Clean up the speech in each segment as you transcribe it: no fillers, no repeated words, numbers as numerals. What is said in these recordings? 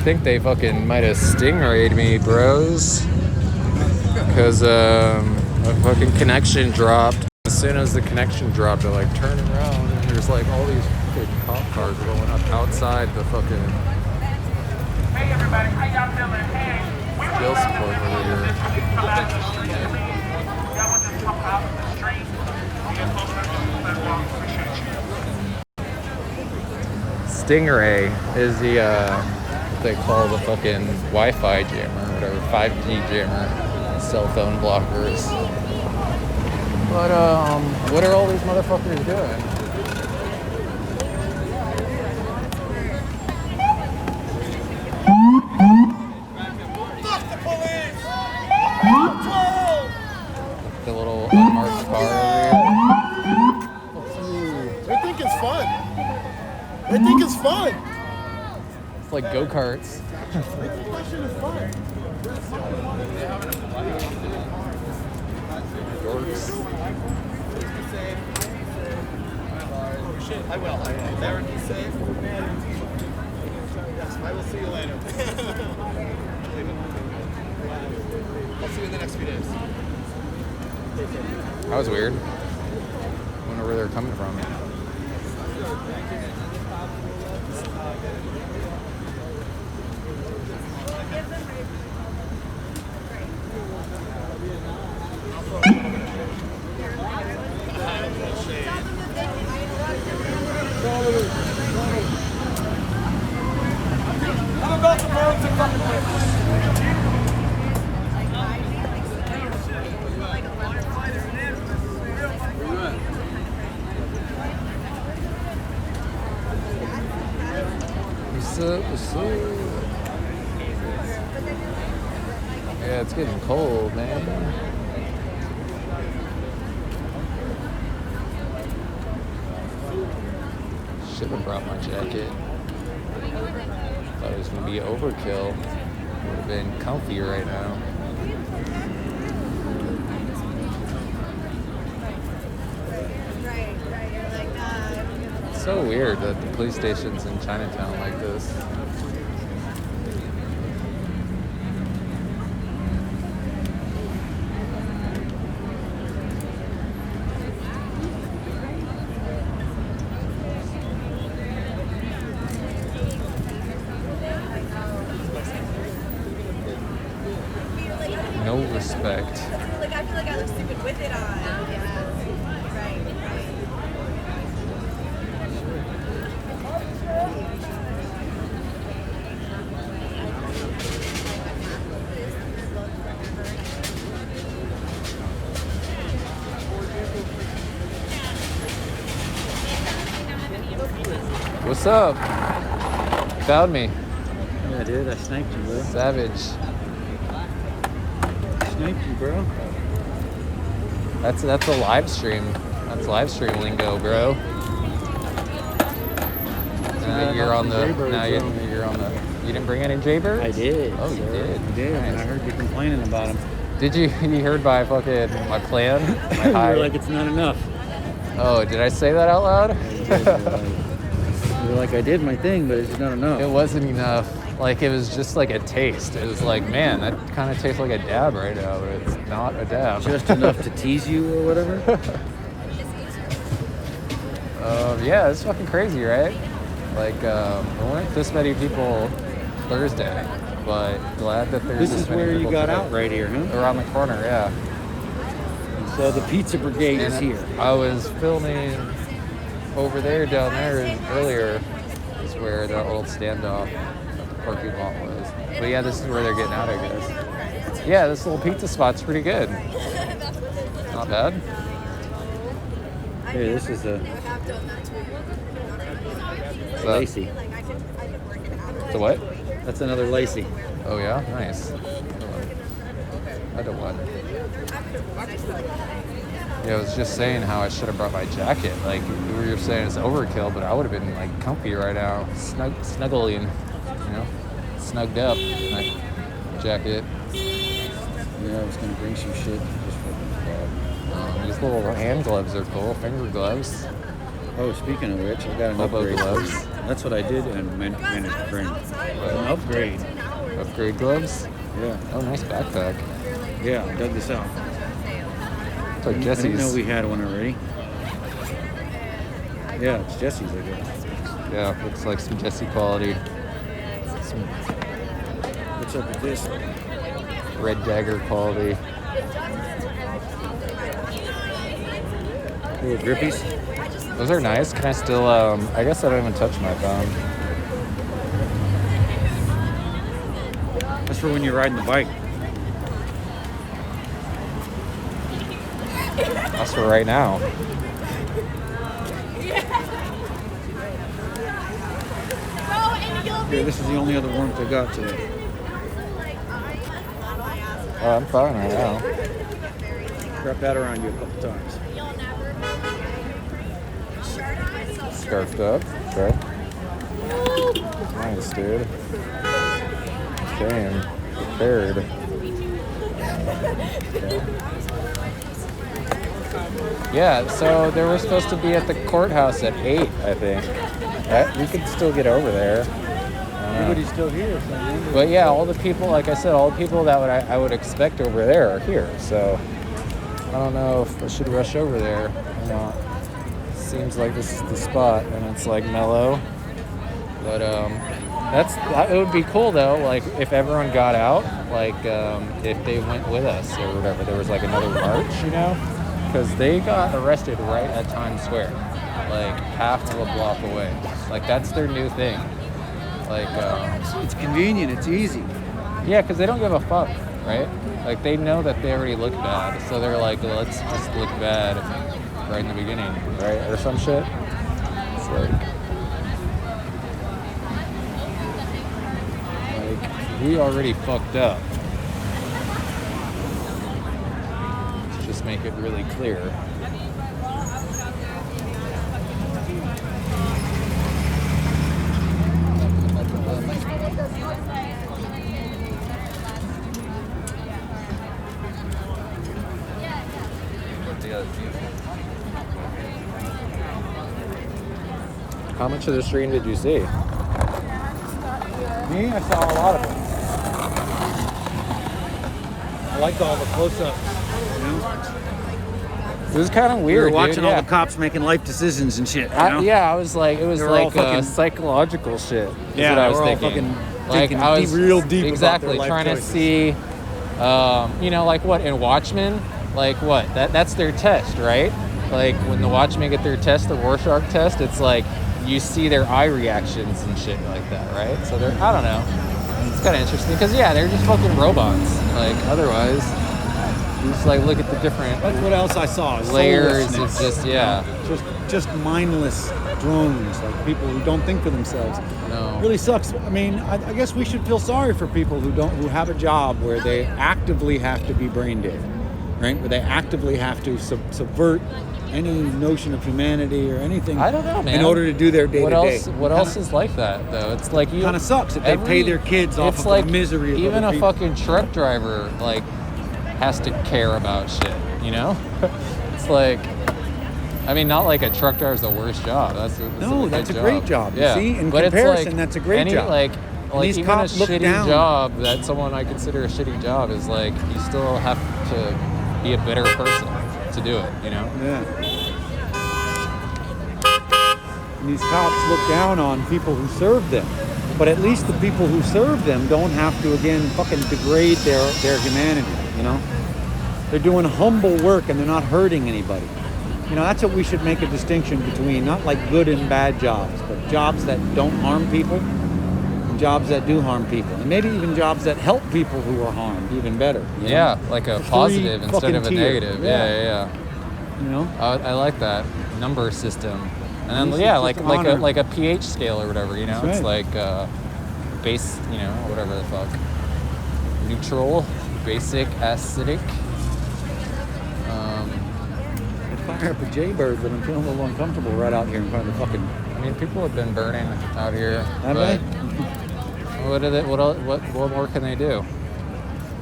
think they fucking might have stingrayed me, bros. Because a fucking connection dropped. As soon as the connection dropped, I like turned around and there's like all these fucking cop cars going up outside the fucking Hey everybody, how y'all feeling? Hey, we skill support over here. come out the street. Y'all want to come out the street? Get closer to the platform. Appreciate you. Stingray is the what they call the fucking Wi-Fi jammer, whatever, 5G jammer, cell phone blockers. But what are all these motherfuckers doing? The little unmarked car over here. They think it's fun. They think it's fun. It's like go-karts. They think that shit is fun. Dorks. I will. Darren, be safe. Yes, I will see you later. I'll see you in the next few days. That was weird. Wonder where they're coming from. What's up? Yeah, it's getting cold, man. Should have brought my jacket. Thought it was gonna be overkill. Would have been comfy right now. It's so weird that the police station's in Chinatown like this. No respect. I feel like I look stupid with it on. Yeah. Right. What's up? Found me. Yeah, dude, I sniped you, bro. Savage. Sniped you, bro. That's a live stream. That's live stream lingo, bro. You're on the. Now you're on the. You didn't bring any jaybirds? I did. Oh, you did. I did. Nice. And I heard you complaining about them. Did you? You heard my fucking my plan? My You high. were like, it's not enough. Oh, did I say that out loud? You were like, I did my thing, but it's just not enough. It wasn't enough. Like, it was just like a taste. It was like, man, that kind of tastes like a dab right now, but it's not a dab. Just enough to tease you or whatever? Yeah, it's fucking crazy, right? Like, there weren't this many people Thursday, but glad that there's This is many where you people got today. out right here, huh? Around the corner, yeah. So the pizza brigade is And here. I was filming over there, down there earlier, is where that old standoff at the parking lot was. But yeah, this is where they're getting out, I guess. Yeah, this little pizza spot's pretty good. Not bad. Hey, this is a So, Lacey. the what? That's another Lacey. Oh yeah, nice. I don't want. Yeah, I was just saying how I should have brought my jacket. Like, you were saying it's overkill, but I would have been like comfy right now, snuggling, you know, snugged up. My jacket. Yeah, I was gonna bring some shit. Just fucking These little hand gloves are cool, finger gloves. Oh, speaking of which, I got an Elbow upgrade. gloves. That's what I did and managed to bring. An upgrade. Upgrade gloves. Yeah. Oh, nice backpack. Yeah, I dug this out. It's like I didn't know Jesse's. we had one already. Yeah, it's Jesse's, I guess. Yeah, looks like some Jesse quality. Some What's up with this? Red Dagger quality. Little grippies. Those are nice. Can I still, I guess I don't even touch my phone. That's for when you're riding the bike. That's for right now. Yeah, this is the only other warmth I got today. Oh, I'm fine right now. Wrap that around you a couple times. Scarfed up. Okay. Nice, dude. Damn. Prepared. Yeah, so they were supposed to be at the courthouse at 8, I think. We could still get over there. Everybody's still here. So But yeah, all the people, like I said, all the people that I would expect over there are here. So I don't know if I should rush over there or not. Seems like this is the spot, and it's like mellow. But it would be cool though. Like if everyone got out, like if they went with us or whatever. There was like another march, you know, because they got arrested right at Times Square, like half of a block away. Like that's their new thing. Like it's convenient. It's easy. yeah, because they don't give a fuck, right? Like they know that they already look bad, so they're like, let's just look bad right in the beginning, right, or some shit. It's like we already fucked up. Let's just make it really clear. How much of the stream did you see? Me, I saw a lot of it. I liked all the close-ups. You know? It was kind of We weird. were watching dude. all Yeah. the cops making life decisions and shit. You know? Yeah, I was like, it was They were all like fucking- psychological shit. Is Yeah, what I they was were all thinking. fucking Like thinking I was real deep about exactly their life trying choices. to see, you know, like what in Watchmen, like what that's their test, right? Like when the Watchmen get their test, the Rorschach test, it's like you see their eye reactions and shit like that, right? So they're, I don't know, it's kind of interesting because yeah, they're just fucking robots. Like otherwise, you just like look at the different That's what else I saw. layers of soullessness. just yeah. Just mindless drones, like people who don't think for themselves. No. It really sucks. I mean, I guess we should feel sorry for people who have a job where they actively have to be brain dead, right? Where they actively have to subvert any notion of humanity or anything. I don't know, man. In order to do their day to day. What else is like that though? It's like you Kind of sucks if they pay their kids off it's of like the misery of even other a people. fucking truck driver like has to care about shit, you know? It's like, I mean, not like a truck driver's the worst job. That's a great job. You Yeah, see? In but comparison, it's like that's a great job. Like these even a cops look shitty down. job that someone I consider a shitty job is like you still have to be a better person to do it, you know? Yeah. And these cops look down on people who serve them. But at least the people who serve them don't have to, again, fucking degrade their humanity, you know? They're doing humble work and they're not hurting anybody. You know, that's what we should make a distinction between, not like good and bad jobs, but jobs that don't harm people and jobs that do harm people. And maybe even jobs that help people who are harmed, even better. You know? Yeah, like a Three positive instead fucking of a tiers. negative. Yeah. You know? I like that number system, and then This yeah, is like just like honor. a pH scale or whatever. You know, That's it's right. like base, you know, whatever the fuck, neutral, basic, acidic. I'd fire up a Jaybird, but I'm feeling a little uncomfortable right out here in front of the fucking... I mean, people have been burning out here. Have but they? What are they? What more can they do?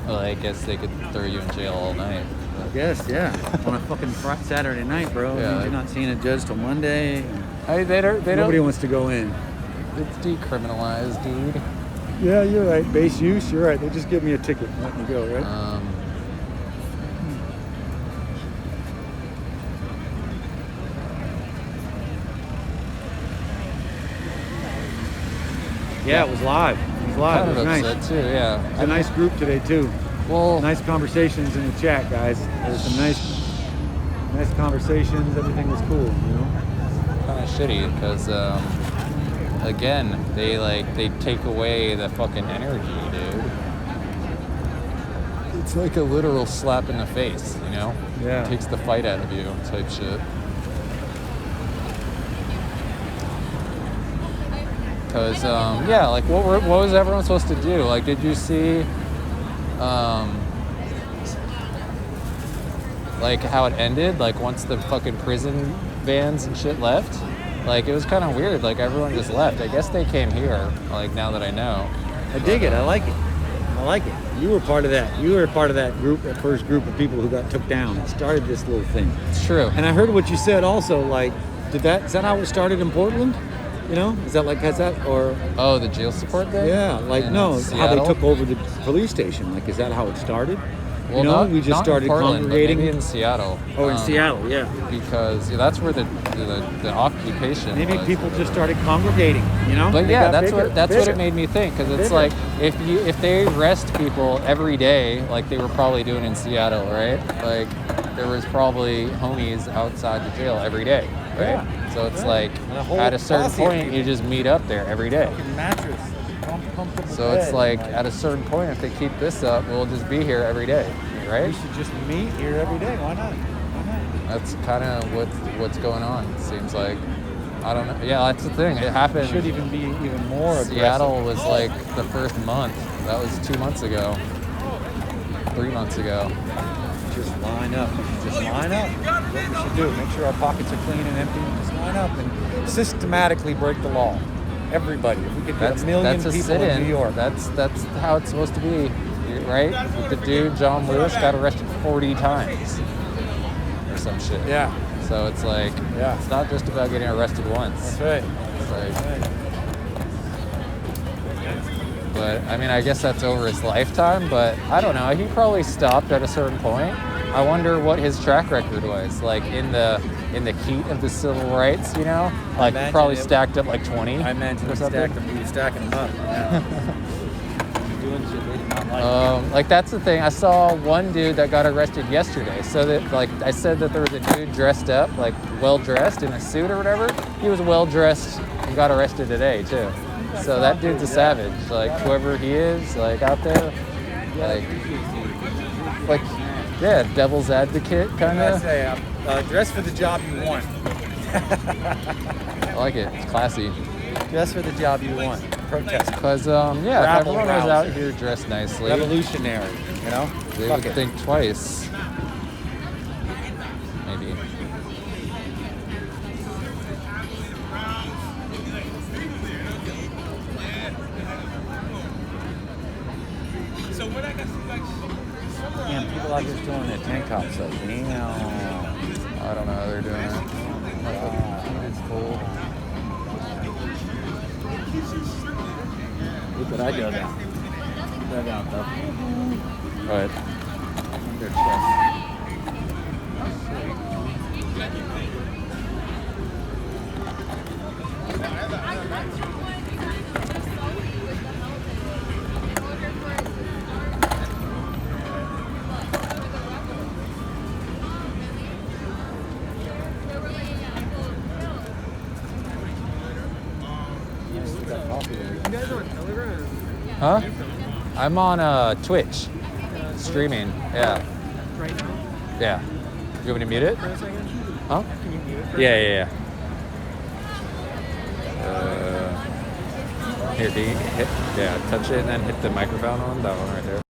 Well, I guess they could throw you in jail all night. But guess, yeah. On a fucking Saturday night, bro. Yeah. You're not seeing a judge till Monday. They Nobody don't. wants to go in. It's decriminalized, dude. Yeah, you're right. Base use, you're right. They just give me a ticket and let me go, right? Yeah, it was live. It was live. Kind It of was upset nice. too. Yeah. It's a nice group today too. Well, Nice conversations in the chat, guys. There's some nice conversations. Everything was cool, you know. kind of shitty because again, they take away the fucking energy, dude. It's like a literal slap in the face, you know? Yeah. Takes the fight out of you, type shit. Because yeah, like what was everyone supposed to do? Like, did you see like how it ended? Like once the fucking prison vans and shit left, like it was kind of weird. Like everyone just left. I guess they came here. Like now that I know, I dig it. I like it. I like it. You were part of that. You were part of that group, that first group of people who got took down. It started this little thing. it's true. And I heard what you said also. Like, is that how it started in Portland? You know, is that like has that or? Oh, the jail support thing? Yeah, like In no, how Seattle? they took over the police station. Like, is that how it started? Well, you know, not, we just not started in Portland, but congregating. maybe in Seattle. Oh, in Seattle, yeah. Because that's where the occupation. Maybe was. people just started congregating. You know. But They yeah, got that's bigger, what bigger. it made me think. Because it's Bigger. like if they arrest people every day, like they were probably doing in Seattle, right? Like there was probably homies outside the jail every day, right? Yeah, So it's right. like And a whole at a certain posse of point, people. you just meet up there every day. Fucking mattress, comfortable So it's bed, like and, at a certain point, if they keep this up, we'll just be here every day, we right? should just meet here every day. Why not? That's kind of what's going on. It seems like. I don't know. Yeah, that's the thing. It It happened. should even be even more aggressive. Seattle was like the first month. That was 2 months ago. 3 months ago. Just line up. Just line up. That's what we should do. Make sure our pockets are clean and empty. Just line up and systematically break the law. Everybody. If we could get a million That's a people sit-in. in New York. That's how it's supposed to be, right? The dude John Lewis got arrested 40 times or some shit. Yeah. So it's like, Yeah. it's not just about getting arrested once. That's right. It's like, That's right. but I mean, I guess that's over his lifetime. But I don't know. He probably stopped at a certain point. I wonder what his track record was like in the heat of the civil rights. You know, like imagine probably it- stacked up like 20. I imagine or we something. stacking them up. Yeah. Doing shit they did not like. Like that's the thing. I saw one dude that got arrested yesterday. So that like I said that there was a dude dressed up, like well dressed in a suit or whatever. He was well dressed and got arrested today too. So that dude's a savage. Like whoever he is, like out there, like yeah, devil's advocate kind I of. say, dress for the job you want. I like it. It's classy. Dress for the job you want. Protest. Cause yeah, if Rabble everyone was out rouser. here dressed nicely, Revolutionary. You know. they Fuck would it. think twice. Maybe. Damn, people out here still in their tank tops. Like, damn. I don't know how they're doing it. It's cool. Look what I dug out. Dug out though. Right. Their chest. Huh? I'm on Twitch. Streaming. Yeah. Right now? Yeah. You want me to mute it? For a second? Huh? Can you mute it for Yeah. Here, do you hit? Yeah, touch it and then hit the microphone on that one right there.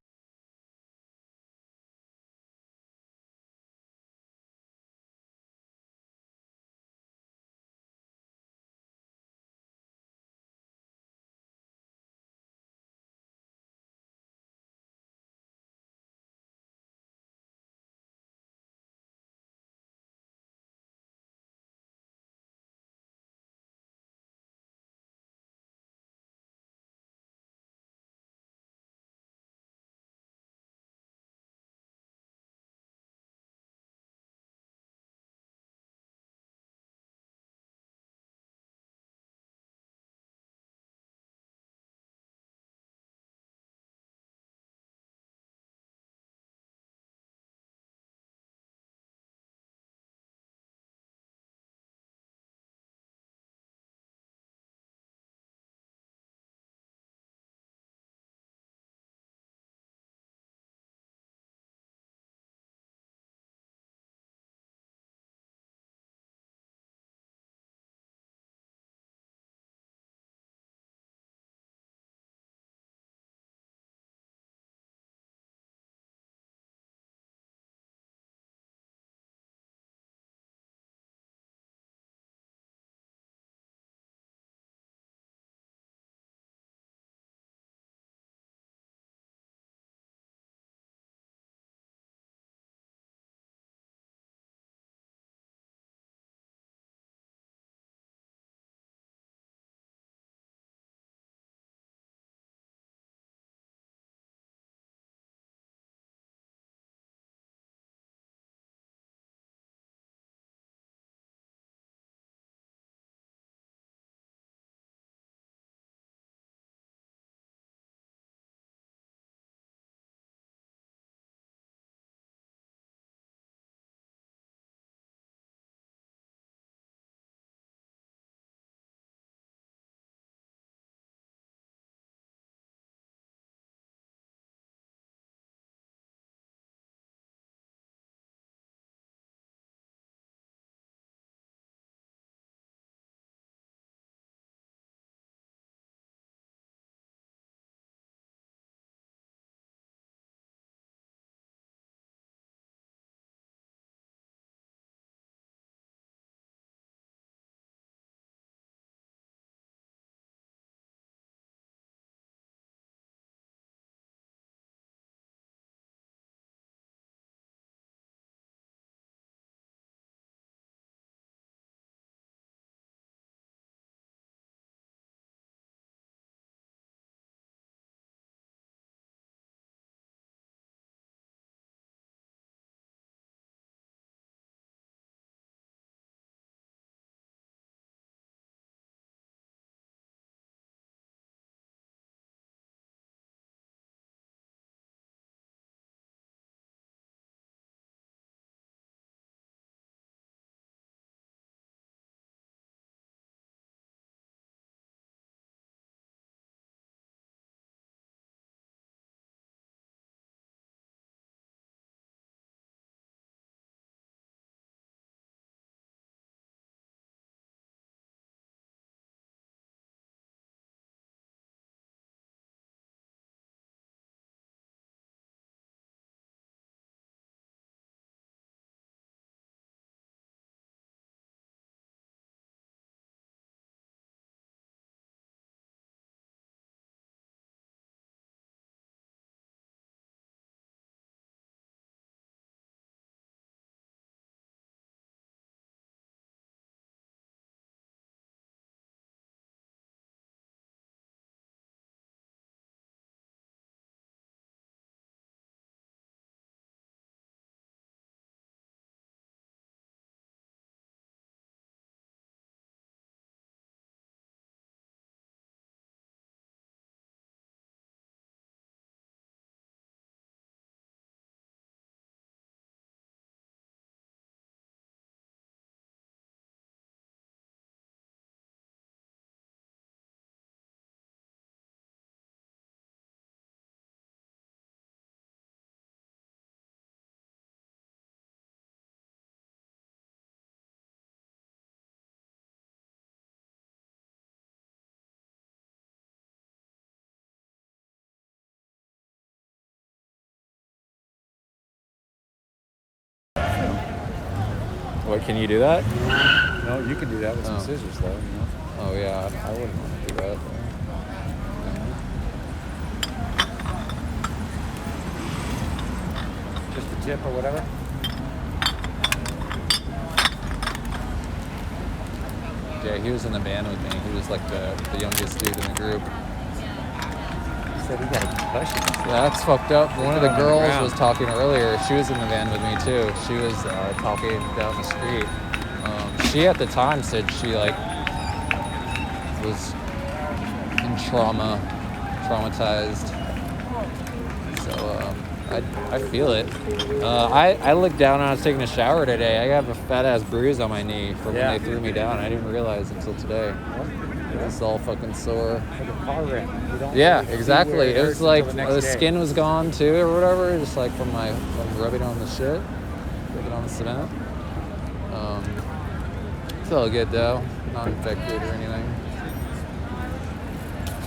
What, can you do that? No, you can do that with some Oh. scissors, though. You know? Oh yeah, I wouldn't want to do that. Just the tip or whatever. Yeah, he was in the band with me. He was like the youngest dude in the group. He said he got a concussion. Yeah, that's fucked up. One of the on the girls ground. was talking earlier. She was in the van with me too. She was talking down the street. She at the time said she like was in traumatized. So I feel it. I looked down when I was taking a shower today. I have a fat ass bruise on my knee from when they threw me down. I didn't realize until today. It's all fucking sore. Like a car wreck. You don't Yeah, really see exactly. where It was hurts like until the next the day. skin was gone too, or whatever. Just like from rubbing on the shit, rubbing on the cement. It's all good though, not infected or anything.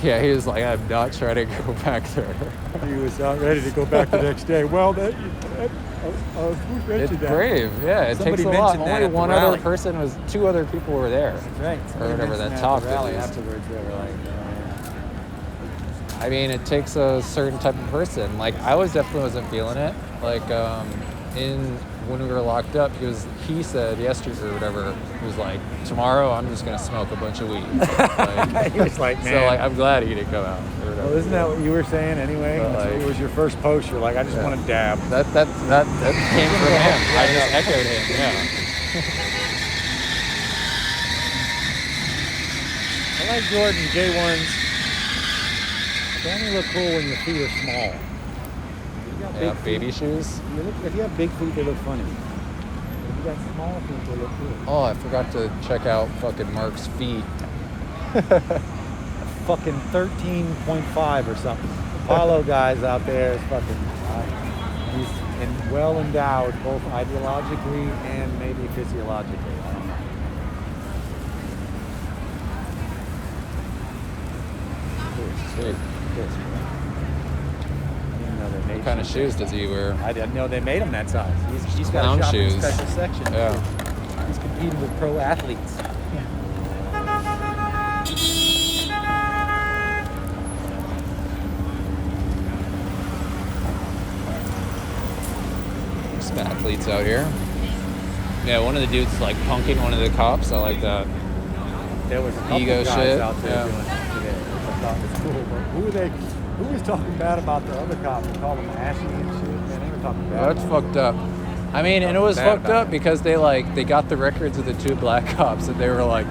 Yeah, he was like, I'm not trying to go back there. He was not ready to go back the next day. Well, who It's mentioned that? brave, yeah. It Somebody takes a lot. mentioned that Only at the one rally. other person two other people were there. That's right. Somebody whatever mentioned that at talked the at rally least. afterwards. They were like, I mean, it takes a certain type of person. Like, I definitely wasn't feeling it. Like, when we were locked up, he said yesterday or whatever, he was like, tomorrow I'm just gonna smoke a bunch of weed. Like, he was like, man. so like, I'm glad he didn't come out. Or whatever. Well, isn't that what you were saying anyway? But, That's what like- it was your first post. You're like, I just want to dab. That came from him. I just echoed him. Yeah. I like Jordan J1s. They only look cool when your feet are small. You got Yeah, big baby feet. shoes. If you have big feet, they look funny. If you got small feet, they look cool. Oh, I forgot to check out fucking Mark's feet. Fucking 13.5 or something. Apollo guys out there is fucking. He's well endowed, both ideologically and maybe physiologically. I don't know. Sweet. Yes, right. I didn't know they made What kind of shoes does he wear? I didn't know they made them that size. He's got Clown a shopping shoes. special section. Yeah. He's competing with pro athletes. Some athletes out here. Yeah, one of the dudes like punking one of the cops. I like that. There was a couple Ego guys shit, out there yeah. doing that today, which I thought was cool. But who was talking bad about the other cop? They called him ashy and shit. Man, they were talking bad. That's about fucked up. I mean, and it was Bad fucked about up it. because they got the records of the two black cops and they were like,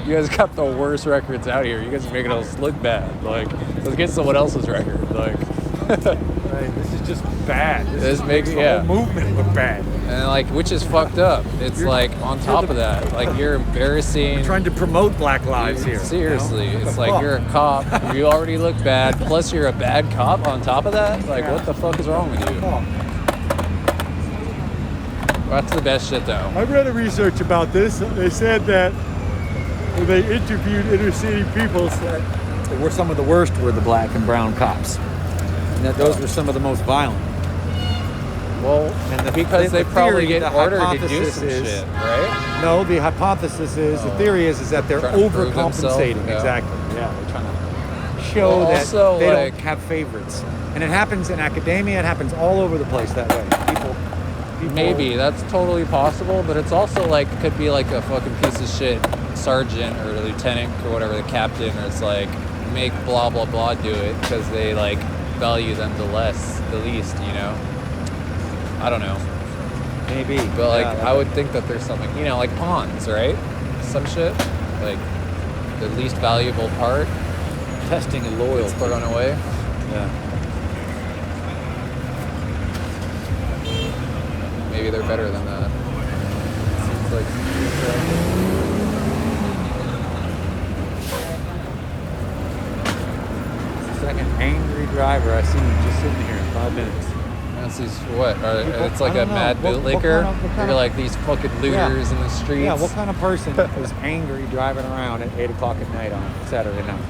you guys got the worst records out here. You guys are making us look bad. Like, let's get someone else's record. Like, Right, this is just bad. This makes- the yeah. whole movement look bad. and like, which is fucked up. It's like on top of that, like you're embarrassing. We're trying to promote Black Lives here. Seriously, you know? it's What the like fuck? you're a cop. You already look bad. Plus, you're a bad cop on top of that. Like, Yeah. what the fuck is wrong with you? Fuck. That's the best shit, though. I read a research about this. They said that when they interviewed inner city people, said were some of the worst were the black and brown cops, and that those were some of the most violent. Well, And because they probably theory, get the ordered to do hypothesis some is- shit, right? No, the hypothesis is, the theory is that they're Trying to prove overcompensating. themselves, yeah. Exactly. Yeah, they're trying to show Well, that also, they like- don't have favorites, and it happens in academia. It happens all over the place that way. People Maybe that's totally possible, but it's also like could be like a fucking piece of shit sergeant or the lieutenant or whatever, the captain, or it's like make blah blah blah do it because they like value them the least, you know. I don't know, maybe, but like yeah, I would think that there's something, you know, like pawns, right? Some shit like the least valuable part testing and loyalty. gets thrown away. Yeah. Maybe they're better than that. Seems like It's the second angry driver I've seen just sitting here in 5 minutes. that's these what? It's like I a don't know. mad What bootlicker. kind of- You're like these fucking looters in the streets. Yeah, what kind of person is angry driving around at 8 o'clock at night on Saturday night?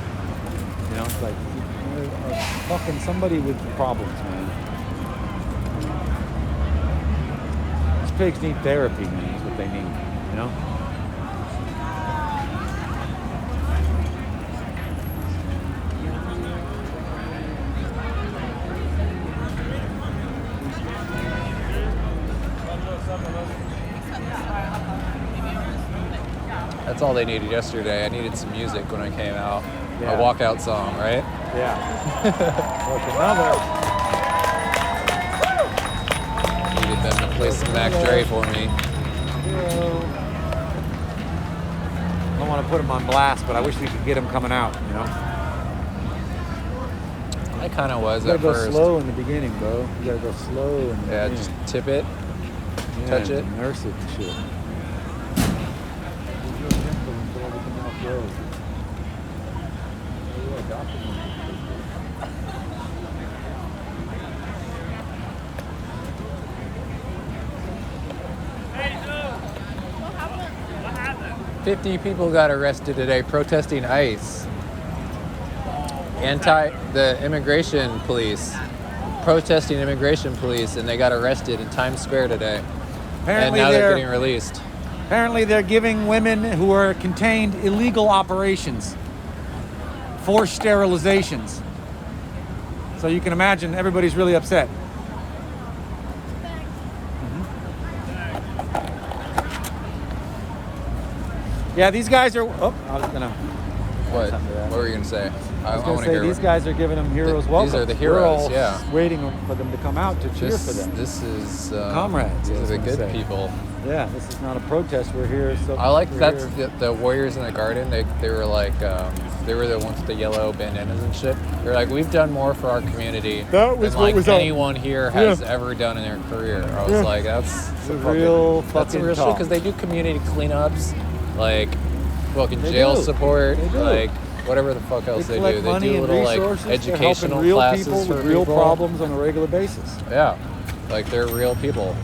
You know, it's like fucking somebody with problems, man. These pigs need therapy, man. Is what they need, you know? That's all they needed yesterday. I needed some music when I came out. Yeah. A walkout song, right? Yeah. Look, another. Needed them to play some Mac Dre for me. I don't want to put them on blast, but I wish we could get them coming out, you know? I kind of was You at gotta go first. slow in the beginning, bro. You gotta go slow in the Yeah, beginning. just tip it, touch it. Nurse it and shit. Hey, dude. What happened? 50 people got arrested today protesting ICE. The immigration police. Protesting immigration police, and they got arrested in Times Square today. Apparently and now they're they're getting released. Apparently they're giving women who are contained illegal operations, forced sterilizations. So you can imagine everybody's really upset. Yeah, these guys are. Oh, I was gonna. What? Something to that. What were you gonna say? I was I gonna want say to hear. these guys are giving them heroes These welcome. are the We're heroes, all yeah. waiting for them to come out to cheer for them. This is Comrades, These I are was the gonna good say. people. Yeah, this is not a protest. We're here. So I like we're that's here. the Warriors in the Garden. They were like they were the ones with the yellow bandanas and shit. They're like, we've done more for our community That was than what like was up. anyone here has ever done in their career. I was Yeah. like, that's It's a real that's a fucking real shit talk. because they do community cleanups, like fucking They jail do. support, They do. like whatever the fuck else they collect do. They money do and little like resources. They're helping educational real classes people for with real people. problems on a regular basis. Yeah, like they're real people.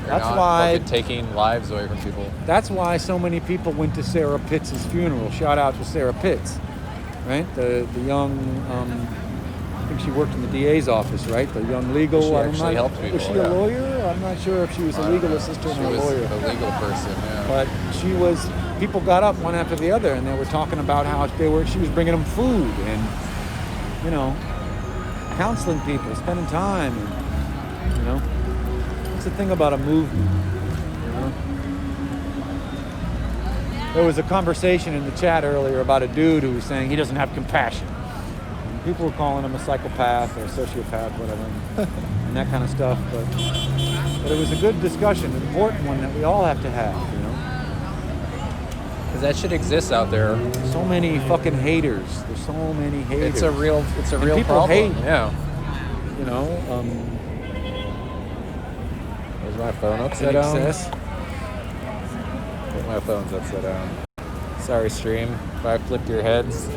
They're That's not why- fucking taking lives away from people. That's why so many people went to Sarah Pitts' funeral. Shout out to Sarah Pitts, right? The young, I think she worked in the DA's office, right? The young legal. She I'm actually not- helped people, Was she yeah. a lawyer? I'm not sure if she was I a don't legal know. assistant She or a was lawyer. a legal person, yeah. But she was. People got up one after the other, and they were talking about how she was bringing them food and, you know, counseling people, spending time, and, you know, it's the thing about a movement. You know? There was a conversation in the chat earlier about a dude who was saying he doesn't have compassion. And people were calling him a psychopath or a sociopath, whatever, and that kind of stuff. But it was a good discussion, an important one that we all have to have. You know. Because that shit exists out there. So many fucking haters. There's so many haters. It's a real And people problem. hate. Yeah. You know, Is my phone in upside down? excess. My phone's upside down. Sorry, stream. If I flipped your heads.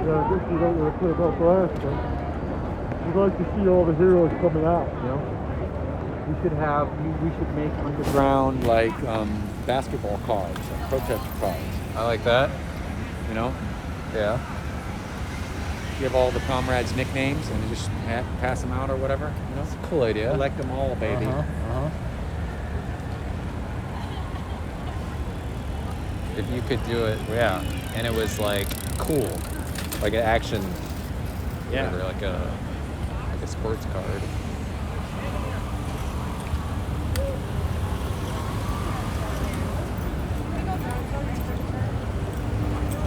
Yeah, I guess you don't want to play about blast, but you'd like to see all the heroes coming out, you know? We should make underground like basketball cards, like protester cards. I like that. You know, Yeah. give all the comrades nicknames and just pass them out or whatever. You know, It's a cool idea. collect them all, baby. Uh-huh. If you could do it, yeah. And it was like cool. Like an action. Yeah. Whatever, like a sports card.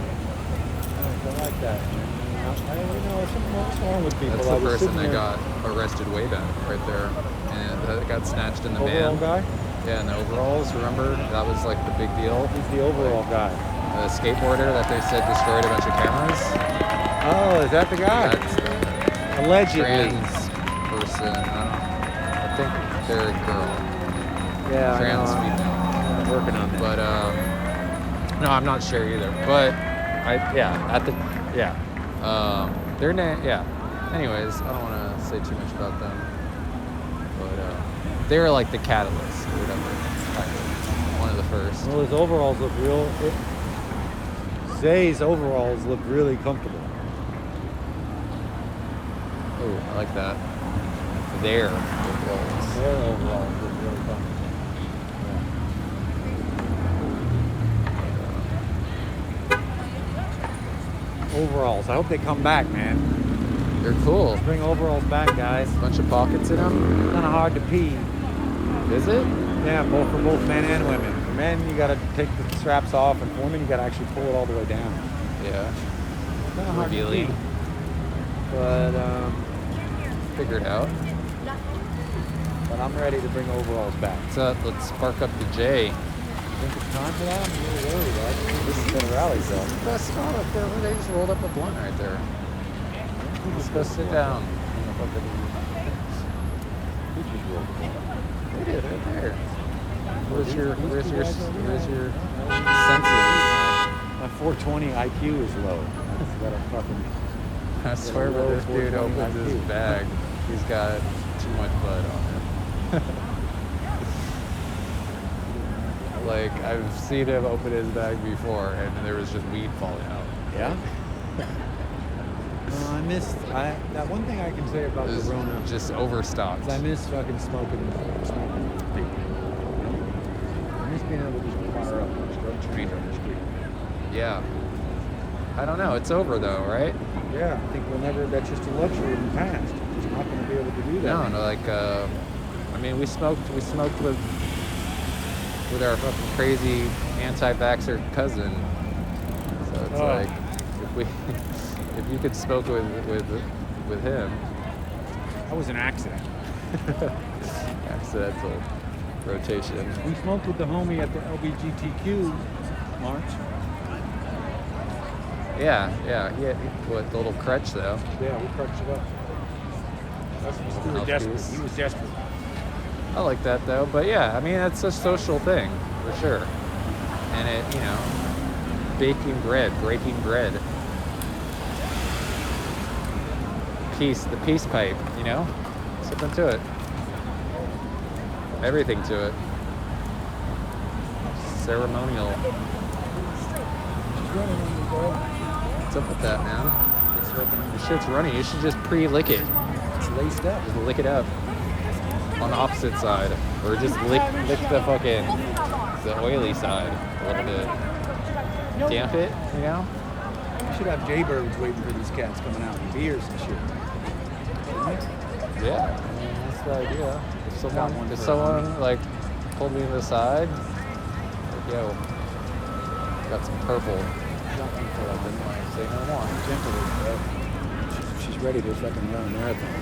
I like that. I don't know what's wrong with people. That's I the was person sitting that there- got arrested way back right there. And that got snatched in the overall van. guy. Yeah, in the overalls, remember? That was like the big deal. He's the overall guy. The skateboarder that they said destroyed a bunch of cameras. Oh, is that the guy? That's the Allegedly. trans person. I think they're a girl. Yeah, Trans I know. female. I'm working on that. But no, I'm not sure either. But their name, yeah. Anyways, I don't want to say too much about them. But they were like the catalyst or whatever. Kind of. One of the first. Well, his overalls look real. Zay's overalls look really comfortable. Oh, I like that. There. Their overalls look really fun. Yeah. Overalls. I hope they come back, man. They're cool. Let's bring overalls back, guys. Bunch of pockets in them. Kind of hard to pee. Is it? Yeah, for both men and women. For men, you got to take the straps off, and for women, you got to actually pull it all the way down. Yeah. Kind of hard to Revealing. pee. But Figure it out. I'm ready to bring overalls back. So let's spark up the J. You think it's time for that? I'm a little worried. This has been a rally, so. That's not up there. They just rolled up a blunt right there. Let's go sit down. They did right there. Where's your senses? My 420 IQ is low. That's got a fucking. I swear when this dude opens his bag, he's got too much blood on it. Like, I've seen him open his bag before, and there was just weed falling out. Yeah? I missed. That one thing I can say about It was Corona just overstocked. is I miss fucking smoking vape. I miss being able to just fire up and street on the street. Yeah. I don't know. It's over though, right? Yeah, I think we'll never. That's just a luxury in the past. We're just not going to be able to do that. No, like, I mean, we smoked with our fucking crazy anti-vaxxer cousin. So it's like, if you could smoke with him. That was an accident. Accidental rotation. We smoked with the homie at the LGBTQ march. Yeah. He had what, the little crutch though. Yeah, we crutched it up. We were desperate. He was desperate. I like that though, but yeah, I mean, it's a social thing for sure. And it, breaking bread. The peace pipe, something to it. Everything to it. Ceremonial. What's up with that, man? Your shit's running. You should just pre-lick it. It's laced up. Just lick it up. On the opposite side. Or just lick the fucking, the oily side a little bit. Damp it, We should have jaybirds waiting for these cats coming out with beers and shit. Yeah, I mean, that's the idea. If someone like pulled me to the side, like, yo, got some purple. Say no more. She's ready to fucking run a marathon.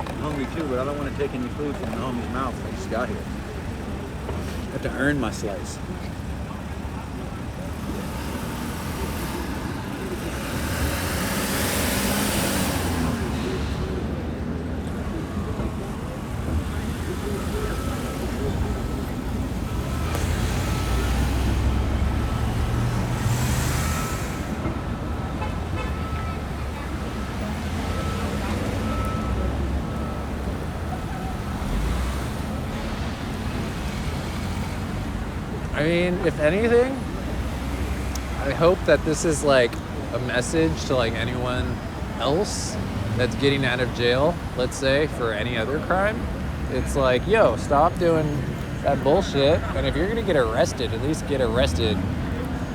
I'm hungry too, but I don't want to take any food from the homie's mouth. I just got here. I have to earn my slice. I mean, if anything, I hope that this is like a message to like anyone else that's getting out of jail, let's say, for any other crime. It's like, yo, stop doing that bullshit. And if you're gonna get arrested, at least get arrested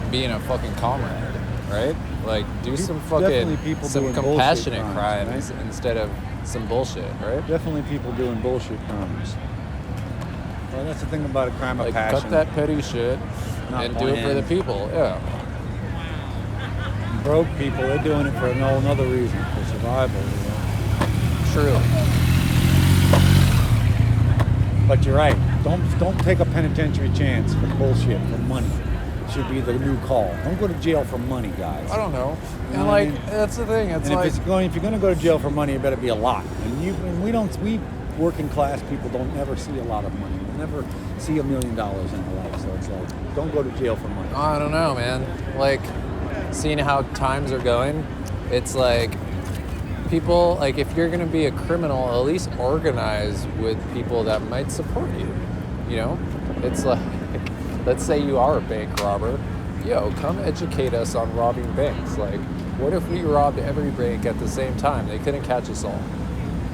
being a fucking comrade, right? Like, do some fucking, some compassionate crimes right? Instead of some bullshit, right? Definitely people doing bullshit crimes. Well, that's the thing about a crime of like, passion. cut that petty shit and do it for the people, yeah. Broke people, they're doing it for another reason, for survival, True. But you're right. Don't take a penitentiary chance for bullshit, for money. Should be the new call. Don't go to jail for money, guys. I don't know. You know And what like, I mean? that's the thing. It's and like, if you're going to go to jail for money, it better be a lot. And we working class people don't ever see a lot of money. We'll never see $1 million in our life. So it's like, don't go to jail for money. I don't know, man. Like, seeing how times are going, it's like, people, like, if you're gonna be a criminal, at least organize with people that might support you. It's like, let's say you are a bank robber. Yo, come educate us on robbing banks. Like, what if we robbed every bank at the same time? They couldn't catch us all.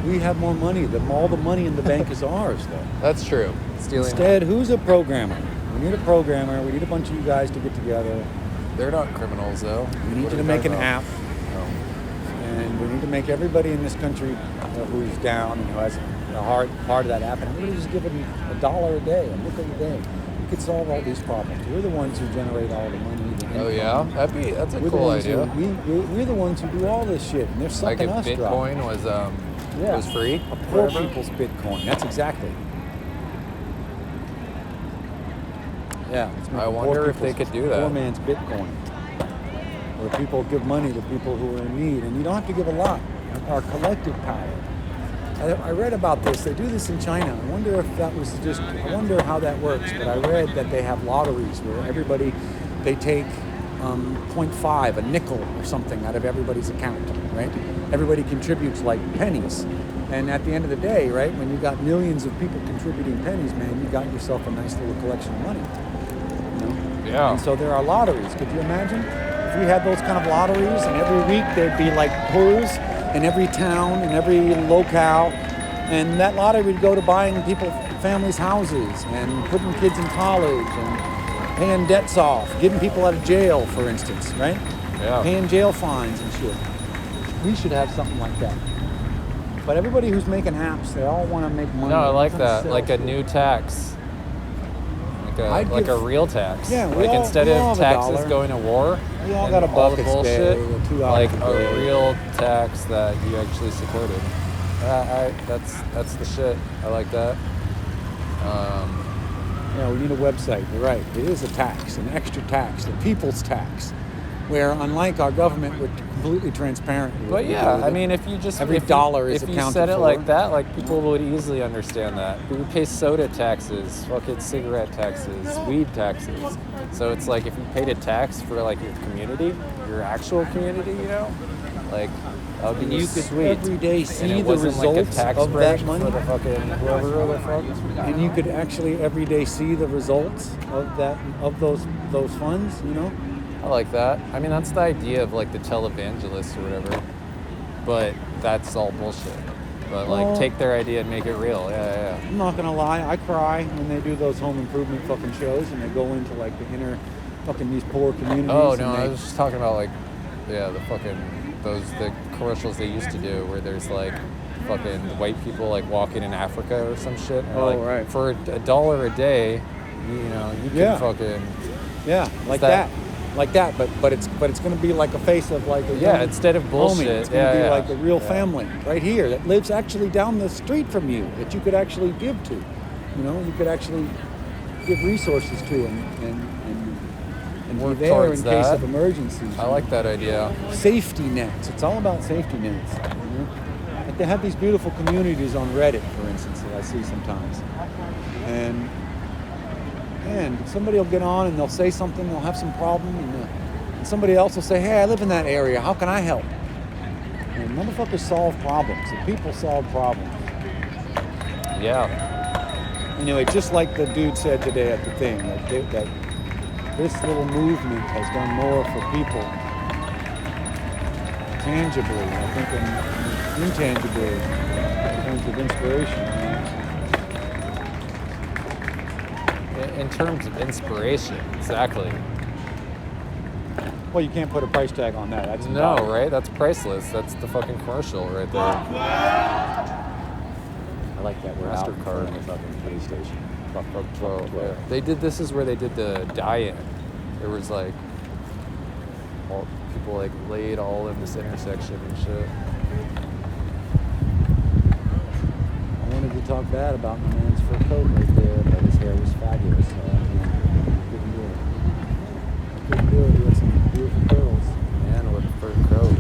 We have more money. All the money in the bank is ours, though. That's true. Stealing. Instead, who's a programmer? We need a programmer. We need a bunch of you guys to get together. They're not criminals, though. We need you to make an app. And we need to make everybody in this country who's down and who has a hard part of that app, and everybody just give them $1 a day, a nickel a day. We could solve all these problems. We're the ones who generate all the money. The Oh yeah, that's a we're cool idea. We're the ones who do all this shit, and they're sucking Like us if dry. Bitcoin was free. A poor forever. people's Bitcoin. That's exactly. Yeah. let's make I a poor wonder if they people's- could do that. Poor man's Bitcoin. Where people give money to people who are in need, and you don't have to give a lot. Our collective power. I read about this. They do this in China. I wonder if that was just. I wonder how that works. But I read that they have lotteries where they take 0.5, a nickel or something out of everybody's account, right? Everybody contributes like pennies. And at the end of the day, right, when you got millions of people contributing pennies, man, you got yourself a nice little collection of money. You know? Yeah. And so there are lotteries. Could you imagine if we had those kind of lotteries, and every week there'd be like polls in every town, in every locale, and that lottery would go to buying families' houses and putting kids in college and paying debts off, getting people out of jail, for instance, right? Yeah. Paying jail fines and shit. We should have something like that. But everybody who's making apps, they all want to make money. No, I like They wanna that. sell Like a shit. new tax. I'd Like a give- real tax. Yeah, we like all- instead we all of have a taxes dollar. going to war, We all and got a all the bucket bullshit, day, a 2 like hours a a day. real tax that you actually supported. That's the shit. I like that. Yeah, we need a website. You're right. It is a tax, an extra tax, the people's tax, where unlike our government, we're completely transparent. with But what we do yeah, with I it. mean, if you just Every if you- dollar is if you accounted said it for. like that, like people would easily understand that. We would pay soda taxes, fucking cigarette taxes, weed taxes. So it's like if you paid a tax for like your community, your actual community, you know, like that would be you could sweet. every day and see it the wasn't like a results tax of break that money. for the fucking whoever the fuck. And you could actually every day see the results of those funds, you know? I like that. I mean, that's the idea of like the televangelist or whatever. But that's all bullshit. But like, Well- take their idea and make it real. Yeah. I'm not gonna lie, I cry when they do those home improvement fucking shows and they go into like the inner fucking these poor communities. Oh and no, they, I was just talking about like, the commercials they used to do where there's like fucking white people like walking in Africa or some shit. And Oh, like, right. For $1 a day, you can Yeah. fucking yeah, like that- that. But it's gonna be like a face of like a yeah. young Instead of homie. bullshit, It's gonna be like a real yeah. family right here that lives actually down the street from you that you could actually give to. You know, you could actually give resources to and Work be there in towards case that. of emergencies. I like that idea. Safety nets. It's all about safety nets. You know? Like they have these beautiful communities on Reddit, for instance, that I see sometimes. And somebody will get on and they'll say something, they'll have some problem, and somebody else will say, hey, I live in that area, how can I help? And motherfuckers solve problems. The people solve problems. Yeah. Anyway, just like the dude said today at the thing, that this little movement has done more for people tangibly, I think, and intangibly in terms of inspiration. In terms of inspiration, exactly. Well, you can't put a price tag on that. That's No, invaluable. right? That's priceless. That's the fucking commercial right there. I like that. We're out in front of the fucking police station. Fuck, fuck, Well, fuck, yeah. fuck. They did. This is where they did the die-in. There was like all people like laid all in this intersection and shit. I wanted to talk bad about my man's fur coat right there, but his hair was fabulous. So I couldn't do it. I couldn't do it. He had some beautiful curls. Man with a fur coat.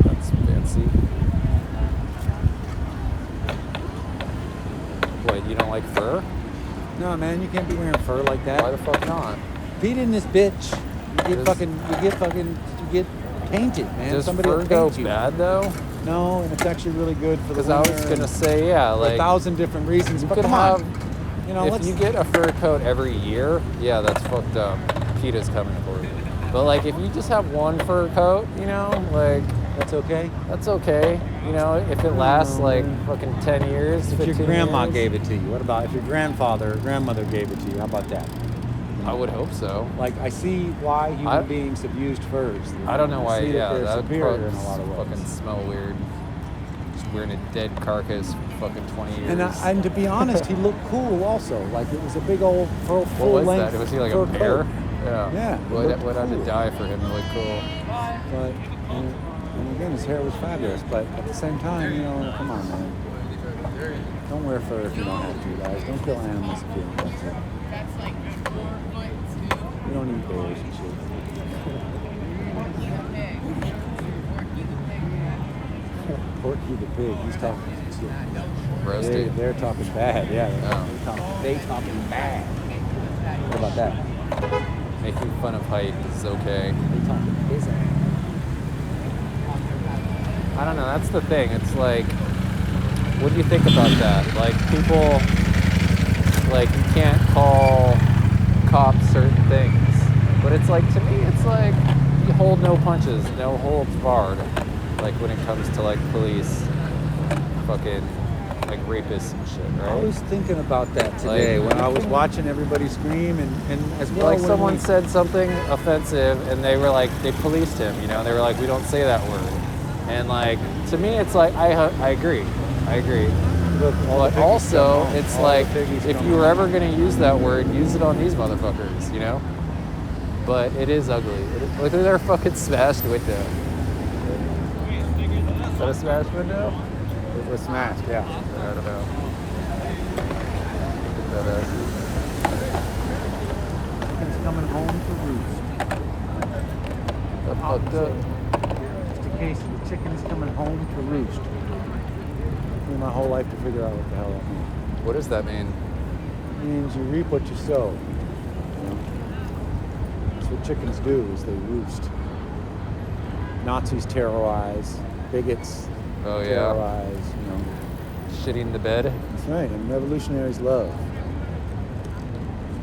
That's fancy. What? You don't like fur? No, man, you can't be wearing fur like that. Why the fuck not? Pete in this bitch. You get painted, man. Does Somebody fur will go paint you. bad though? No, and it's actually really good for the Because I was winter gonna and say, yeah, for like 1,000 different reasons. you But could come have on, You know, if you get a fur coat every year, yeah, that's fucked up. PETA's coming for you. But like, if you just have one fur coat, you know, like that's okay. that's okay. You know, if it lasts like fucking 10 years, If 15 your grandma years, gave it to you, what about if your grandfather or grandmother gave it to you? How about that? I would hope so. Like, I see why human beings have used furs. I don't know why. See Yeah, that they're that would superior in a lot of ways. fucking smell weird. Just wearing a dead carcass for fucking 20 years. And to be honest, he looked cool also. Like, it was a big old full what was length that? Was he like fur a bear? coat. Yeah. Yeah, it What looked had to cool. die for him to look cool? But and again, his hair was fabulous. But at the same time, you know, come on, man. Don't wear fur if you don't have to, guys. Don't kill animals if you don't have to. We don't eat bears and shit. Porky the pig, he's talking shit. Roasted. They're talking bad, yeah. Oh. They talking bad. What about that? Making fun of height is okay. They talking busy. I don't know. That's the thing. It's like, what do you think about that? Like, people, like, you can't call cops certain things. But it's like, to me, it's like, you hold no punches, no holds barred. Like, when it comes to, like, police, fucking, like, rapists and shit, right? I was thinking about that today Like, when I was watching everybody scream and as well. Like, when someone we- said something offensive, and they were like, they policed him, you know? They were like, we don't say that word. And, like, to me, it's like, I agree. I agree. Look, all the But piggies also, come home. it's All like, the piggies if come you were home. ever going to use that word, use it on these motherfuckers, you know? But it is ugly. Look at their fucking smashed window. Is that a smashed window? It was smashed, yeah. I don't know. Chickens coming home to roost. That fucked up. Just a case of the chickens coming home to roost. Took me my whole life to figure out what the hell that means. What does that mean? It means you reap what you sow. You know? That's what chickens do, is they roost. Nazis terrorize, bigots Oh, yeah. terrorize, you know. Shitting the bed? That's right, and revolutionaries love.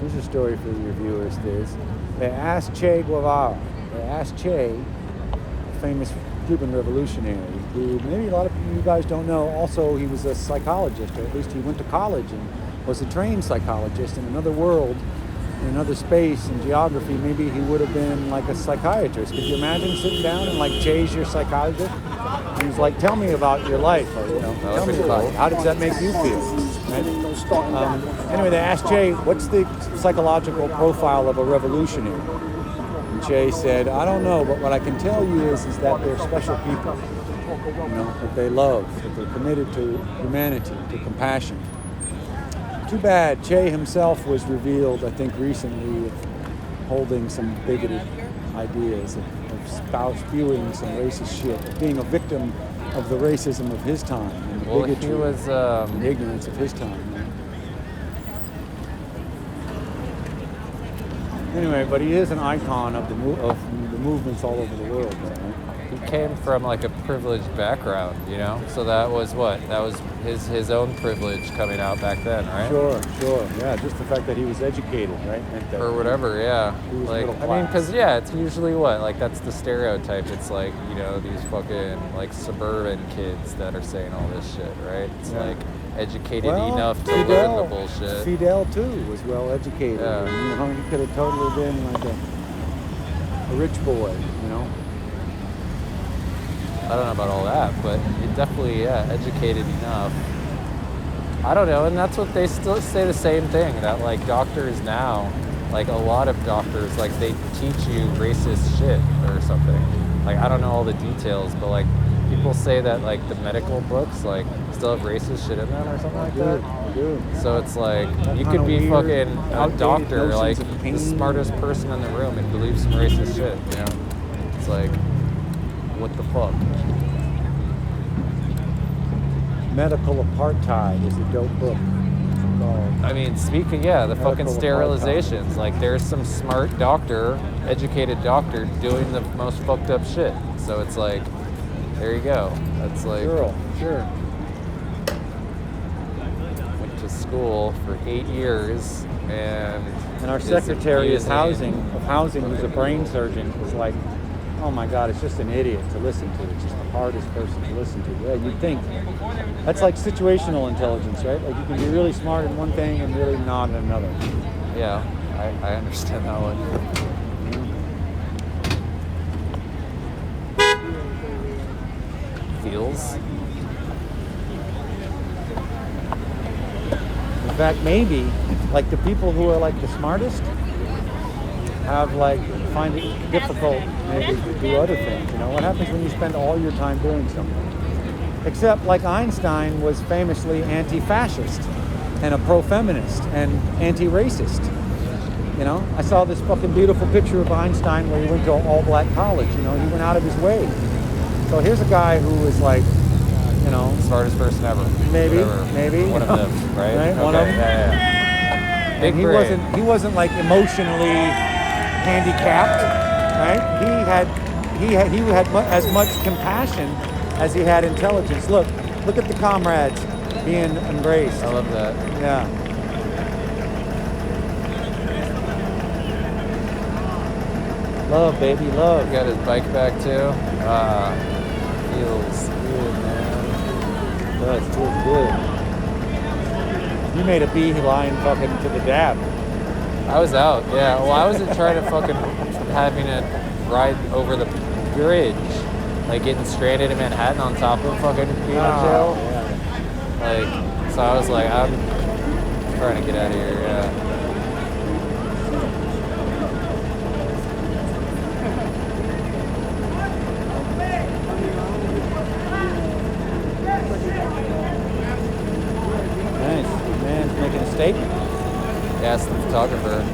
Here's a story for your viewers, Diz. They asked Che Guevara, a famous Cuban revolutionary, who maybe a lot of you guys don't know, also he was a psychologist, or at least he went to college and was a trained psychologist in another world, in another space and geography. Maybe he would have been like a psychiatrist. Could you imagine sitting down and like Che's your psychologist? And he's like, tell me about your life, or, you know, tell me about it. How does that make you feel? Right? Anyway, they asked Che, what's the psychological profile of a revolutionary? And Che said, I don't know, but what I can tell you is that they're special people. You know, that they love, that they're committed to humanity, to compassion. Too bad Che himself was revealed, I think, recently of holding some bigoted ideas, of spewing some racist shit, of being a victim of the racism of his time and the Well, bigotry he was, and ignorance of his time. Anyway, but he is an icon of the movements all over the world, right? he came from like a privileged background, you know? So that was what? That was his own privilege coming out back then, right? Sure. Yeah, just the fact that he was educated, right? Meant that Or whatever, yeah. He was Like, middle I mean, class. because, yeah, it's usually what? Like, that's the stereotype. It's like, you know, these fucking, like, suburban kids that are saying all this shit, right? It's Yeah. like educated Well, enough to live in the bullshit. Fidel too was well educated. Yeah. And, you know, he could have totally been like a rich boy, you know. I don't know about all that, but it definitely, yeah, educated enough. I don't know, and that's what they still say the same thing, that like doctors now, like a lot of doctors, like they teach you racist shit or something. Like I don't know all the details, but like people say that like the medical books like still have racist shit in them or something like that. Dude. So it's like you kinda could be weird, fucking a outdated doctor, notions like of pain. the smartest person in the room and believe some racist shit, you know? It's like, what the fuck? Medical Apartheid is a dope book. It's called. I mean, speaking, yeah, the fucking Medical sterilizations. Like, there's some smart doctor, educated doctor, doing the most fucked up shit. So it's like, there you go. That's like, Sure. went to school school for 8 years, and our is Secretary of abusing- Housing, who's a brain surgeon, is like, oh my God, it's just an idiot to listen to. It's just the hardest person to listen to. Yeah, you'd think. That's like situational intelligence, right? Like you can be really smart in one thing and really not in another. Yeah, I understand that one. Feels. In fact, maybe like the people who are like the smartest have like find it difficult maybe to do other things. You know, what happens when you spend all your time doing something? Except like Einstein was famously anti-fascist and a pro-feminist and anti-racist. You know, I saw this fucking beautiful picture of Einstein where he went to an all-black college. You know, he went out of his way. So here's a guy who was like, you know, Smartest person ever. maybe One of them, right? Right, one of them. Yeah. Big And brain. he wasn't like emotionally handicapped, right? He had as much compassion as he had intelligence. Look at the comrades being embraced. I love that. Yeah. Love, baby, love. Got his bike back too. Feels good, man. Feels good. You made a beeline fucking to the dab. I was out, yeah. Well, I wasn't trying to fucking having to ride over the bridge, like getting stranded in Manhattan on top of fucking being on jail. Yeah. Like, so I was like, I'm trying to get out of here, yeah. Nice. Man's making a statement. Yeah, it's the photographer.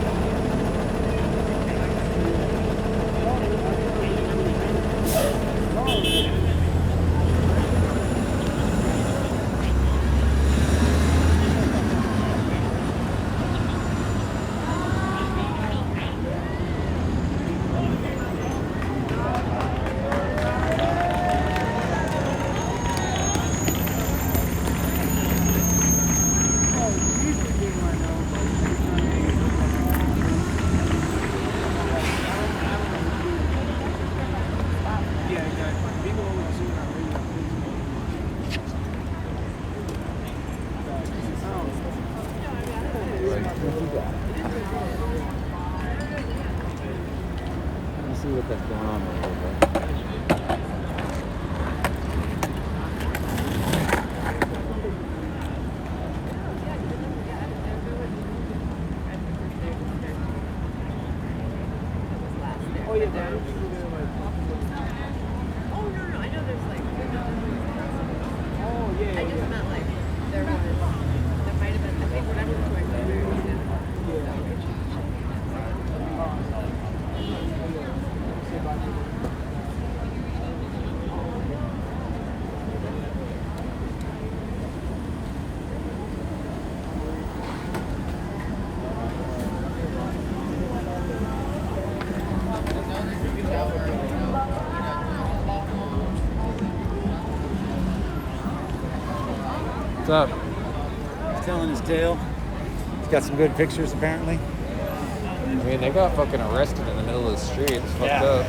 Let me see what that's going on over there. Oh, yeah, there. Oh, no, I know there's like. Oh, yeah. I just meant like there might have been, I think whatever was going on there. What's up? He's telling his tale. He's got some good pictures apparently. I mean, they got fucking arrested in the middle of the street. It's fucked Yeah. up.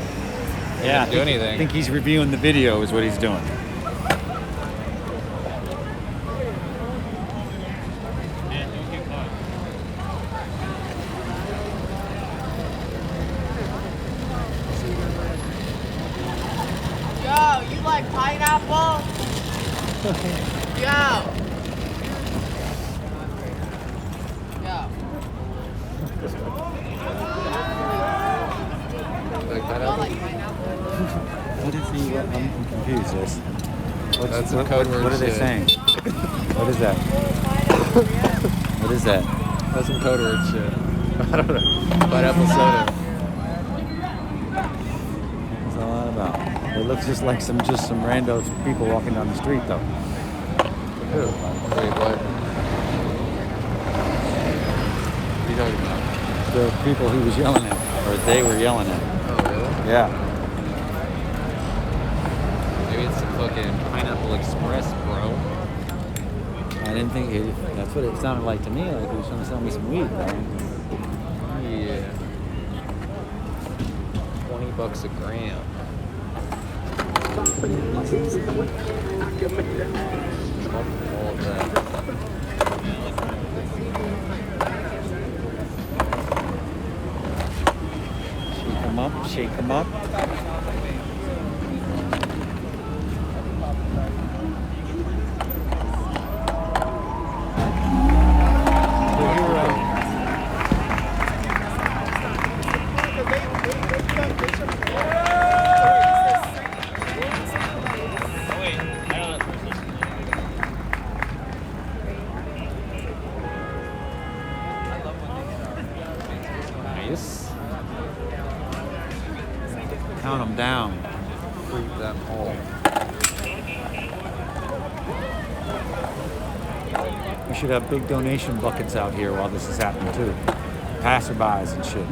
They Yeah, didn't do anything. I think he's reviewing the video is what he's doing. Yo, you like pineapple? Yo. Like that I up? like pineapple. What is he? I'm confused. This. That's some code word What are they shit. saying? What is that? What is that? That's some code word shit. I don't know. Pineapple soda. What's all that about? It looks just like some rando people walking down the street though. Who? Wait, what? What are you talking about? The people he was yelling at, or they were yelling at. Oh, really? Yeah. Maybe it's the fucking Pineapple Express, bro. I didn't think that's what it sounded like to me. Like he was trying to sell me some weed, bro. Yeah. $20 a gram. All of that. Shake them up. Nice. Count them down. Freak them all. We should have big donation buckets out here while this is happening too. Passerbys and shit.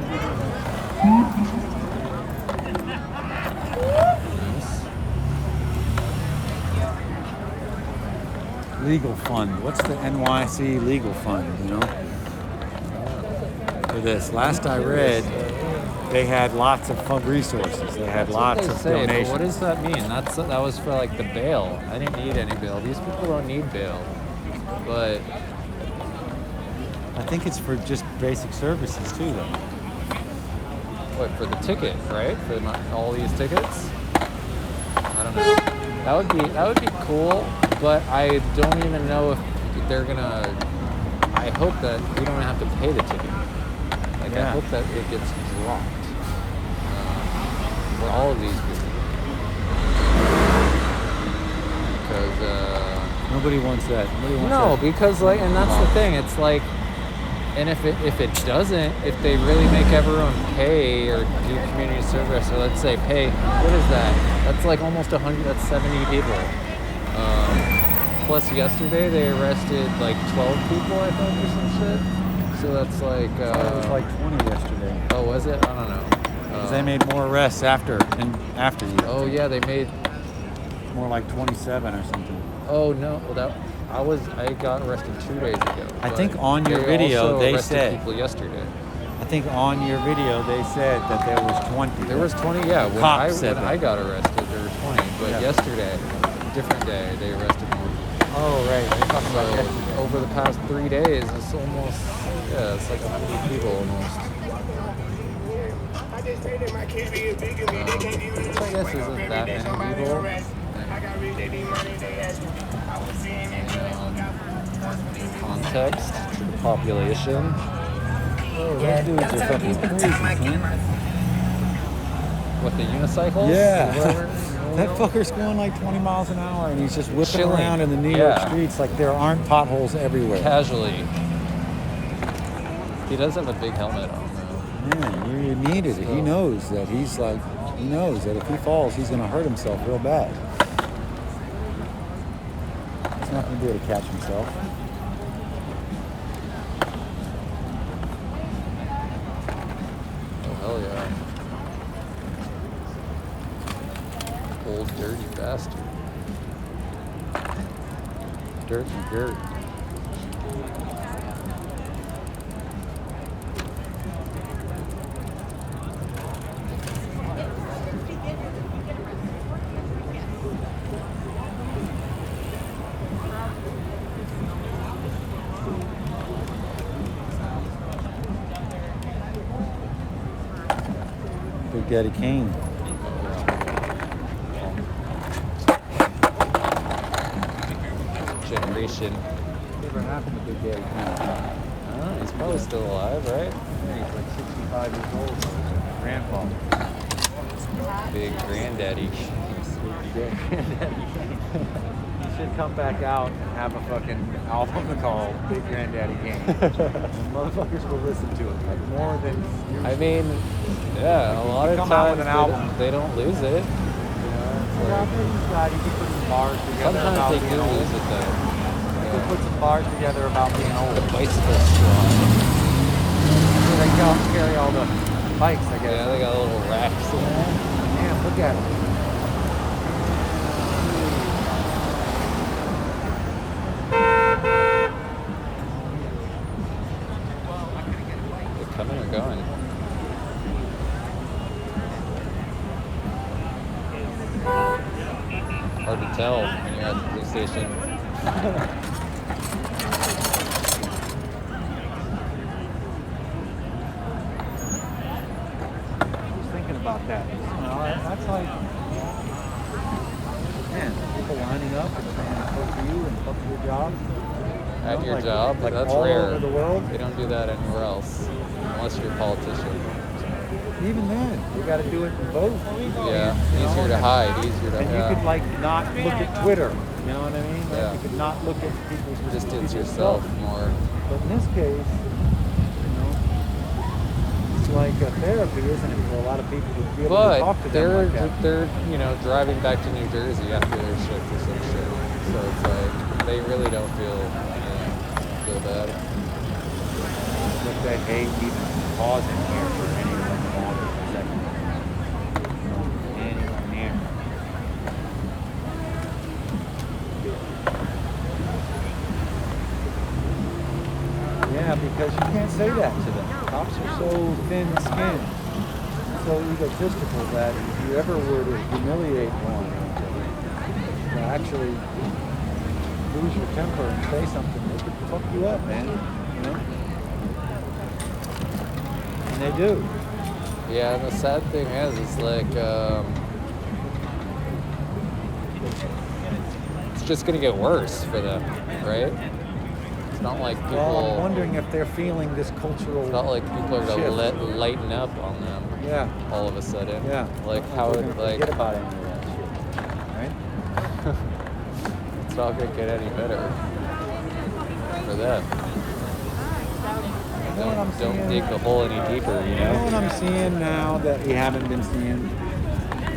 Legal fund. What's the NYC legal fund, you know? For this. Last I read, they had lots of fund resources. They had lots of donations. But what does that mean? That was for like the bail. I didn't need any bail. These people don't need bail. But I think it's for just basic services too, though. what, for the ticket, right? For all these tickets? I don't know. That would be cool, but I don't even know if they're gonna. I hope that we don't have to pay the ticket. Like I hope that it gets dropped for all of these people. Because Nobody wants that. Nobody wants no, that. because like, and that's the thing. It's like, and if it doesn't, if they really make everyone pay or do community service, or let's say pay, what is that? That's like almost 100. That's 70 people. Plus yesterday they arrested like 12 people, I think, or some shit. So that's like. It was like 20 yesterday. Oh, was it? I don't know. Because they made more arrests after you. Oh yeah, they made. More like 27 or something. Oh no, well I got arrested 2 days ago. I but think on your they video also they arrested said. people yesterday. I think on your video they said that there was 20. There was 20, yeah. When I got arrested, there were 20. But yesterday, different day, they arrested more. Oh, right. They're talking about yesterday. Over the past 3 days, it's almost, it's like 100 people almost. Which I guess isn't that many people. Context to the population. Oh, those dudes are fucking crazy, man. What, the unicycles? Yeah. Or whatever? That fucker's going like 20 miles an hour and he's just whipping Chilling. around in the New York streets like there aren't potholes everywhere. Casually. He does have a big helmet on, though. Yeah, you needed it. He knows that he knows that if he falls, he's going to hurt himself real bad. He's not going to be able to catch himself. Oh, hell yeah. Old dirty bastard. Dirt and dirt. Big Daddy Kane. Generation. Whatever happened to Big Daddy Kane? He's probably still alive, right? He's like 65 years old. Grandfather. Big granddaddy. Big Granddaddy Kane. He should come back out and have a fucking album called Big Granddaddy Kane. Motherfuckers will listen to it like more than usual. I mean, yeah, a lot of Come out with times an album. they don't lose it. Well, after he's died, you can put some bars together Sometimes about they being do old. lose it, though. You can put some bars together about being old. The bicycle squad. So they carry all the bikes, I guess. Yeah, they got little racks in there. Damn, look at them. Hard to tell when you're at the police station. Just thinking about that. That's like, man, people lining up and saying fuck you and fuck your job. At your like, job, like that's all rare. over the world. They don't do that anywhere else, unless you're a politician. Even then, you got to do it in both. Yeah, You know, easier to hide, easier to. And you could like not look at Twitter. You know what I mean? Like, Yeah. you could not look at people's distance yourself more. But in this case, you know, it's like a therapy, isn't it, for a lot of people to be able to talk to But them like that. they're driving back to New Jersey after their shift or some shit. So it's like they really don't feel bad. But they hate even pausing here for anyone longer for a second. Anywhere near. Yeah, because you can't say that to them. Cops are so thin-skinned, so egotistical that if you ever were to humiliate one, to actually lose your temper and say something, they could fuck you up, man. You know? And they do. Yeah, and the sad thing is like it's just gonna get worse for them, right? It's not like people. Well, I'm wondering if they're feeling this cultural. It's not like people are shift. gonna lighten up on them. Yeah. All of a sudden. Yeah. Like They're how gonna it like. forget about any of that shit, right? It's not gonna get any better for them. You know what I'm Don't seeing? dig the hole any deeper, you You know what know? I'm seeing now that we haven't been seeing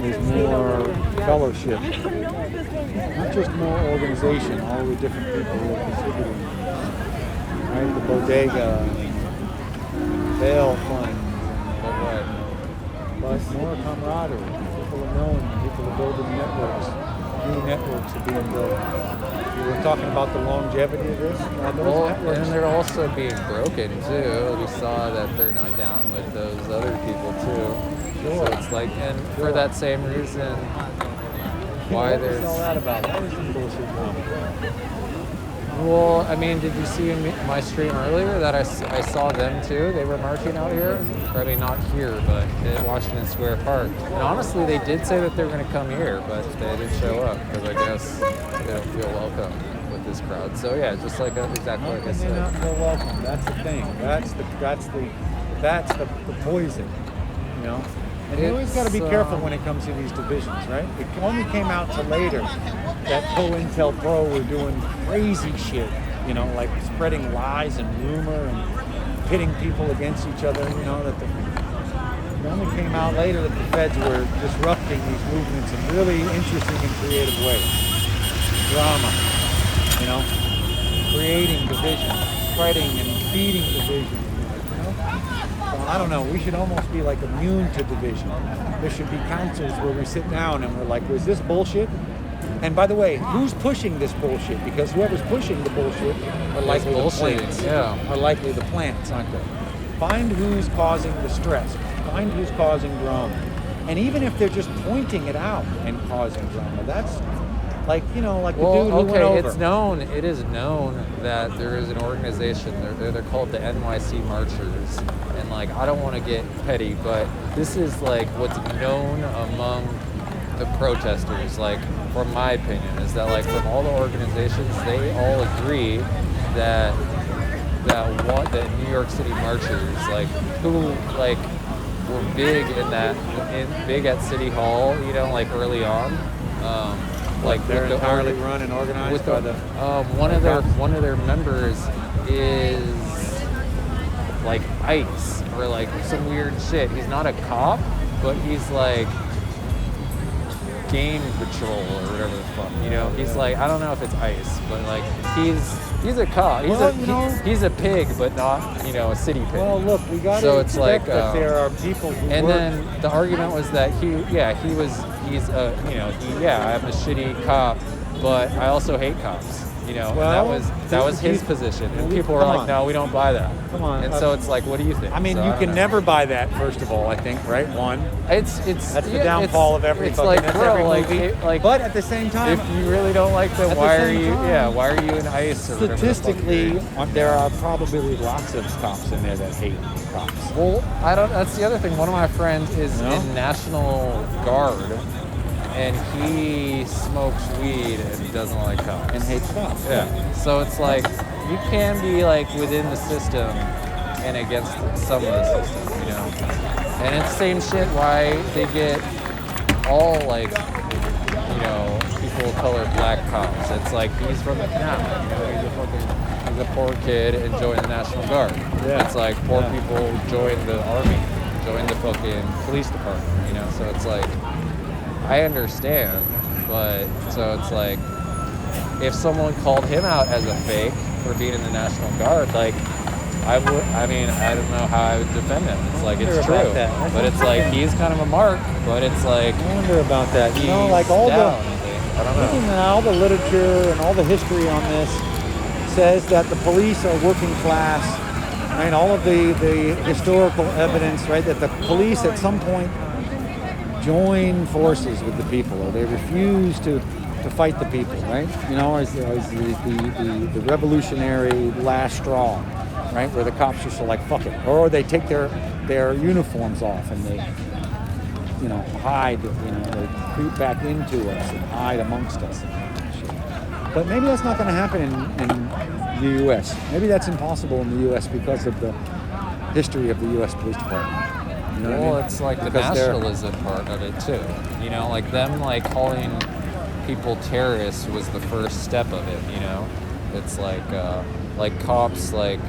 is more fellowship. Not just more organization, all the different people who are contributing. Right? The bodega, bail funds, but more camaraderie. People are knowing, people are building networks. New networks are being built. We were talking about the longevity of this. Those Well, networks, and they're also being broken too. We saw that they're not down with those other people too. Sure. So it's like, and for that same reason, why what was there's. all that about? What was this bullshit about? Well, I mean, did you see in my stream earlier that I saw them too? They were marching out here. I mean, not here, but at Washington Square Park. And honestly, they did say that they were going to come here, but they didn't show up because I guess they don't feel welcome with this crowd. So yeah, just like exactly How like I can they not said. feel welcome? That's the thing. That's the poison. You know. And you always got to be careful when it comes to these divisions, right? It only came out to later that COINTELPRO were doing crazy shit, you know, like spreading lies and rumor and pitting people against each other, you know, it only came out later that the feds were disrupting these movements in really interesting and creative ways. Drama, you know, creating division, spreading and feeding division. I don't know, we should almost be like immune to division. There should be councils where we sit down and we're like, was this bullshit? And by the way, who's pushing this bullshit? Because whoever's pushing the bullshit are likely the plants. Yeah. Are likely the plants, aren't they? Find who's causing the stress. Find who's causing drama. And even if they're just pointing it out and causing drama, that's like, you know, like the dude who went over. It is known that there is an organization, they're called the NYC Marchers. And like, I don't want to get petty, but this is like what's known among the protesters, like from my opinion, is that like from all the organizations, they all agree that New York City marchers, like who like were big big at City Hall, you know, like early on. Like they're entirely run and organized by the one of their members is like ICE or like some weird shit. He's not a cop, but he's like game patrol or whatever the fuck. You know, he's like, I don't know if it's ICE, but like he's a cop. He's a pig, but not, you know, a city pig. Well, look, we got so to it's expect like that there are people who and work. then the argument was that I'm a shitty cop, but I also hate cops. You know, Well, and that was his position, and people were come like, on. "No, we don't buy that." Come on. And so it's like, what do you think? I mean, So, you don't can know. never buy that. First of all, I think, right? One. It's That's the yeah, downfall of every It's fucking. like, that's bro, every like, movie. like, but at the same time, if you really don't like them, At the why are same you? time, Yeah, why are you in ICE or whatever the fuck statistically, you're in? there are probably lots of cops in there that hate cops. Well, I don't. That's the other thing. One of my friends is You know? in National Guard, and he smokes weed and doesn't like cops. And hates cops. Yeah. So it's like you can be like within the system and against some of the system, you know. And it's the same shit. Why they get all like, you know, people of color, black cops. It's like he's from the town. You know, he's a poor kid and joined the National Guard. Yeah. It's like poor Yeah. people join the army, join the fucking police department. You know. So it's like I understand, but so it's like if someone called him out as a fake for being in the National Guard, like I don't know how I would defend him. It's like wonder it's about true, that. but it's like he's kind of a mark. But it's like I wonder about that. You know, he's like all down, the. I think. I don't know. Looking at all the literature and all the history on this says that the police are working class, right? All of the historical evidence, right? That the police at some point join forces with the people, or they refuse to fight the people, right? You know, as the revolutionary last straw, right? Where the cops just are like, fuck it. Or they take their uniforms off and they, you know, hide, you know, they creep back into us and hide amongst us. But maybe that's not going to happen in the U.S. Maybe that's impossible in the U.S. because of the history of the U.S. Police Department. You know what I Well, mean? it's like the Because they're- nationalism part of it too. You know, like them like calling people terrorists was the first step of it. You know, it's like cops like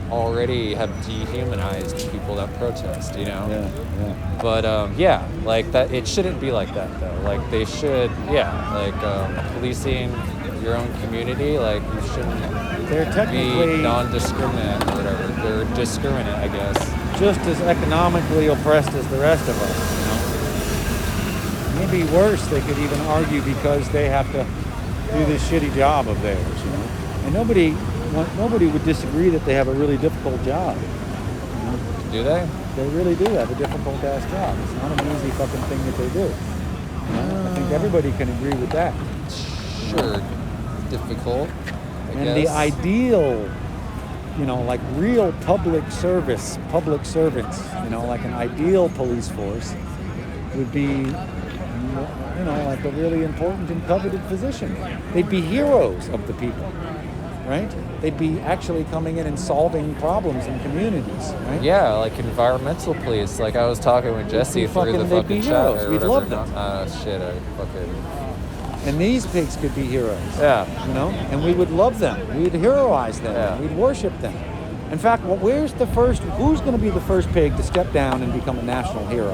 already have dehumanized people that protest. You know. Yeah. But yeah, like that. It shouldn't be like that though. Like they should, policing your own community. Like you shouldn't They're be technically non-discriminate or whatever. They're discriminate, I guess. just as economically oppressed as the rest of us, you know. Maybe worse, they could even argue because they have to do this shitty job of theirs, you know. And nobody would disagree that they have a really difficult job. You know? Do they? They really do have a difficult ass job. It's not an easy fucking thing that they do. You know? I think everybody can agree with that. Sure, difficult. I And guess. the ideal, you know, like real public servants, you know, like an ideal police force would be, you know, like a really important and coveted position. They'd be heroes of the people, right? They'd be actually coming in and solving problems in communities, right? Yeah, like environmental police. Like I was talking with Jesse through the they'd be fucking chat heroes. or We'd whatever. love them. Shit, I fucking. And these pigs could be heroes. Yeah. You know, and we would love them. We'd heroize them. Yeah. We'd worship them. In fact, who's going to be the first pig to step down and become a national hero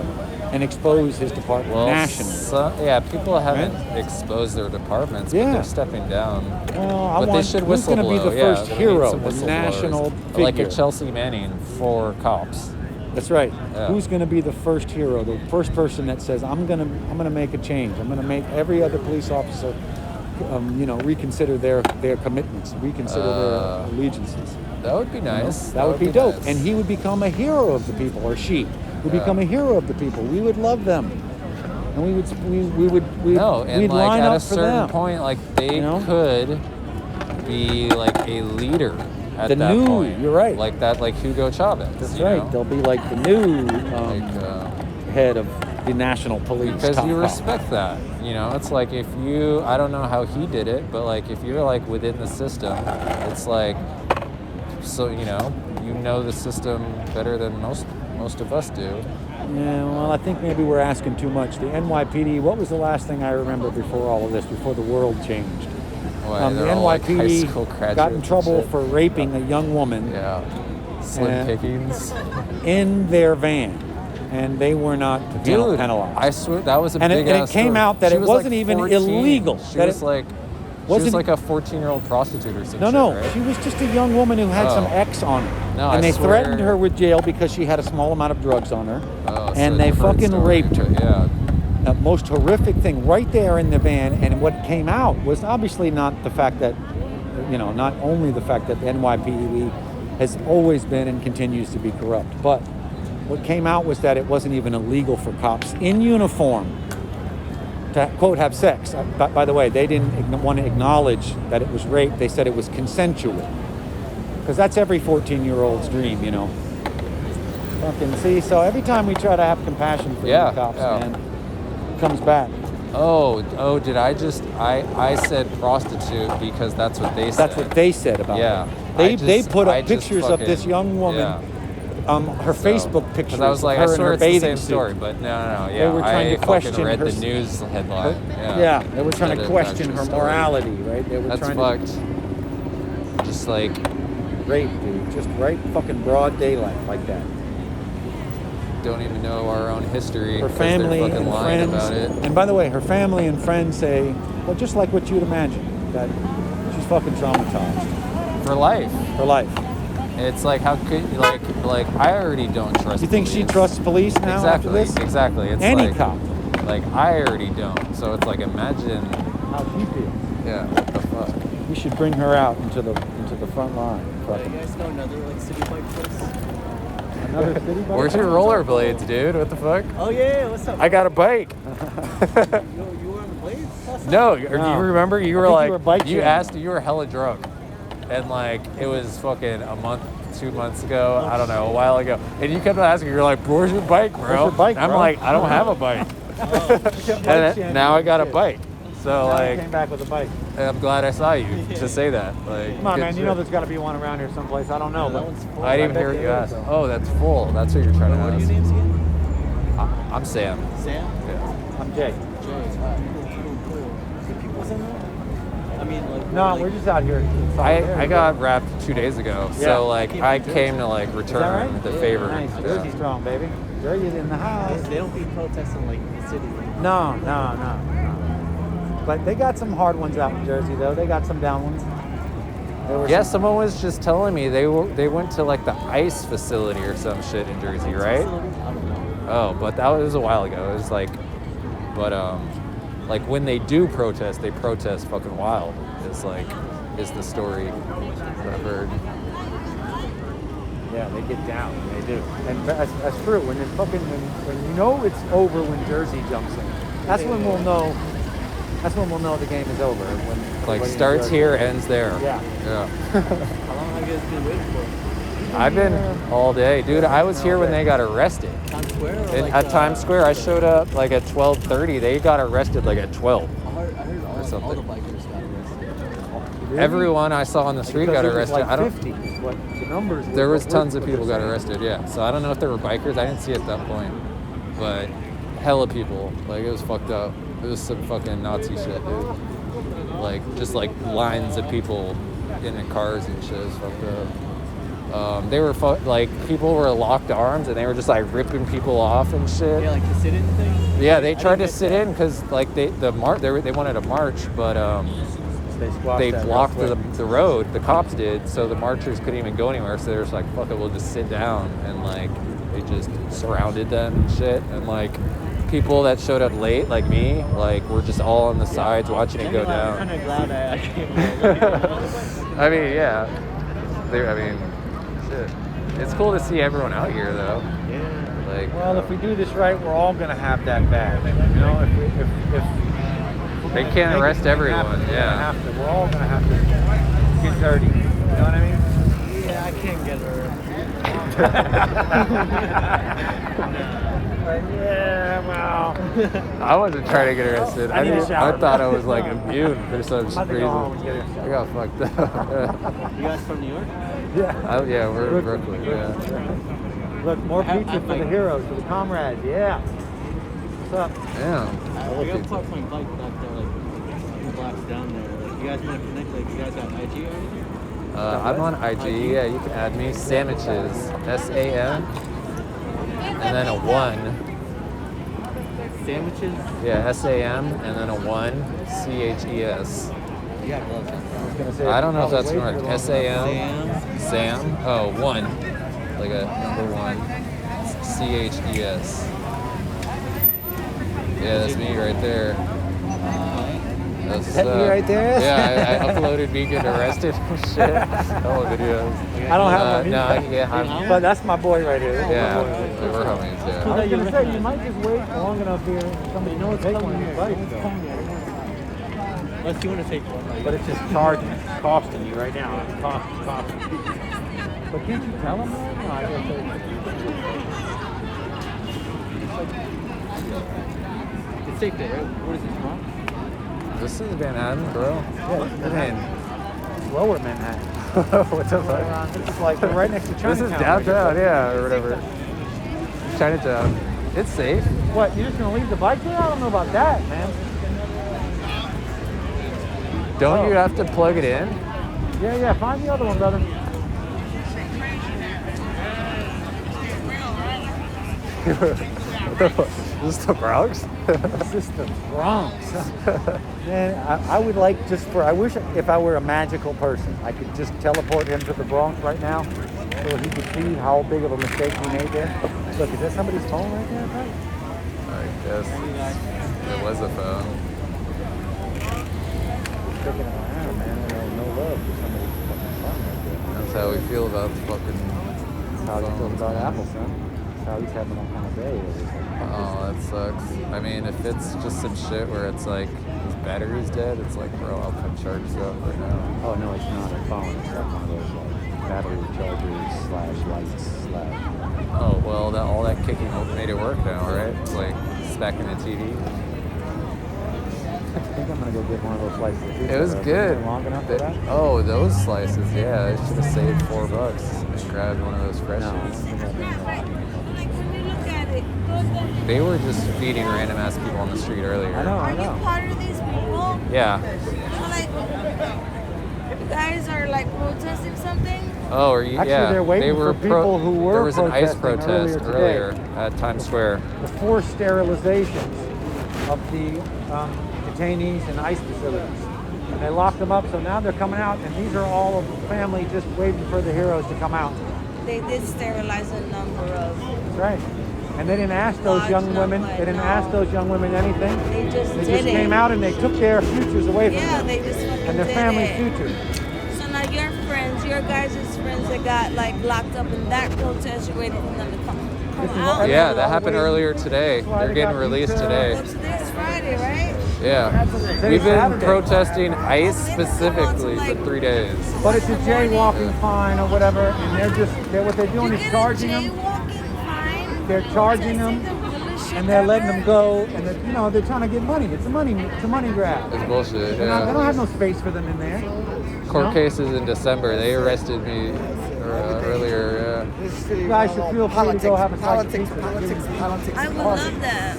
and expose his department nationally? People haven't exposed their departments, but Yeah. they're stepping down. Well, But they should who's going to be whistleblow. the Yeah, first they hero, need some the whistleblowers. national figure? Like a Chelsea Manning for cops. That's right. Yeah. Who's going to be the first hero, the first person that says, I'm going to make a change. I'm going to make every other police officer, reconsider their commitments, reconsider their allegiances. That would be nice. That would be dope. nice. And he would become a hero of the people, or she would become a hero of the people. We would love them. And we'd like line at up a for certain them. point, like they You know? could be like a leader at The that new- point. you're right. Like that, like Hugo Chavez. That's you right. know? They'll be like the new head of the national police. Because top you cop. respect that, you know. It's like if you, I don't know how he did it, but like if you're like within the system, it's like, so you know the system better than most of us do. Yeah, well, I think maybe we're asking too much. The NYPD, what was the last thing I remember before all of this, before the world changed? Boy, The they're all, like, high school NYPD graduates got in and trouble shit. for raping a young woman Yeah, slim pickings. in their van, and they were not Dude, penalized. I swear that was a And big it ass came story. out that She it was, wasn't like, even 14. illegal, She that was it like, wasn't- a 14-year-old prostitute or something. No, right? she was just a young woman who had some Oh. X on her. No, and I they swear- threatened her with jail because she had a small amount of drugs on her. Oh, so and they you've heard fucking story raped her. Yeah. The most horrific thing right there in the van, and what came out was obviously not the fact that not only the fact that the NYPD has always been and continues to be corrupt, but what came out was that it wasn't even illegal for cops in uniform to, quote, have sex. By the way, they didn't want to acknowledge that it was rape. They said it was consensual. Because that's every 14-year-old's dream, Fucking see, so every time we try to have compassion for you cops, man, it comes back. Oh, did I said prostitute because that's what they said. That's what they said about it. They put up pictures of this young woman, her Facebook pictures. I was like, of her I swear in it's her the bathing same suit. story, but no, They were trying to question read her. the news headline. They were trying to question her morality, right? They were That's trying fucked. Just like rape, dude. Just right fucking broad daylight like that. Don't even know our own history. Her family they're fucking and lying friends. about it. And by the way, her family and friends say, well, just like what you'd imagine, that she's fucking traumatized. For life. For life. It's like, how could you, like I already don't trust You think police. she trusts police now after this? Exactly. It's Any like, cop. Like, I already don't. So it's like, imagine How she feels. Yeah, what the fuck? We should bring her out into the front line. You guys know another like city bike place? Another city bike? Where's your rollerblades, dude? What the fuck? Oh yeah, what's up? I got a bike. You were on the blades? No, you remember? You were like, you asked, you were hella drunk. And like, it was fucking a month, 2 months ago, I don't know, a while ago. And you kept asking, you're like, where's your bike, bro? Where's your bike, I'm bro? like, I don't have a bike. And now I got a bike. So now like, I came back with a bike. I'm glad I saw you to say that. Like, Come on, good man. You shit. know there's got to be one around here someplace. I don't know, but I didn't even hear what you asked. Oh, that's full. That's what you're trying to What are ask. your names again? I'm Sam. Sam? Yeah. I'm Jay. Jay. Cool. Is people in there? I mean, like. No, we're just out here. I got wrapped 2 days ago, Yeah. so like I came to like Is that return right? the favor. Nice. Yeah. Jersey strong, baby. Jersey's in the house. They don't be protesting like in the city. No. But they got some hard ones out in Jersey, though. They got some down ones. There were Yeah, some- someone was just telling me they went to like the ice facility or some shit in Jersey, right? I don't know. Oh, but that was a while ago. It was like, but like when they do protest, they protest fucking wild. Is the story that I've heard. Yeah, they get down. They do. And that's true. When when you know it's over when Jersey jumps in, that's when we'll know. That's when we'll know the game is over. When Like everybody starts starts- here, ends there. Yeah. Yeah. How long have you guys been waiting for? I've been all day, dude. I was here when they got arrested. Times Square? Or like, At Times Square, I showed up like at 12:30. They got arrested like at 12. I heard all the something. bikers got arrested. Really? Everyone I saw on the street Because got it was arrested. Like I don't. 50 is what the numbers were, There was but tons what of people they're got saying. arrested. Yeah. So I don't know if there were bikers. I didn't see it at that point, but hella people. Like it was fucked up. It was some fucking Nazi shit, dude. Like just like lines of people in the cars and shit. It was fucked up. They were like people were locked arms and they were just like ripping people off and shit. Yeah, like the sit-in thing? Yeah, they tried to didn't sit in because like they wanted a march, but squashed they that blocked real the quick. road. The cops did, so the marchers couldn't even go anywhere. So they were just like, "Fuck it, we'll just sit down," and like they just surrounded them and shit. And like people that showed up late, like me, like were just all on the sides watching it go I'm down. kind of glad I came. I mean, yeah. Shit. It's cool to see everyone out here though. Yeah. Like, Well, if we do this right, we're all gonna have that badge. You know, if they can't arrest everyone. Yeah. We're all gonna have to get dirty. You know what I mean? Yeah, I can't get her. Yeah, well. I wasn't trying to get arrested. I need a shower. I thought I was like immune for some I'm about to reason. go home and get a shower. I got fucked up. You guys from New York? Yeah. Yeah, we're in Brooklyn. Yeah. Look, more I- pizza I for the like- heroes, for the comrades. Yeah. What's up? Damn. We got a park point bike back there, like a few blocks down there. Like, you guys want to connect? Like, you guys got IG or anything? I'm on IG. Yeah, you can add me. Sandwiches. SAM. And then a 1. Sandwiches? Yeah, SAM. And then a 1. CHES. You got gloves. I was gonna say, I don't know if that's wait for correct. long SAM. Sam. Sam. Oh, 1. Like a number 1. CHES. Yeah, that's me right there. That's, Is that me right there? Yeah, I uploaded me getting arrested and shit. All the videos. I don't have one No, either. yeah, But that's my boy right here. yeah, we're homies, I yeah. was gonna say you might just wait long enough here and somebody knows take one of your bikes. Unless you want to take one. But it's just charging, it's costing you right now. It's costing. But can't you tell them that? No, I guess It's safe there, right? What is this, Bronx? This is Manhattan, bro. yeah, it's Man, lower Manhattan. what's up, bud? This is like right next to Chinatown. This is downtown, yeah, or whatever. Chinatown. It's safe. What, you're just gonna leave the bike there? I don't know about that, man. Don't you have to plug it in? Yeah, find the other one, brother. This is the Bronx? This is the Bronx. Man, I would like I wish if I were a magical person, I could just teleport him to the Bronx right now so he could see how big of a mistake he made there. Look, is that somebody's phone right there, bro? I guess it was a phone. Sticking in my hand, man. I know no love for somebody's fucking phone right there. That's how we feel about the fucking That's how he feels about Apple, son. That's how he's having all kind of day. Oh, that sucks. I mean, if it's just some shit where it's like his battery's dead, it's like, bro, I'll put charges up right now. Oh, no, it's not a phone. It's like one of those battery chargers / lights / Oh, well, all that kicking made it work now, right? It's like smacking the TV. I think I'm gonna go get one of those slices of pizza. It was good. Long enough for that? Oh, those slices, yeah. I should have saved $4 and grabbed one of those fresh ones. They were just feeding random ass people on the street earlier. I know. Are you part of these people? Yeah. So like, you guys are like protesting something? Oh, are you? Actually, yeah. they're waiting they were for people who were There was an ICE protesting protest earlier earlier at Times Square. The forced sterilizations of the detainees in ICE facilities. And they locked them up, so now they're coming out, and these are all of the family just waiting for the heroes to come out. They did sterilize a number of. That's right. And they didn't ask those Large young women. number, They didn't no. ask those young women anything. They just They did just it. came out and they took their futures away from Yeah, them they just fucking and their did family's it. future. So now your friends, your guys' friends that got like locked up in that protest, you're waiting for them to come This is out. what- Yeah, that happened earlier today. That's why They're they getting got released these, today. Well, today's Friday, right? Yeah. Today's We've been Saturday. protesting ICE specifically for 3 days. But it's a jaywalking fine or whatever, and what they're doing You is get charging a them. jaywalking fine. They're charging them, and they're letting them go, and they're trying to get money. It's a money grab. It's bullshit. They don't Yeah. have no space for them in there. Court No? cases in December. They arrested me earlier. You guys should feel free to go have a slice of politics. pizza. I would love that.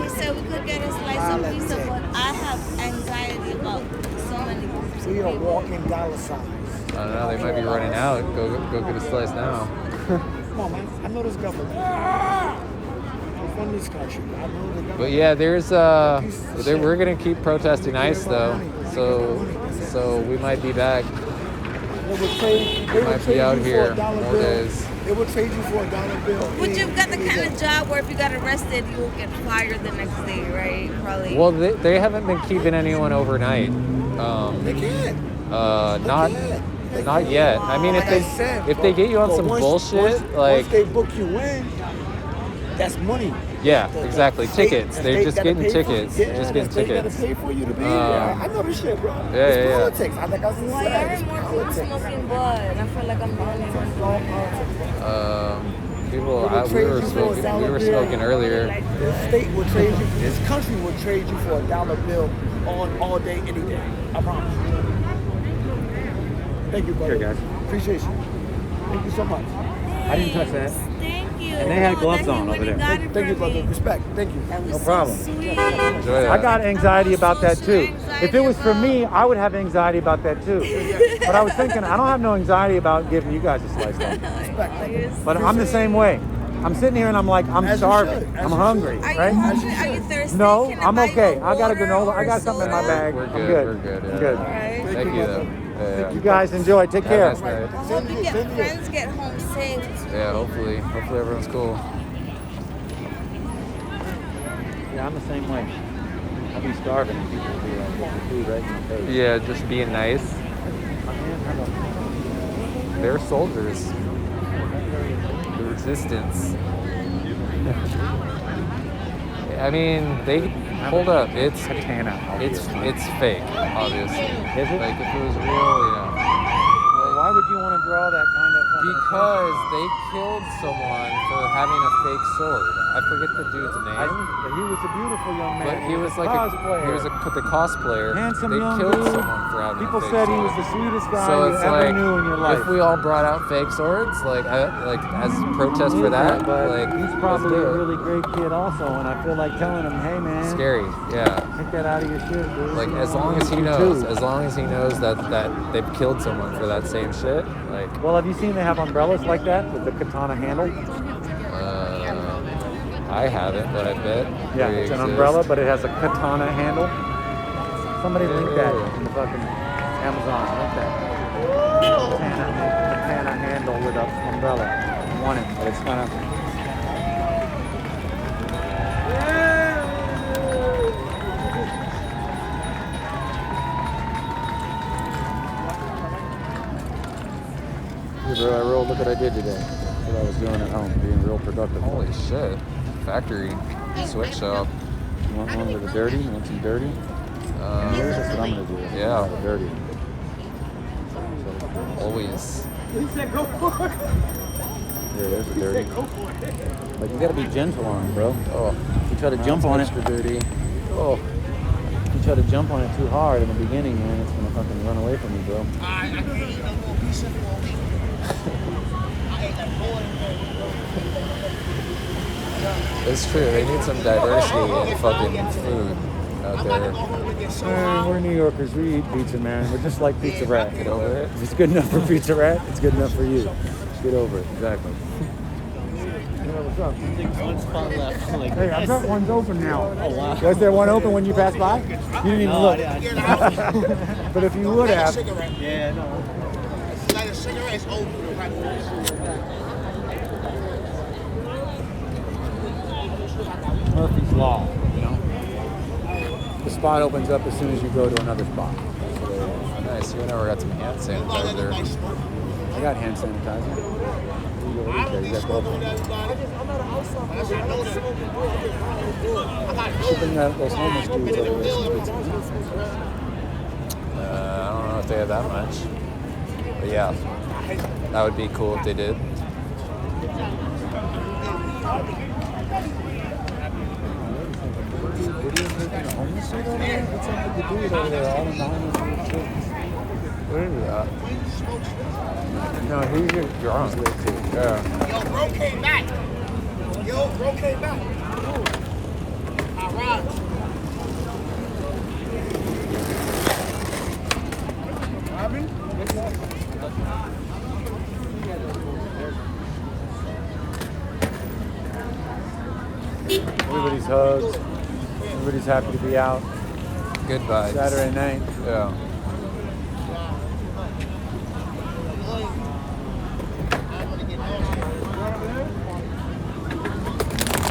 He said we could get a slice of pizza, but I have anxiety about so many groups of We are people. walking dollar signs. I don't know. They might be running out. Go get a slice now. Come on, man. I know this government. I'm from this country. I know the government. But yeah, we're gonna keep protesting ICE though. So we might be back. They would trade, they would Might trade be out you here for a dollar more bill. days. They would trade you for a dollar bill. But you've got the kind of job where if you got arrested, you will get fired the next day, right? Probably. Well, they haven't been keeping anyone overnight. They can't. Not yet. I mean, if they get you on some bullshit, like once they book you in, that's money. yeah, exactly, tickets. The They're state just gotta getting pay for- tickets. Yeah, Just the getting state tickets. gotta pay for you to be here. I know this shit, bro. Yeah, It's yeah. politics. I think I was Why I heard more people smoking bud, and I feel like I'm the only one doing People, They would trade you for a we dollar were bill. smoking earlier. This state will trade you. This country will trade you for a dollar bill on all day, any day. I promise. Thank you, brother. Sure, guys. Appreciate you. Thank you so much. I didn't touch that. Thank you. And they had Oh, gloves that he on went over and there. got it Thank you, for brother. me. Respect. Thank you. That was No so problem. sweet. Enjoy that. I got anxiety about that too. If it was for me, I would have anxiety about that too. But I was thinking, I don't have no anxiety about giving you guys a slice. Though. But I'm the same way. I'm sitting here and I'm like, I'm As you starving. should. As I'm you hungry, Are you right? hungry? Are you thirsty? No, Can I I'm buy you okay. a I got a water granola. I or got something in my soda? bag. We're I'm good, good. we're good, I'm yeah. good. Alright. Thank you though. Yeah. You guys enjoy. Take care. Have a nice night. I hope you get friends get home safe. Yeah, hopefully everyone's cool. Yeah, I'm the same way. I'll be starving and people will be like, putting food right in my face. Yeah, just being nice. They're soldiers. The resistance. I mean, they hold up. It's Katana. it's fake, obviously. Is it? Like if it was real, yeah. Well, why would you want to draw that kind of? Because they killed someone for having a fake sword. I forget the dude's name. He was a beautiful young man. But he was like cosplayer. he was the cosplayer. Handsome they young killed dude. someone for having People a fake said he sword. was the sweetest guy So you it's ever like knew in your life. if we all brought out fake swords, like as protest for that, but like he's let's probably do a it. really great kid also, and I feel like telling him, hey man, Scary, yeah. take that out of your shit, dude. Like You as know, long as he you knows, too. as long as he knows that they've killed someone for that same shit, like Well, have you seen they have umbrellas like that with the katana handle? I haven't, but I bet. Yeah, they it's an exist. umbrella, but it has a katana handle. Somebody link that in the fucking Amazon. Link that. Katana handle with an umbrella. I want it, but it's kind of. Hey bro, I rolled. Look what I did today. That's what I was doing at home, being real productive. Holy shit! Factory sweatshop. You want one with a dirty? You want some dirty? That's what I'm gonna do. Yeah. A dirty. Always. There it is, a dirty. But you gotta be gentle on it, bro. Oh, If you try to jump on it, extra dirty. oh, if you try to jump on it too hard in the beginning, man, it's gonna fucking run away from you, bro. It's true. They need some diversity in fucking food out there. Man, we're New Yorkers. We eat pizza, man. We're just like Pizza Rat. Get over it. If it's good enough for Pizza Rat, it's good enough for you. Get over it. Exactly. What's up? There's one spot left. Like, Hey, I've got ones open now. Oh, wow. Was there one open when you passed by? You didn't even No, look. I didn't. But if you would have, Yeah, no. Light a cigarette is open. Murphy's Law, you know? The spot opens up as soon as you go to another spot. Nice. You never got some hand sanitizer. I got hand sanitizer. You go over there, you got gloves on. Shipping those homeless dudes over there some pizza. I don't know if they have that much, but yeah, that would be cool if they did. What's up with the dude over there? All the homeless dudes. What is that? No, he's just drunk. Yeah. Yo, bro came back. All right. Everybody's hugs. Everybody's happy to be out. Good vibes. Saturday night. Yeah.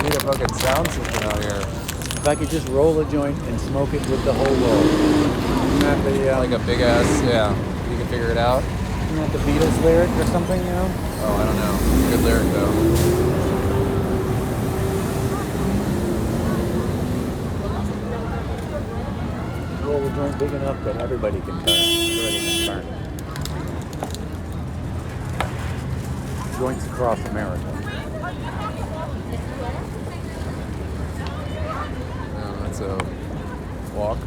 Need a fucking sound system out here. If I could just roll a joint and smoke it with the whole world. Isn't that the, Like a big ass, yeah. You can figure it out. isn't that the Beatles lyric or something, you know? Oh, I don't know. Good lyric though. Roll a joint big enough that everybody can turn. Everybody can turn. Joints across America. That's a walk.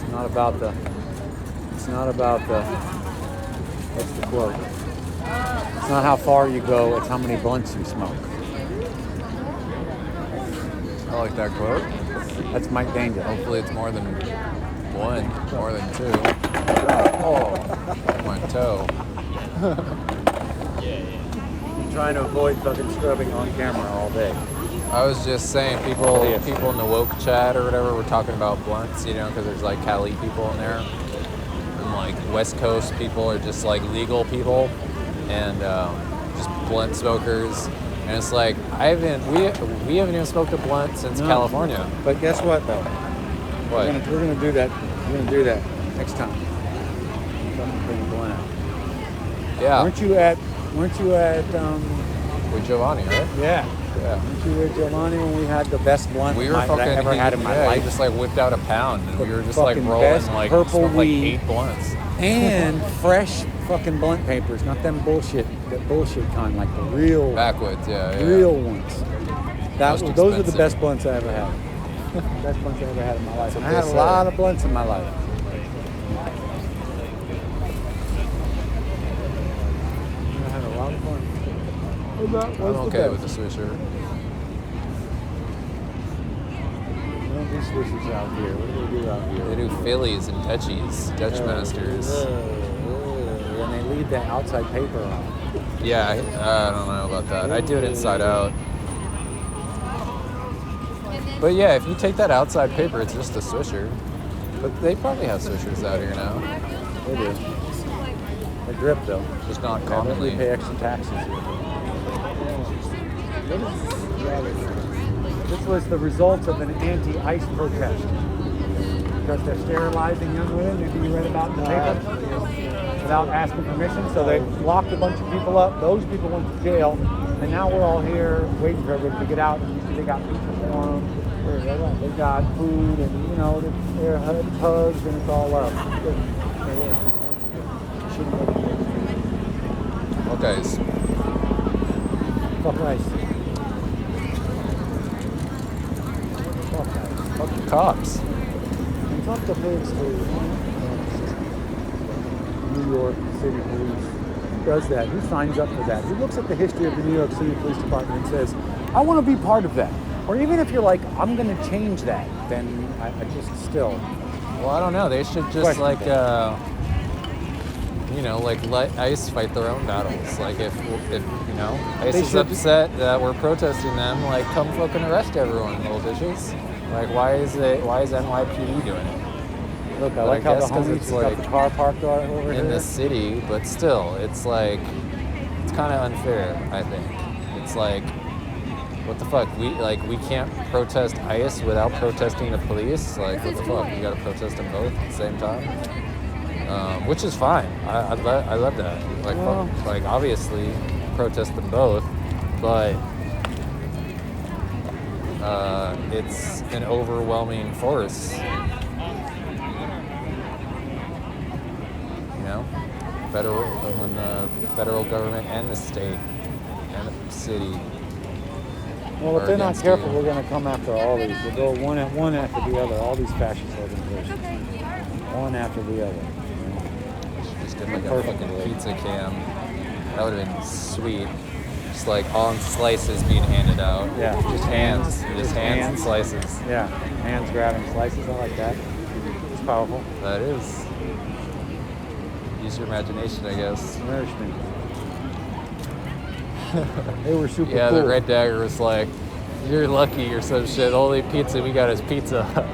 It's not about the, what's the quote? It's not how far you go, it's how many blunts you smoke. I like that quote. That's Mike Danger. Hopefully it's more than one, more than two. Oh, One toe. I'm trying to avoid fucking scrubbing on camera all day. I was just saying, people in the woke chat or whatever were talking about blunts, you know, because there's like Cali people in there, and like West Coast people are just like legal people, and just blunt smokers, And it's like we haven't even smoked a blunt since No. California. But guess what, though? What? We're gonna do that. We're gonna do that next time. Something bring a blunt out. Yeah. Weren't you at? With Giovanni, right? Yeah. Yeah. Weren't you with Giovanni when we had the best blunt We were that I fucking. ever had in my He life? just like whipped out a pound, and The we were just like fucking rolling best like purple smoked, like weed. 8 blunts. And fresh fucking blunt papers, not them bullshit, that bullshit kind, like the real, Backwoods, yeah. real ones. Those are the expensive. best blunts I ever had. Best blunts I ever had in my life. That's what I they had a say. lot of blunts in my life. I had a lot of blunts. I'm okay with the Swisher. We don't do swishers out here. What do they do out here? They do Phillies and Dutchies, Dutch Masters. And they leave that outside paper on. Yeah, I don't know about that. I do it inside out. But yeah, if you take that outside paper, it's just a Swisher. But they probably have Swishers out here now. They do. They drip though. Just not We commonly. pay extra taxes here. This was the result of an anti-ICE protest. Because they're sterilizing young women, maybe you read about in the paper, without asking permission. So they locked a bunch of people up. Those people went to jail. And now we're all here waiting for everybody to get out. They got pizza for them. They got food and, you know, they're hugs and it's all up. Okay. Fuck ice. Fuck ice. Fucking cops. And fuck the police, New York City Police. Who does that? Who signs up for that? Who looks at the history of the New York City Police Department and says, I want to be part of that? Or even if you're like, I'm going to change that, then I just still. Well, I don't know. They should just like, you know, like let ICE fight their own battles. Like if you know, ICE They is should- upset that we're protesting them, like come fucking arrest everyone, little bitches. Like why is NYPD doing it? Look, I But like I how the guess 'cause homies it's just got like the car parked over in here. the city, but still, it's like it's kind of unfair. I think it's like what the fuck? We can't protest ICE without protesting the police. Like what the fuck? We gotta protest them both at the same time, which is fine. I love that. Like Well- like obviously protest them both, but it's an overwhelming force. You know, when the federal government and the state and the city. Well, if are they're not against careful, you. we're going to come after all these. We'll go one after the other, all these fascist organizations. One after the other. You know? Just get like a Perfect. fucking pizza cam. That would have been sweet. Just like on slices being handed out. Yeah, Just hands. Just hands and slices. Yeah, hands grabbing slices. I like that. It's powerful. That is. Use your imagination, I guess. Nourishment. They were super Yeah, cool. the Red Dagger was like, you're lucky or some shit. The only pizza we got is Pizza Hut.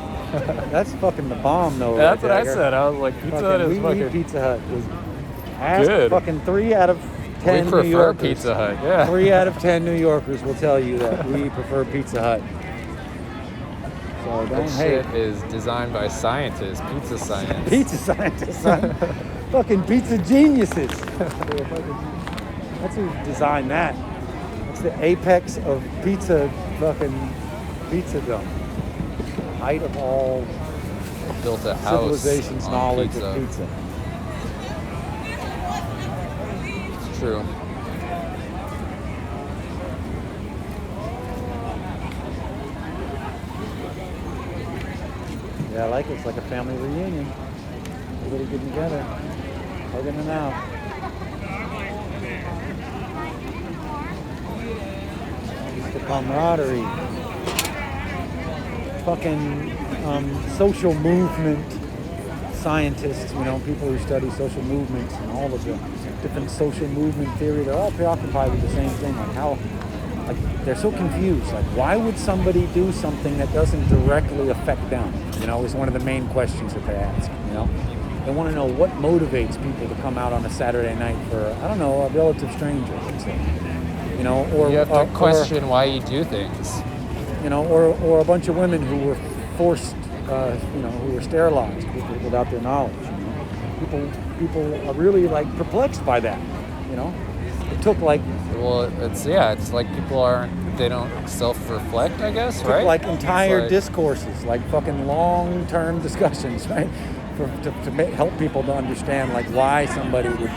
That's fucking the bomb, though. That's Red what I Dagger. said. I was like, Pizza Hut is we fucking. eat Pizza Hut. Ask Good. fucking 3 out of 10 We New prefer Yorkers. Pizza Hut, yeah. 3 out of 10 New Yorkers will tell you that we prefer Pizza Hut. So don't That hate. shit is designed by scientists, pizza science. Pizza scientists, son. Fucking pizza geniuses. That's who designed that. It's the apex of pizza, fucking pizzadom. Height of all Built a house civilization's on knowledge pizza. of pizza. It's true. Yeah, I like it. It's like a family reunion. Everybody getting together, hugging it out. It's the camaraderie. Fucking social movement scientists, you know, people who study social movements and all of the different social movement theory, they're all preoccupied with the same thing. Like how, like they're so confused. Like why would somebody do something that doesn't directly affect them? You know, is one of the main questions that they ask, you know? They want to know what motivates people to come out on a Saturday night for, I don't know, a relative stranger, let's say. You you know, or You have to question why you do things. you know, or a bunch of women who were forced, you know, who were sterilized without their knowledge. You know, people are really like perplexed by that. You know, it took like Well, it's like people they don't self-reflect, I guess, took right? like entire It's like- discourses, like fucking long-term discussions, right? Help people to understand like why somebody would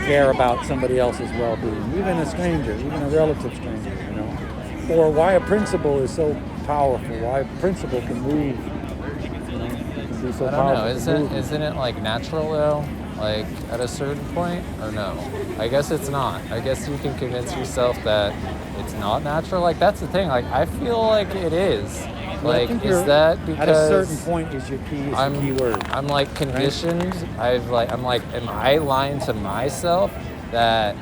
care about somebody else's well-being, even a stranger, even a relative stranger, you know, or why a principle is so powerful, why a principle can move, you know, can be so I don't powerful. know. Isn't it like natural though? Like at a certain point, or no? I guess it's not. I guess you can convince yourself that it's not natural. Like that's the thing. Like I feel like it is. Like is that because at a certain point is your key is the key word? I'm like conditioned. I'm like, am I lying to myself that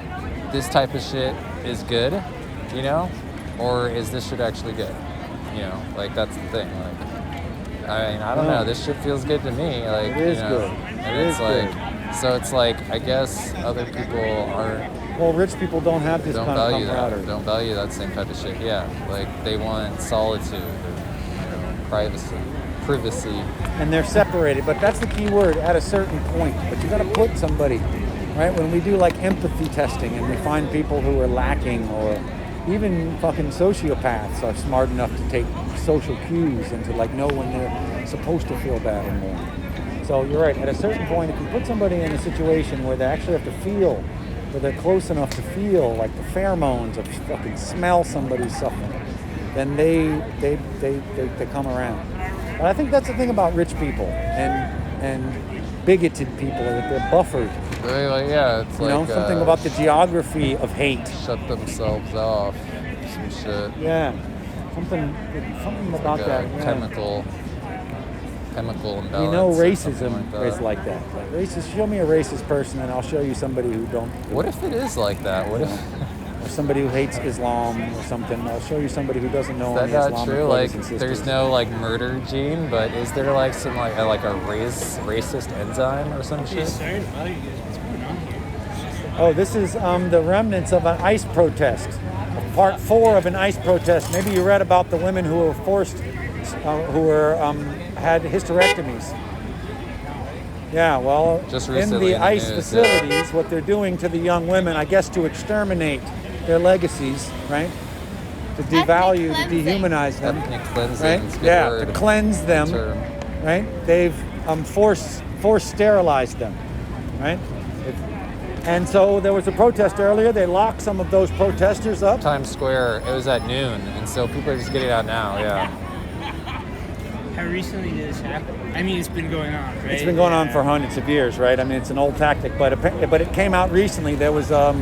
this type of shit is good? You know, or is this shit actually good? You know, like that's the thing. Like, I mean, I don't know. This shit feels good to me. Like It is you know, good. and It it's is like, good. so it's like I guess other people aren't. Well, rich people don't have this Don't kind of value that. camaraderie. Don't value that same type of shit. Yeah, like they want solitude, or, you know, privacy. And they're separated, but that's the key word, at a certain point. But you got to put somebody, right? When we do like empathy testing and we find people who are lacking, or even fucking sociopaths are smart enough to take social cues and to like know when they're supposed to feel bad or more. So you're right, at a certain point, if you put somebody in a situation where they actually have to feel, where they're close enough to feel like the pheromones of fucking smell somebody's suffering, then they come around. But I think that's the thing about rich people and bigoted people, that they're buffered. Like, yeah, it's You like know, something about the geography of hate. shut themselves off. Some shit. Yeah, something about Like that. a Yeah. chemical imbalance. We know or racism something that. is like that. Like racist. Show me a racist person, and I'll show you somebody who don't. What if it is like that? What if Or somebody who hates Islam or something. I'll show you somebody who doesn't know is any that not Islamic true? brothers Like, and sisters. there's no like murder gene, but is there like some like a racist enzyme or some shit? Sorry to bother you guys. What's going on here? Oh, this is the remnants of an ICE protest. Part 4 of an ICE protest. Maybe you read about the women who were forced, had hysterectomies. Yeah, well, Just in recently the in the ICE news, facilities, what they're doing to the young women, I guess to exterminate their legacies, right? To devalue, to dehumanize them, Ethnic cleansing. right? is a good Yeah, word. to cleanse them, Term. right? They've forced sterilized them, right? And so there was a protest earlier. They locked some of those protesters up. Times Square. It was at noon, and so people are just getting out now. Yeah. How recently did this happen? I mean, it's been going on, right? It's been going on for hundreds of years, right? I mean, it's an old tactic, but it came out recently. There was a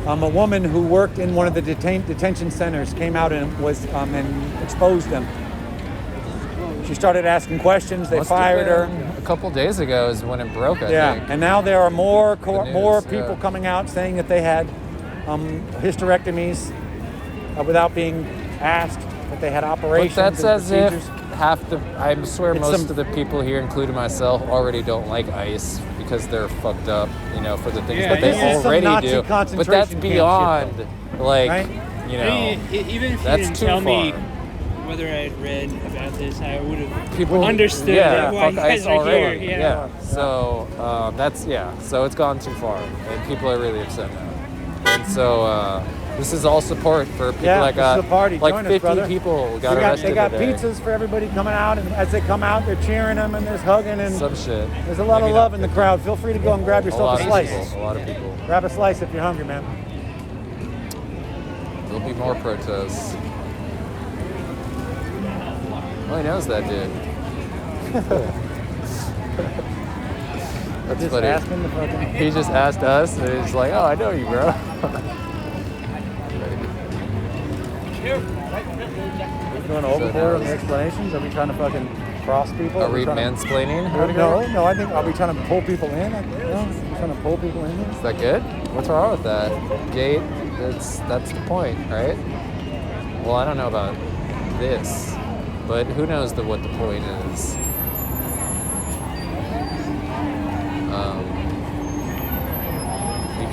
woman who worked in one of the detention centers came out and was and exposed them. She started asking questions. They Must have fired her. been a couple days ago is when it broke. I Yeah, think. and now there are more news, people yeah. coming out saying that they had hysterectomies without being asked, that they had operations. But that's and as if procedures. I swear It's most some- of the people here, including myself, already don't like ICE because they're fucked up, you know, for the things Yeah, that they this is some already Nazi do. But that's concentration camp beyond, shit, like, right? you know, I mean, even if you that's didn't too tell me far. whether I'd read about this, I would have People understood yeah, why fuck you guys ICE are already. here. Yeah. So so it's gone too far, and people are really upset now. And so this is all support for people Yeah, that this got is a party. like Join us, 50 brother. people got They arrested got today. pizzas for everybody coming out, and as they come out, they're cheering them and there's hugging, and Some shit. there's a lot of Maybe love not in the crowd. Feel free to go and grab A yourself lot a of slice. people. A lot of people. Grab a slice if you're hungry, man. There'll be more protests. Oh, he knows that dude. That's Just funny. asking the fucking. He just asked us, and he's like, "Oh, I know you, bro." Going overboard on the explanations? Are we trying to fucking cross people? Are we trying mansplaining? No, I think, are we trying to pull people in? No, are we trying to pull people in here? Is that good? What's wrong with that? Gate, that's the point, right? Well, I don't know about this, but who knows what the point is.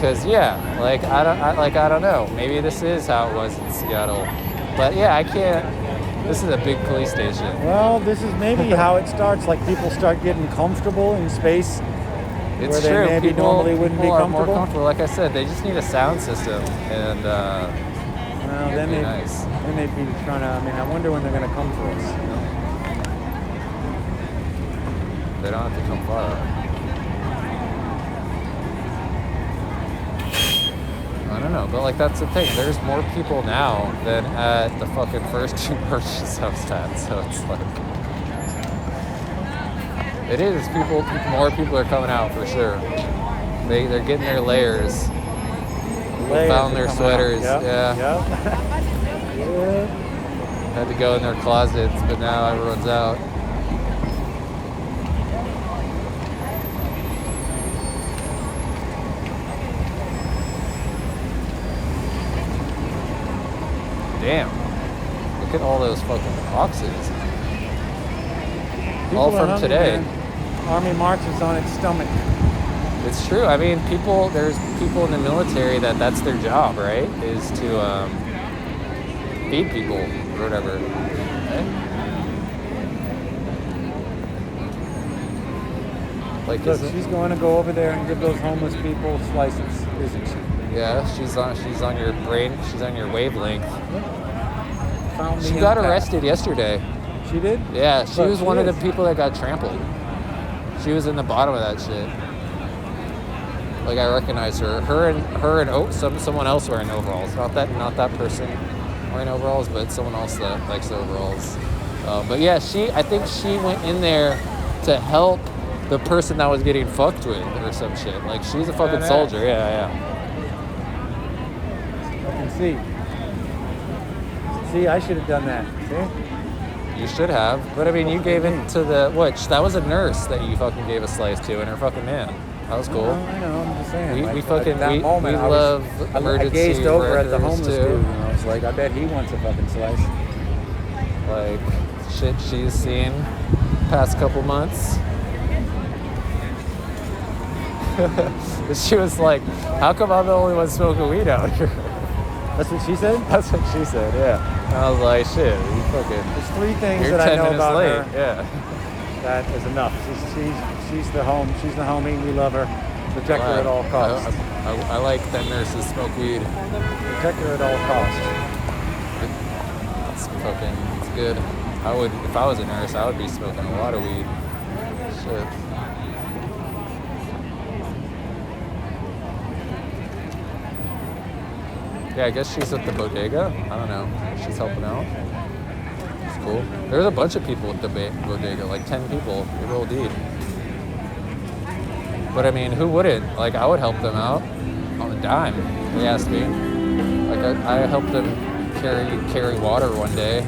Because I don't know. Maybe this is how it was in Seattle, but yeah, I can't. This is a big police station. Well, this is maybe how it starts. Like people start getting comfortable in space It's where they true. maybe People, normally wouldn't be people are more comfortable. comfortable. Like I said, they just need a sound system, and Well, it'd then be they nice. then they'd be trying to. I mean, I wonder when they're going to come for us. You know? They don't have to come far. I don't know, but like that's the thing. There's more people now than at the fucking first two purchases I was at. So it's like it is. More people are coming out for sure. They're getting their layers. Layers Found are their coming sweaters. out. Yeah. Yep. Yeah. Had to go in their closets, but now everyone's out. Damn. Look at all those fucking boxes. People All are from hungry, today. man. Army marches on its stomach. It's true. I mean, there's people in the military that's their job, right? Is to feed people or whatever. Right? Like, Look, she's going to go over there and give those homeless people slices, isn't she? yeah, she's on your brain. She's on your wavelength. Found the She got impact. arrested yesterday. She did? Yeah, she Look, was she one of is. the people that got trampled. She was in the bottom of that shit. Like I recognized her. Her and someone else wearing overalls. Not that person wearing overalls, but someone else that likes overalls. But yeah, I think she went in there to help the person that was getting fucked with or some shit. Like she's a fucking Badass. soldier. Yeah. I can see. See, I should have done that. See? You should have. But I mean, you gave it to that was a nurse that you fucking gave a slice to and her fucking man. That was cool. I know, I'm just saying. We like, fucking- at that we moment, I love I emergency gazed over at the workers, homeless too. dude and I was like, I bet he wants a fucking slice. Like shit she's seen past couple months. She was like, how come I'm the only one smoking weed out here? That's what she said? That's what she said, yeah. And I was like, shit, you fucking, There's three things you're that 10 I know minutes about late. her Yeah. that is enough. She's the homie, we love her. Protect her at all costs. I like that nurses smoke weed. Protect her at all costs. It's good. If I was a nurse, I would be smoking a lot of weed. Shit. Yeah, I guess she's at the bodega. I don't know. She's helping out. It's cool. There's a bunch of people at the bodega, like 10 people. Big old deed. But I mean, who wouldn't? Like, I would help them out on a dime. They asked me. Like, I helped them carry water one day.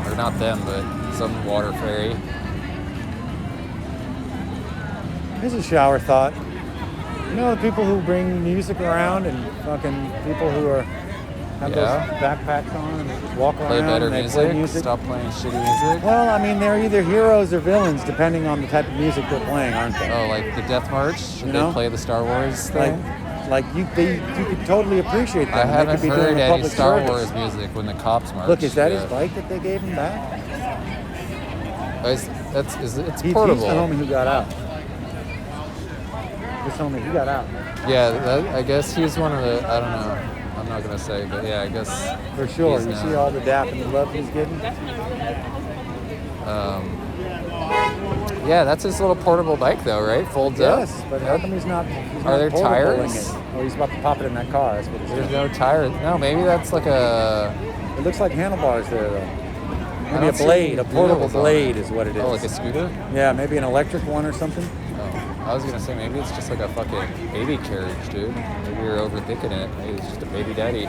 Or not them, but some water ferry. Here's a shower thought. You know the people who bring music around and fucking people who have Yeah. those backpacks on and just walk around Play better and they music. play music? Stop playing shitty music. Well, I mean, they're either heroes or villains depending on the type of music they're playing, aren't they? Oh, like the Death March? Should You they know? play the Star Wars Like, thing? you could totally appreciate them. I They haven't could be heard doing a any public Star service. Wars music when the cops march. Look, is that his yet. bike that they gave him back? It's He's portable. the homie who got out. This homie, he got out. Yeah, I guess he's one of the, I don't know. I'm not going to say, but yeah, I guess. For sure. he's You now- see all the dap and the love he's getting? Yeah, that's his little portable bike though, right? Folds Yes, up. but how come he's not Are there portable-ing tires? it? Oh, he's about to pop it in that car. That's what he's There's doing. no tire. No, maybe that's like a. It looks like handlebars there, though. I Maybe a don't see blade, any a portable wheels on blade it. is what it is. Oh, like a scooter? Yeah, maybe an electric one or something. Oh, I was gonna say maybe it's just like a fucking baby carriage, dude. Maybe you're overthinking it. Maybe it's just a baby daddy.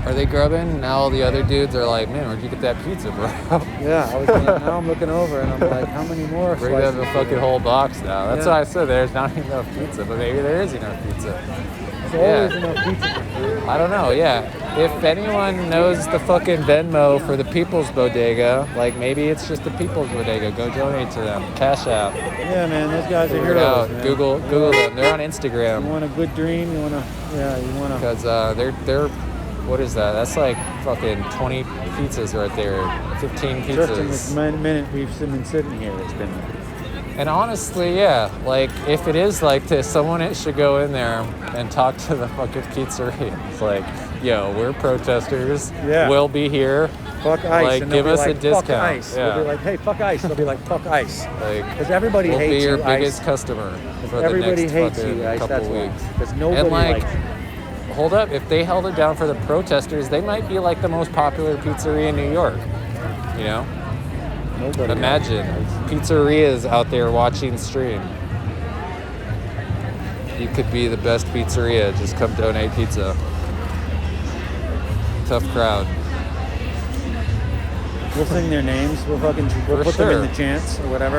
Are they grubbing? Now all the other dudes are like, man, where'd you get that pizza, bro? Yeah, now I'm looking over and I'm like, how many more Bring them slices? a fucking whole box now. That's Yeah. why I said there's not enough pizza, but maybe there is enough pizza. always Yeah. enough pizza. I don't know, yeah. If anyone knows the fucking Venmo for the People's Bodega, like maybe it's just the People's Bodega, go donate to them. Cash App. Yeah, man, those guys are Figure it heroes, out. man. Google them. They're on You Instagram. want a good dream? You want to. Because they're what is that? That's like fucking 20 pizzas right there. 15 Just in this pizzas. minute we've been sitting here, it's been. And honestly, yeah, like if it is like this, someone should go in there and talk to the fucking pizzeria. It's like, yo, we're protesters. Yeah. We'll be here. Fuck ice. Like, and they'll give be us like, a discount. Fuck ice. Yeah. They'll be like, hey, fuck ice. They'll be like, fuck ice. Like, Because everybody we'll hates be your you, biggest ice. customer for Everybody the next hates fucking you, ice. couple That's why. weeks. Because nobody And like, likes you. hold up, if they held it down for the protesters, they might be like the most popular pizzeria in New York. You know? Nobody Imagine likes ice. pizzerias out there watching stream. You could be the best pizzeria. Just come donate pizza. Tough crowd. We'll sing their names. We'll put them sure. in the chants or whatever.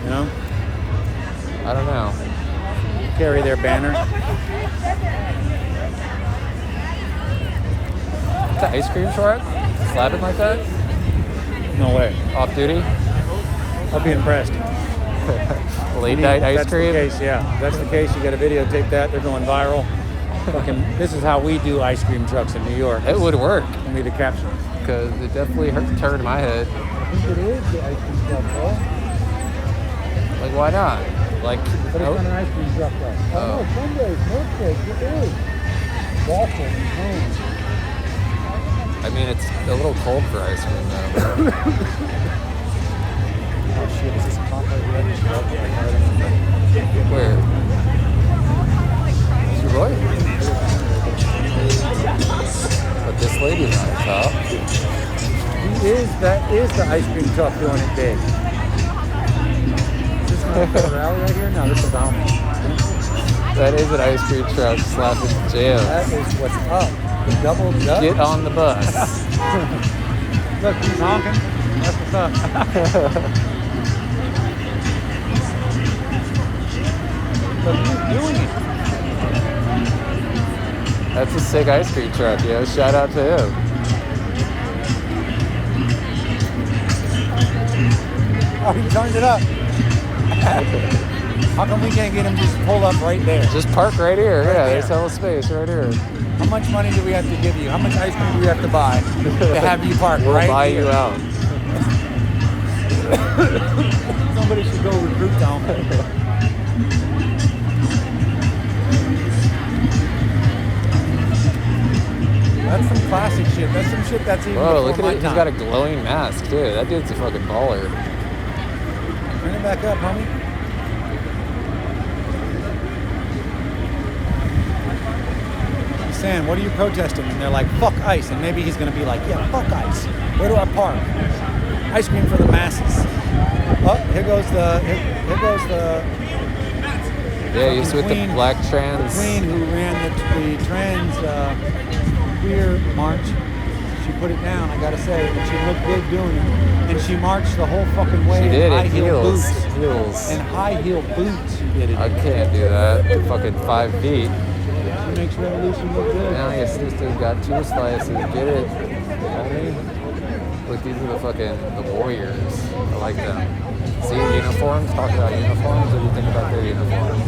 You know? I don't know. Carry their banner. The ice cream truck? Slapping like that? No way. Off duty? I'll be impressed. Late night ice That's cream? the case, yeah. If that's the case, you got to videotape that. They're going viral. Fucking, this is how we do ice cream trucks in New York. It would work. And we the caption. Because it definitely turned my head. I think it is the ice cream truck, bro. Like, why not? Like, But it's nope. not an ice cream truck, though. Oh. Oh, no, Sundays, milkshakes, it is. Waffle and cones. I mean, it's a little cold for ice cream, though. Oh, shit, is this a compliment we had to show up? Where? Is your boy? But this lady's on top. That is the ice cream truck doing it big. Is this not the rally right here? No, this is the helmet. That is an ice cream truck slapping jams. That is what's up. The double duck. Get on the bus. Look, he's honking. That's what's up. Look, he's doing it. That's a sick ice cream truck, yo. Shout out to him. Oh, he turned it up. How come we can't get him just pulled up right there? Just park right here. Right Yeah, there. there's hella space right here. How much money do we have to give you? How much ice cream do we have to buy to have you park We'll right buy here? you out. Somebody should go recruit down. That's some classic shit. That's some shit that's even Whoa, before look at my it. He's time. got a glowing mask, too. That dude's a fucking baller. Turn it back up, homie. He's saying, what are you protesting? And they're like, fuck ice. And maybe he's going to be like, yeah, fuck ice. Where do I park? Ice cream for the masses. Oh, here goes the Yeah, he's with the queen- black trans. the queen who ran the trans queer march. She put it down, I gotta say, and she looked good doing it. And she marched the whole fucking way She in did. It high-heel heels. boots. Heels. And high-heel boots, she did it. I can't do that. Fucking 5 feet. She makes Revolution look good. Now your sister's got 2 slices. Get it, homie. Look, these are the warriors. I like them. See uniforms? Talk about uniforms. What do you think about their uniforms?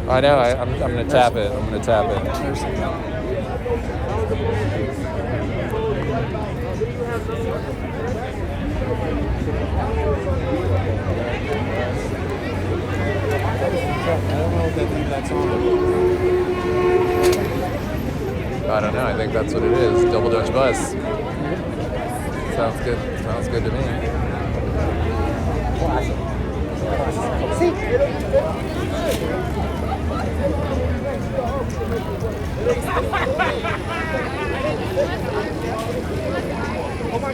I know. I'm gonna tap it. I'm gonna tap it. I don't know if they think that's on. I don't know. I think that's what it is. Double Dutch bus. Sounds good. Sounds good to me.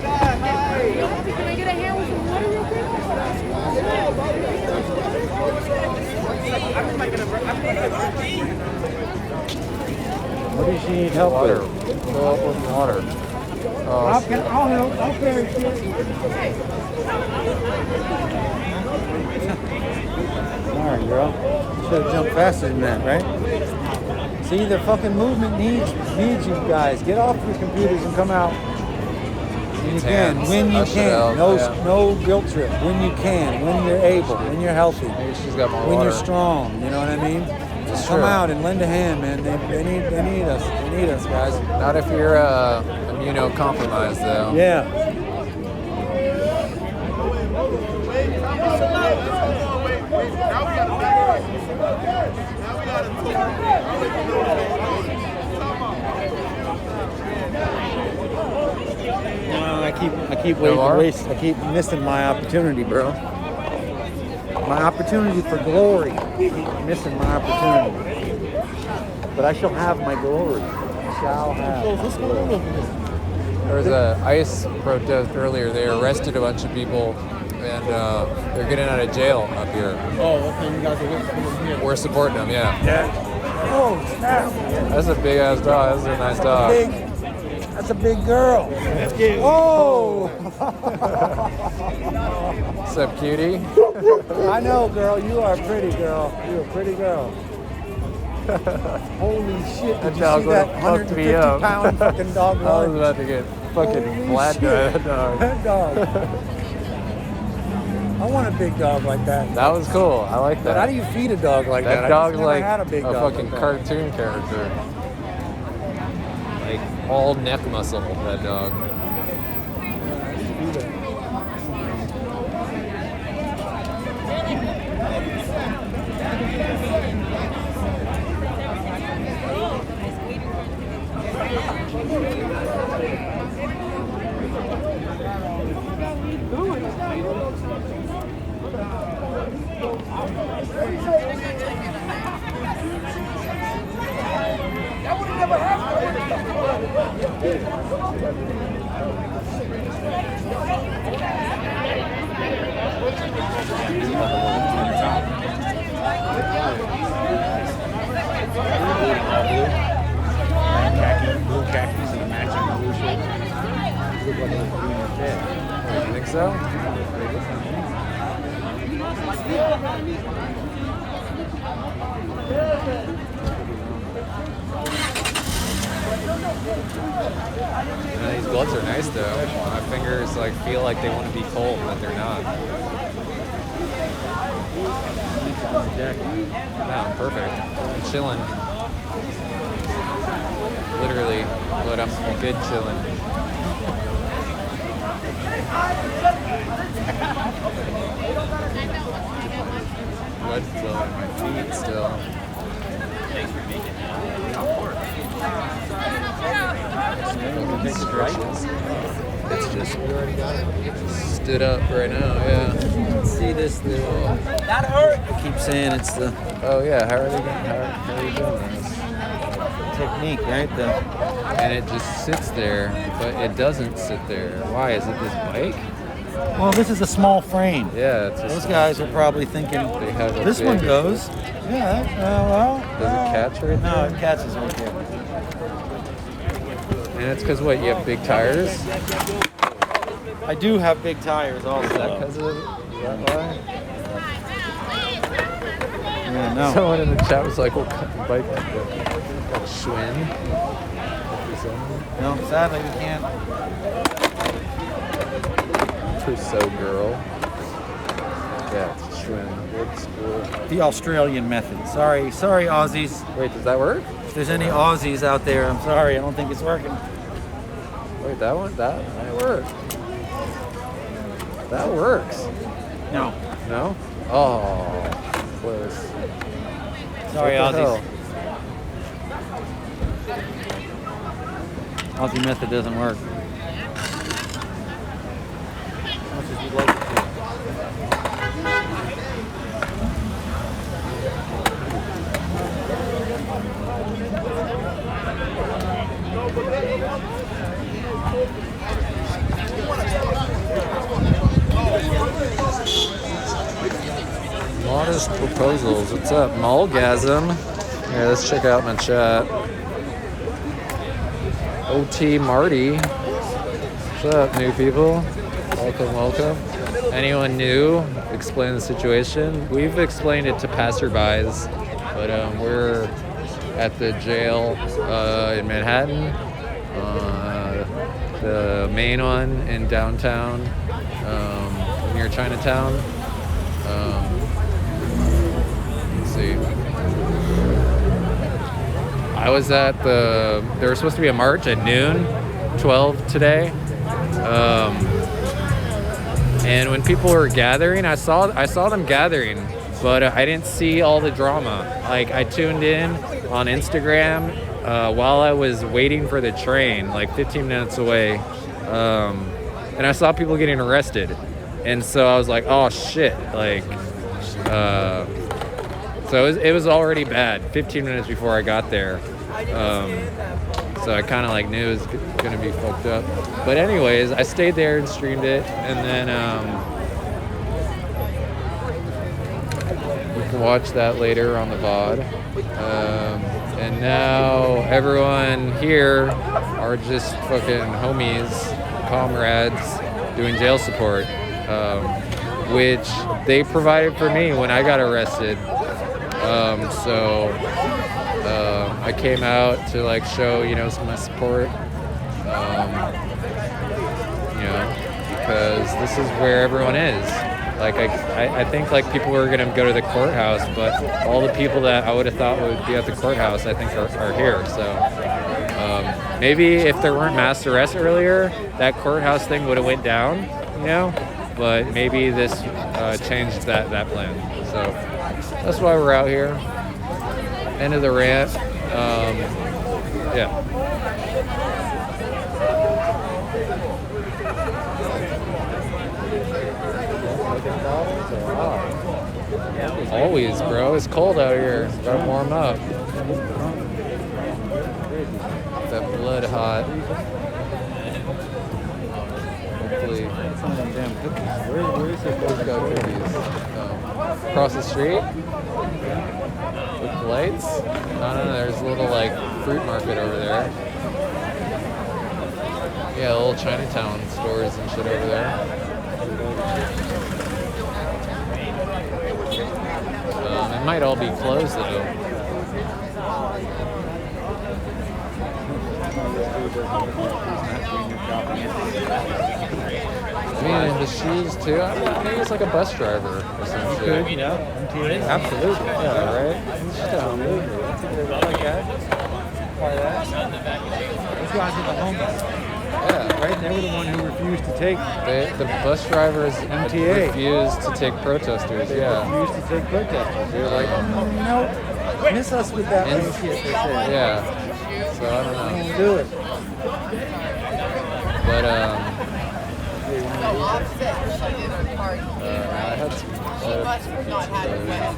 Can I get a hand with some water real quick? What does she need help Water. with? Fill up with water. Oh, I'll help. I'll carry shit. Sorry, girl. Should have jumped faster than that, right? See, the fucking movement needs you guys. Get off your computers and come out. When you can. Hands. When you That should can. help, No, yeah. no guilt trip. When you can. When you're able. When you're healthy. maybe she's got more When water. you're strong. You know what I mean? Just come true. out and lend a hand, man. They need us. They need us, guys. Not if you're immunocompromised, though. Yeah. No, I keep waiting more? to waste. I keep missing my opportunity, bro. My opportunity for glory. I keep missing my opportunity. But I shall have my glory. I shall have. There was a ICE protest earlier. They arrested a bunch of people, and they're getting out of jail up here. Oh, okay, you guys are with me here. We're supporting them, yeah. Oh, snap. That's a big ass dog. That's a nice dog. That's a big girl. Oh! What's up, cutie? I know, girl. You are a pretty girl. You're a pretty girl. Holy shit. Did you dog see that would've fucked me up. 150-pound fucking dog I was run? about to get fucking Holy flattened by shit. that dog. That dog. I want a big dog like that. That was cool. I like But how that. do you feed a dog like that? That I dog's just never like had a big dog fucking like that. cartoon character. Like all neck muscle, that dog. Blue khakis and matching blue shirt. You think so? These gloves are nice though. My fingers like feel like they want to be cold, but they're not. No, I'm perfect. I'm chilling. Literally, but I'm good chilling. Blood flow in my feet still. It's just we already got it. Stood up right now, yeah. See this little... I keep saying it's the Oh yeah, how are you doing this? technique, right? And it just sits there, but it doesn't sit there. Why? Is it this bike? Well, this is a small frame. Yeah, it's Those guys are probably thinking, They have a this big- one goes. Yeah, well. Does it catch right No, there? it catches right there. And it's because what? You have big tires? Is I do have big tires that also. because of it? Is that why? Yeah, no. Someone in the chat was like, "What kind of bike is that?" Like Schwinn. No, sadly we can't. Trousseau girl. Yeah, it's Schwinn. Old school. The Australian method. Sorry, Aussies. Wait, does that work? If there's any Aussies out there, I'm sorry. I don't think it's working. Wait, that one? That might work. That works. No. No? Oh, close. Sorry, What the Aussies. Aussie method doesn't work. As much as we'd like it to. Modest proposals. What's up, Mulgasm? Here, let's check out my chat. OT Marty. What's up, new people? Welcome, welcome. Anyone new? Explain the situation. We've explained it to passerbys, but we're at the jail in Manhattan, the main one in downtown, near Chinatown. Let's see. I was at there was supposed to be a march at noon, 12 today. And when people were gathering, I saw them gathering, but I didn't see all the drama. Like, I tuned in on Instagram while I was waiting for the train, like 15 minutes away, and I saw people getting arrested. And so I was like, oh shit, like, so it was already bad 15 minutes before I got there. So I kind of like knew it was gonna be fucked up. But anyways, I stayed there and streamed it, and then you can watch that later on the VOD. And now everyone here are just fucking homies, comrades, doing jail support, which they provided for me when I got arrested. So I came out to like show, some of my support, because this is where everyone is. Like, I think like people are gonna go to the courthouse, but all the people that I would have thought would be at the courthouse, I think are here. So maybe if there weren't mass arrests earlier, that courthouse thing would have went down, but maybe this changed that plan. So that's why we're out here. End of the rant. Yeah. Always, bro. It's cold out here. Gotta warm up. That blood hot. Hopefully. Where is it? Those got cookies. Across the street? With lights? No. There's a little like fruit market over there. Yeah, little Chinatown stores and shit over there. It might all be closed though. I mean, the shoes too. Maybe it's like a bus driver or some shit. Yeah. Absolutely. Yeah, right? Absolutely. I like that. Why that? Those guys are the homies. Yeah. Right? They were the one who refused to take. The bus drivers MTA. refused to take protesters. Yeah. Refused to take protesters. They were like, no, miss us with that And- bullshit, they said. Yeah. So I don't know. Don't do it. But Offset, she did her part. I had some. She must have not had a wedding.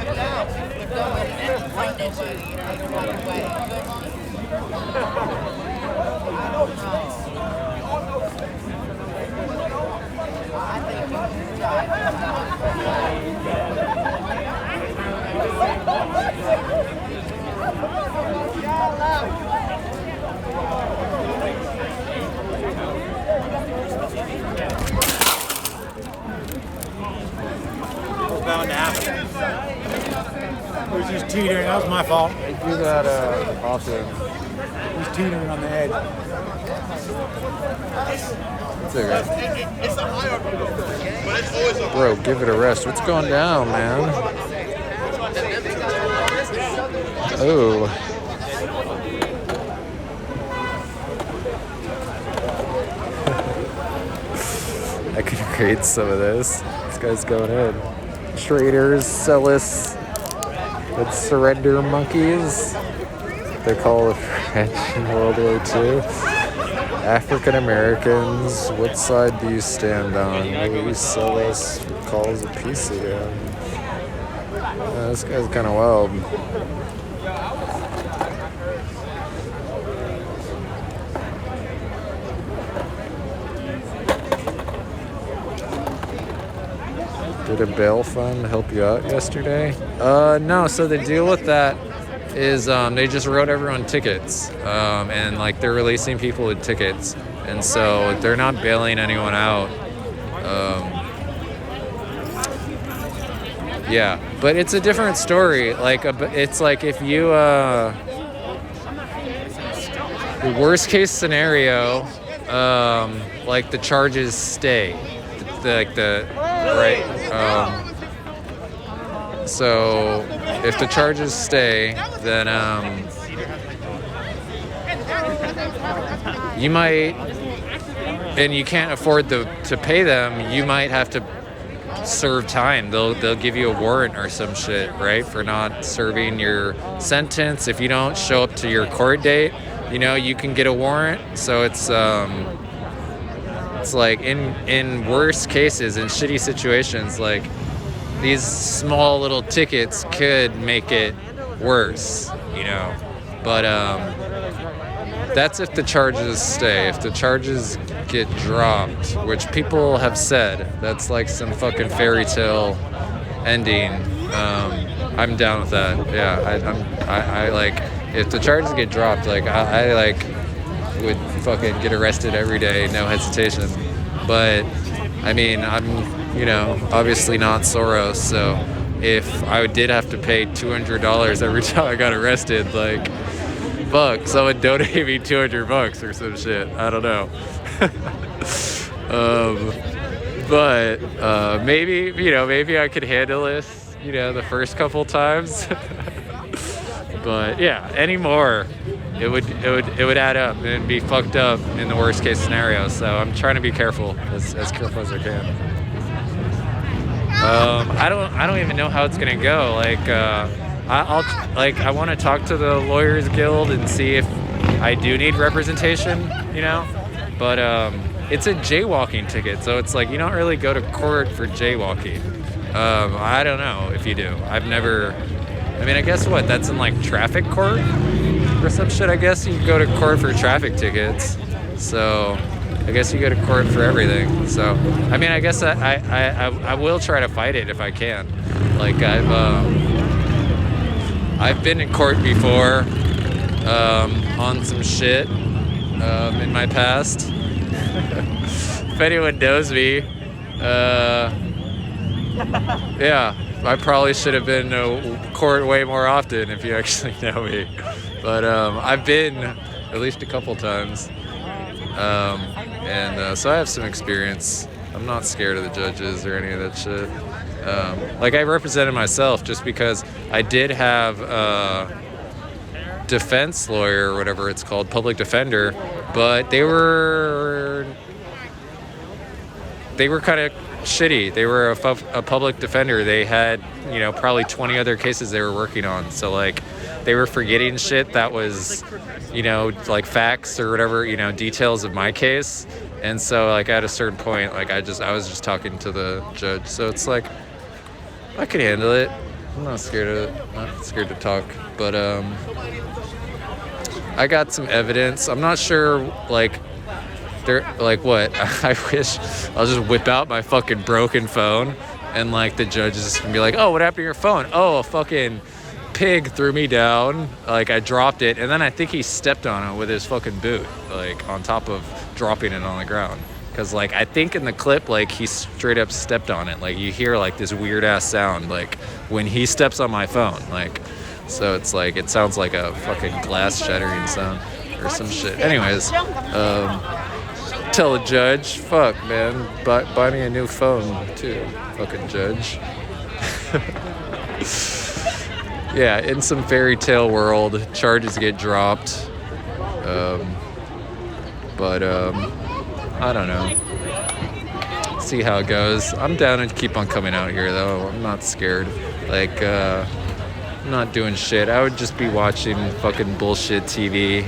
But now, they're going and find nobody. They don't have a wedding. I don't know. I think you can What's bound to happen? It was just teetering. That was my fault. I do that often. It was teetering on the edge. It's okay. Bro, give it a rest. What's going down, man? Oh. I could grade some of this. This guy's going in. Traitors, Celis, and surrender monkeys. They're called the French in World War II. African Americans, what side do you stand on? Louis Celis calls a peace again. This guy's kind of wild. Did a bail fund help you out yesterday? No, so the deal with that is they just wrote everyone tickets, and like they're releasing people with tickets, and so they're not bailing anyone out. Yeah, but it's a different story. Like it's like if you the worst case scenario, like the charges stay, right. So if the charges stay, then you might, and you can't afford to pay them, you might have to serve time. They'll give you a warrant or some shit, right, for not serving your sentence. If you don't show up to your court date, you know, you can get a warrant. So it's like in worst cases, in shitty situations, like these small little tickets could make it worse, you know. But that's if the charges stay. If the charges get dropped, which people have said, that's like some fucking fairy tale ending. I'm down with that. Yeah, I like, if the charges get dropped, like I like would fucking get arrested every day, no hesitation. But I mean, I'm, you know, obviously not Soros, so if I did have to pay $200 every time I got arrested, like, fuck, someone donate me $200 or some shit. I don't know. But maybe, you know, maybe I could handle this, you know, the first couple times. But yeah, anymore, it would add up and be fucked up in the worst case scenario. So I'm trying to be careful, as careful as I can. I don't even know how it's gonna go. Like I want to talk to the Lawyers Guild and see if I do need representation, you know. But it's a jaywalking ticket, so it's like you don't really go to court for jaywalking. I don't know if you do. I've never. I mean, I guess what? That's in like traffic court or some shit. I guess you go to court for traffic tickets. So I guess you go to court for everything. So I mean, I guess I will try to fight it if I can. Like I've been in court before on some shit in my past. If anyone knows me, yeah, I probably should have been to court way more often if you actually know me. But I've been at least a couple times. And so I have some experience. I'm not scared of the judges or any of that shit. Like I represented myself just because I did have a defense lawyer or whatever it's called, public defender, but they were kind of shitty. They were a public defender. They had, you know, probably 20 other cases they were working on. So like they were forgetting shit that was, you know, like facts or whatever, you know, details of my case. And so like at a certain point, like I was just talking to the judge. So it's like I could handle it. I'm not scared of it. I'm not scared to talk. But I got some evidence. I'm not sure, like, they're like what? I wish I'll just whip out my fucking broken phone and like the judge is gonna be like, oh, what happened to your phone? Oh, a fucking pig threw me down. Like I dropped it and then I think he stepped on it with his fucking boot, like on top of dropping it on the ground. Cause like I think in the clip, like he straight up stepped on it. Like you hear like this weird ass sound like when he steps on my phone. Like so it's like it sounds like a fucking glass shattering sound or some shit. Anyways, tell the judge, fuck man, buy me a new phone too, fucking judge. Yeah, in some fairy tale world, charges get dropped. But I don't know. See how it goes. I'm down to keep on coming out here though. I'm not scared. Like, I'm not doing shit. I would just be watching fucking bullshit TV,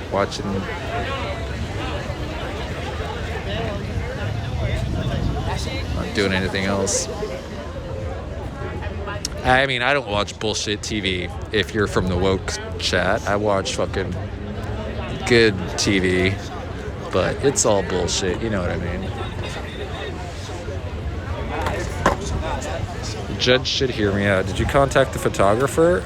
not doing anything else. I mean, I don't watch bullshit TV if you're from the woke chat. I watch fucking good TV, but it's all bullshit, you know what I mean? judge should hear me out. Did you contact the photographer?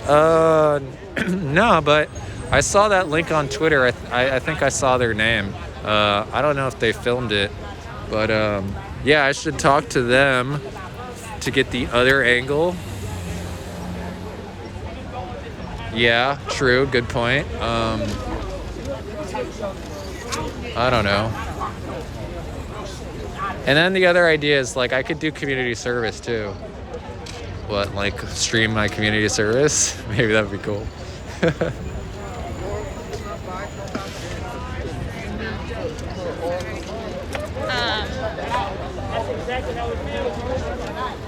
No, but I saw that link on Twitter. I think I saw their name. I don't know if they filmed it, but yeah, I should talk to them to get the other angle. Yeah, true. Good point. I don't know. And then the other idea is like I could do community service too. What, like stream my community service? Maybe that would be cool.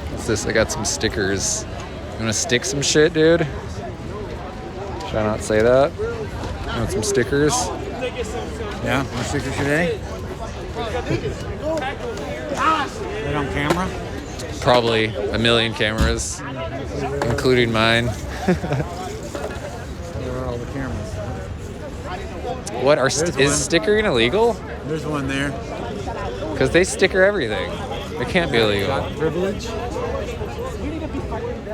What's this? I got some stickers. You wanna stick some shit, dude? Should I not say that? You want some stickers? Yeah, more stickers today? Right on camera? Probably a million cameras, including mine. Where are all the cameras? What is stickering illegal? There's one there. Because they sticker everything. It can't be illegal. Privilege?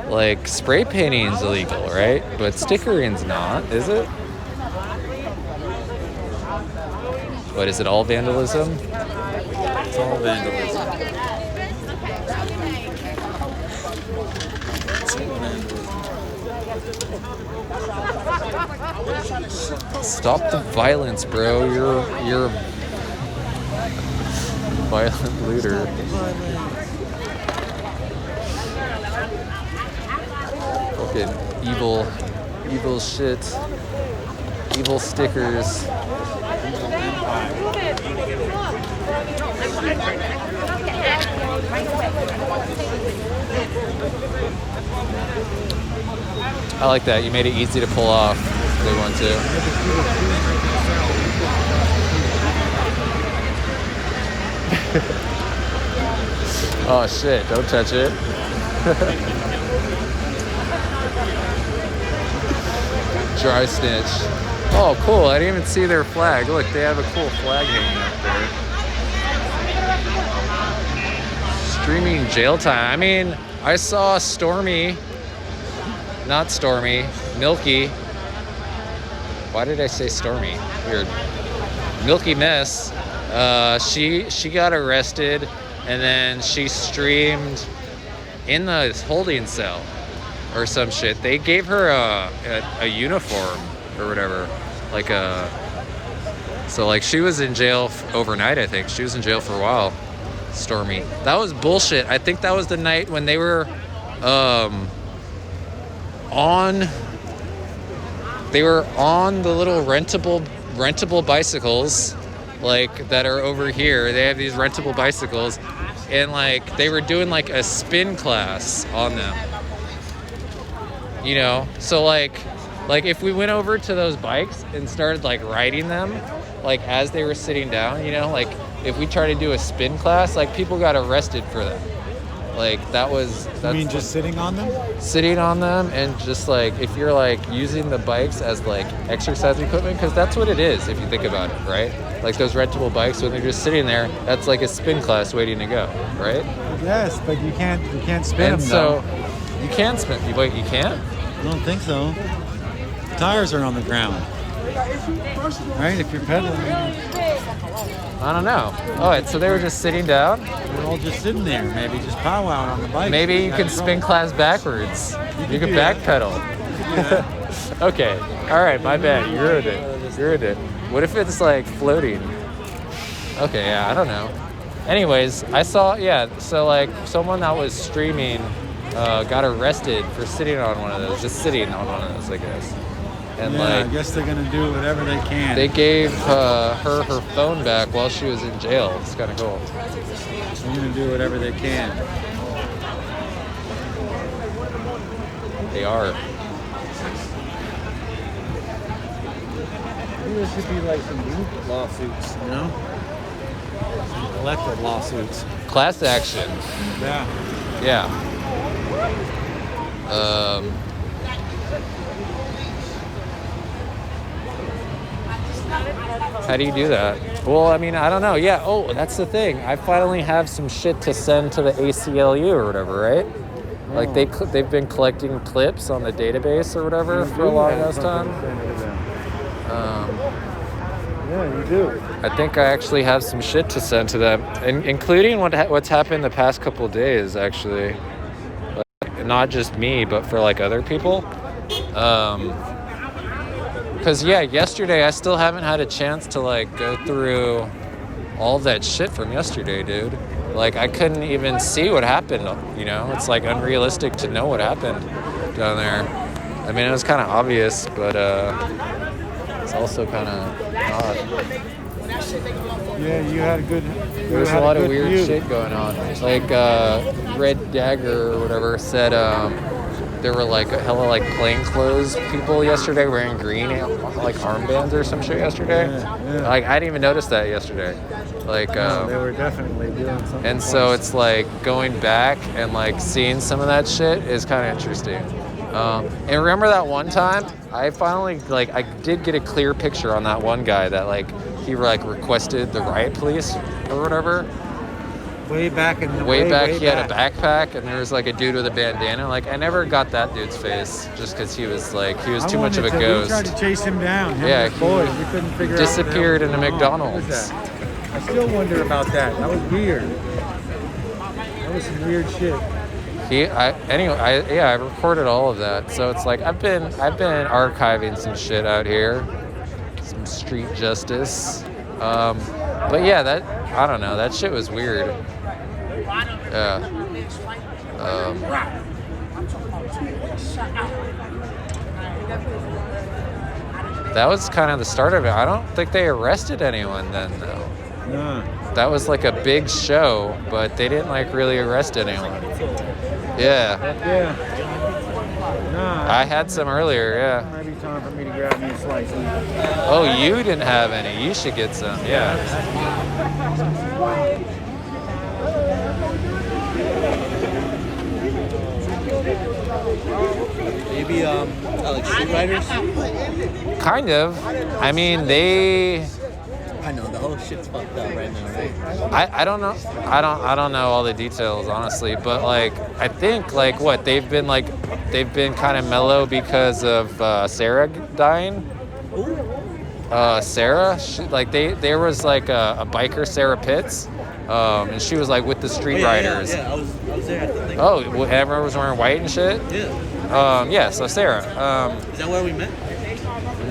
Like spray painting's illegal, right? But stickering's not, is it? What is it? All vandalism? It's all vandalism. Stop the violence, bro. You're a violent looter. Fucking evil shit. Evil stickers. I like that. You made it easy to pull off if they want to. Oh shit, don't touch it. Dry snitch. Oh cool, I didn't even see their flag. Look, they have a cool flag hanging up there. Streaming jail time. I mean, I saw Milky. Why did I say Stormy? Weird. Milky Miss. She got arrested and then she streamed in the holding cell or some shit. They gave her a uniform or whatever. So like she was in jail overnight, I think. She was in jail for a while. Stormy. That was bullshit. I think that was the night when they were on the little rentable bicycles like that are over here. They have these rentable bicycles and like they were doing like a spin class on them. You know? So like if we went over to those bikes and started like riding them like as they were sitting down, you know, like if we tried to do a spin class, like people got arrested for that. Like that's You mean just sitting on them? Sitting on them and just like if you're like using the bikes as like exercise equipment, because that's what it is if you think about it, right? Like those rentable bikes when they're just sitting there, that's like a spin class waiting to go, right? Yes, but you can't spin And them so though. you can spin. Wait, you can't? I don't think so. Tires are on the ground. Right? If you're pedaling, I don't know. All right, so they were just sitting down. we're all just sitting there. Maybe just powwow on the bike. Maybe you can spin class backwards. You can do back that. pedal. Okay. All right, my bad. You ruined it. What if it's like floating? Okay, yeah, I don't know. Anyways, I saw, so like someone that was streaming got arrested for sitting on one of those, just sitting on one of those, I guess. And I guess they're gonna do whatever they can. they gave her phone back while she was in jail. It's kind of cool. They're gonna do whatever they can. They are. Maybe there should be like some group lawsuits, you know? Some collective lawsuits. Class action. Yeah. How do you do that? Well, I mean, I don't know. Yeah. Oh, that's the thing. I finally have some shit to send to the ACLU or whatever, right? Like they've been collecting clips on the database or whatever for a long ass time. Yeah, you do. I think I actually have some shit to send to them, including what's happened the past couple of days, actually. Like, not just me, but for like other people. Because yesterday I still haven't had a chance to like go through all that shit from yesterday, dude. Like I couldn't even see what happened. You know, it's like unrealistic to know what happened down there. I mean, it was kind of obvious, but it's also kind of odd. Yeah, you had a good. There was a lot of weird shit going on. Like Red Dagger or whatever said there were like a hella like plainclothes people yesterday wearing green like armbands or some shit yesterday. Yeah. Like I didn't even notice that yesterday. Like they were definitely doing something. and so it's like going back and like seeing some of that shit is kind of interesting. And remember that one time I finally like I did get a clear picture on that one guy that like he like requested the riot police or whatever. Way back in the Way back, he had a backpack, and there was like a dude with a bandana. Like I never got that dude's face, just because he was too much of a ghost. We tried to chase him down. Yeah, he boys. We couldn't figure out. Disappeared in a What was McDonald's. that? I still wonder about that. That was weird. That was some weird shit. I recorded all of that. So it's like I've been archiving some shit out here, some street justice. But yeah, I don't know. That shit was weird. Yeah. That was kind of the start of it. I don't think they arrested anyone then, though. No. That was like a big show, but they didn't like really arrest anyone. Yeah. Yeah. Nah. I had some earlier, yeah. Might be time for me to grab me a slice. Oh, you didn't have any. You should get some, yeah. Maybe like street riders. Kind of. I mean, I know the whole shit's fucked up right now, right? I don't know. I don't know all the details honestly, but like I think like what they've been kind of mellow because of Sarah dying. Sarah, there was like a biker, Sarah Pitts, and she was like with the street riders. Yeah, I was there at the thing. Oh, everyone was wearing white and shit. Yeah. So Sarah. Is that where we met?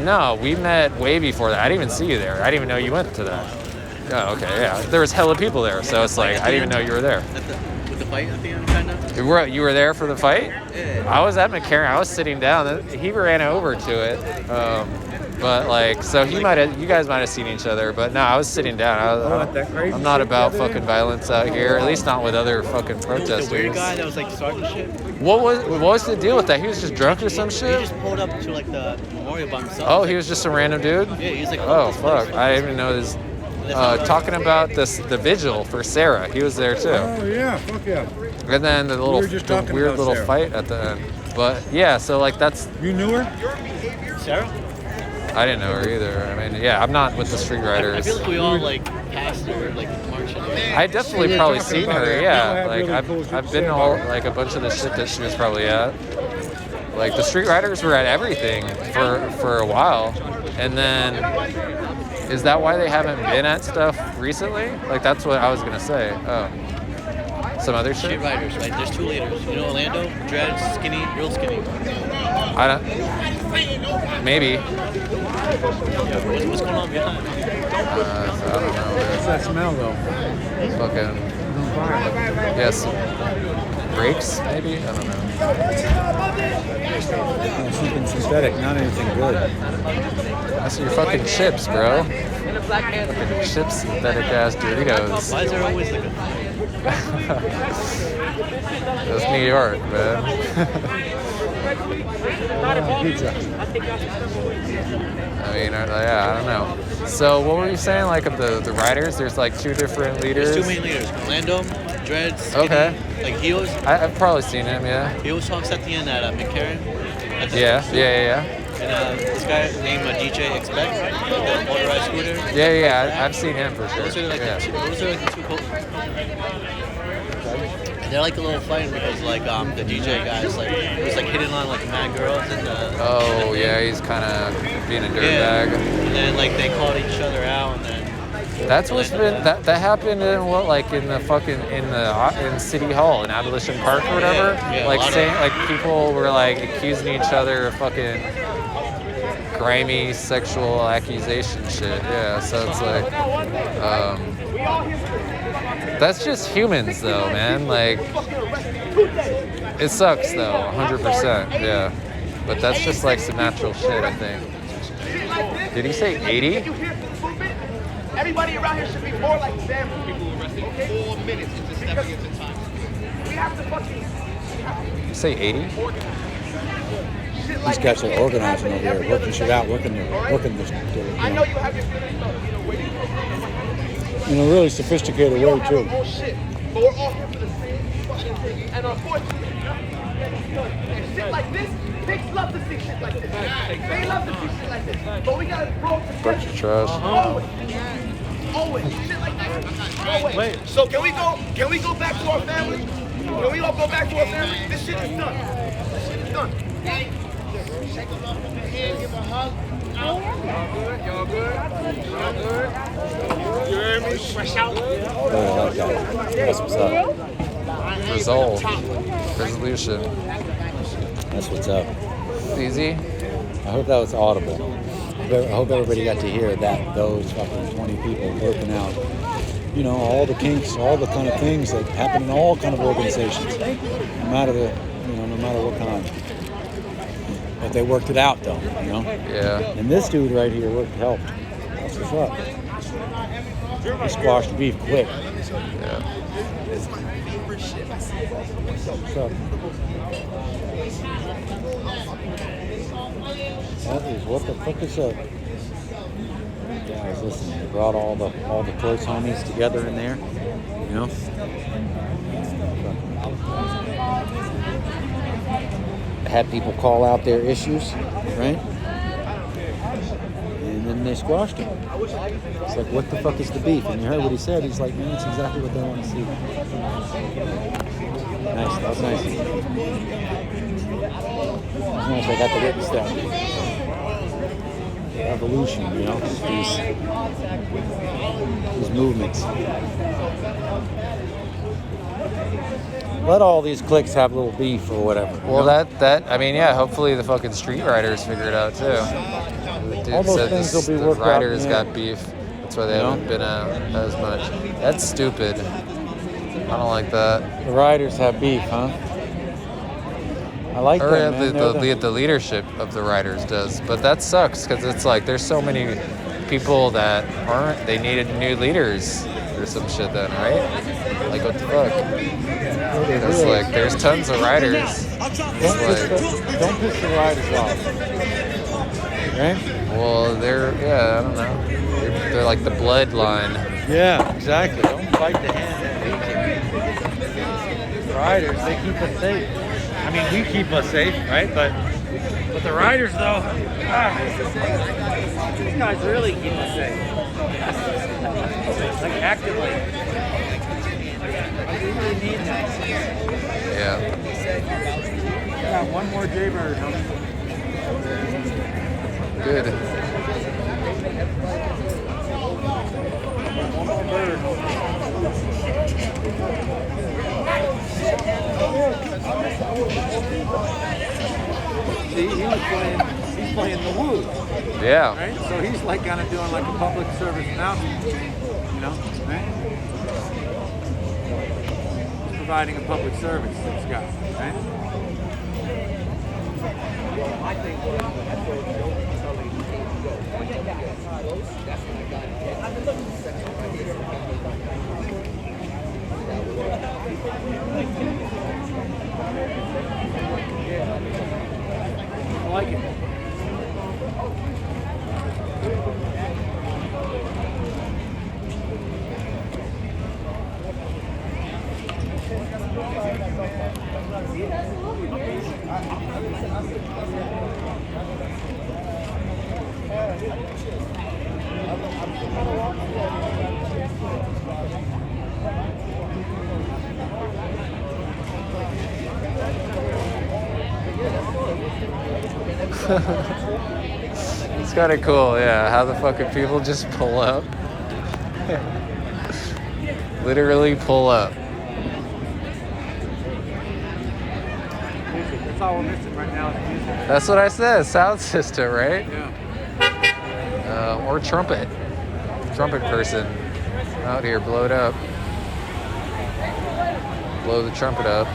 No, we met way before that. I didn't even see you there. I didn't even know you went to that. Oh, okay, yeah. There was hella people there, so it's like I didn't even know you were there. With the fight at the end, kind of? You were there for the fight? Yeah. I was at McCarran. I was sitting down. He ran over to it. But like, so you guys might have seen each other, but no, I was sitting down. I'm not about fucking violence out here, at least not with other fucking protesters. The weird guy that was like starting shit. What was the deal with that? He was just drunk or some shit? He just pulled up to like the memorial by himself. Oh, he was just a random dude? Yeah, he was like, oh fuck, I didn't even know this. Talking about the vigil for Sarah, he was there too. Oh yeah, fuck yeah. And then the weird little fight at the end. But yeah, so like that's. You knew her? Sarah? I didn't know her either. I mean, yeah, I'm not with the street riders. I feel like we all like passed her, like marching. I definitely probably seen her. Yeah, like I've been to all like a bunch of the shit that she was probably at. Like the street riders were at everything for a while, and then is that why they haven't been at stuff recently? Like that's what I was gonna say. Oh, some other shit. Street riders, right? There's two leaders. You know Orlando, dreads, skinny, real skinny. I don't. Maybe. Yeah, what's going on behind? I don't know. What's that smell though? Fucking. Yes. Brakes, maybe? I don't know. Something synthetic, not anything good. That's your fucking chips, bro. Fucking chips, synthetic ass Doritos. Why is there always like a... That's New York, man. Pizza. I mean, I don't know. So what were you saying? Like of the riders, there's like two different leaders. There's two main leaders. Orlando, dreads, skinny. Okay. Like he was. I've probably seen him. Yeah. He always talks at the end at McCarran. Yeah. And this guy named DJ Expect, the motorized scooter. Yeah. I've seen him for sure. Those are like the two They're like a little fighting because like the DJ guy's like was like hitting on like mad girls in the. Oh in the yeah, thing. he's kind of being a Yeah. dirtbag. And then like they called each other out and then. That's what's been that happened in what like in City Hall in Abolition Park or whatever. Yeah, a like lot of- saying like people were like accusing each other of fucking grimy sexual accusation shit. Yeah, so it's like that's just humans though, man. Like it sucks though, 100%. Yeah, but that's just like some natural shit, I think. Did he say 80? Everybody around here should be more like family. People arrested 4 minutes into stepping into time. We have to fucking. Did you say 80? These guys are organizing over here, working shit out, working this, I know you have your feelings though. in a really sophisticated We don't way have our too. own shit, but we're all here for the same fucking thing. And unfortunately, and shit like this, pigs love to see shit like this. They love to see shit like this. But we gotta grow together. Bunch of trash. Always. Shit like that. Always. Wait. So can we go back to our family? Can we all go back to our family? This shit is done. This shit is done. Shake them off from the head, give a hug. Y'all good? You hear me? Fresh out. That's what's up. Resolve. Resolution. That's what's up. Easy. I hope that was audible. I hope everybody got to hear that. Those fucking 20 people working out. You know, all the kinks, all the kind of things that happen in all kind of organizations, no matter what kind. But they worked it out, though. You know. Yeah. And this dude right here helped. That's what's up. He squashed the beef quick. Yeah. What's up? That is what the fuck is up? Guys, listen, they brought all the close homies together in there, you know. Had people call out their issues, right? And then they squashed it. It's like, what the fuck is the beef? And you heard what he said. He's like, man, it's exactly what they want to see. Nice, that was nice. It was nice, I got to witness that. Evolution, you know, these movements. Let all these cliques have a little beef or whatever. Well, that I mean, yeah. Hopefully, the fucking street riders figure it out too. The dude All those said things will be the worked out, riders yeah. got beef. That's why they haven't been out as much. That's stupid. I don't like that. The riders have beef, huh? I like Or that, man. the leadership of the riders does, but that sucks because it's like there's so many people that aren't. They needed new leaders or some shit then, right? Like what the fuck? It's like there's tons of riders. Don't piss the riders off. Right? Well, I don't know. They're like the bloodline. Yeah, exactly. Don't fight the hand that feeds you. Riders, they keep us safe. I mean, we keep us safe, right? But the riders, though, these guys really keep us safe. Like actively. We really need that. Yeah. Got one more Jaybird, homie. Good. One more bird. See, he's playing the woo, Yeah. right? So he's like kind of doing like a public service announcement, you know, right? He's providing a public service, this guy, right? I like it. It's kind of cool, yeah. How the fucking people just pull up. Literally pull up. Music. That's all we're missing right now is music. That's what I said. Sound system, right? Yeah. Or trumpet. Trumpet person out here, blow it up. Blow the trumpet up.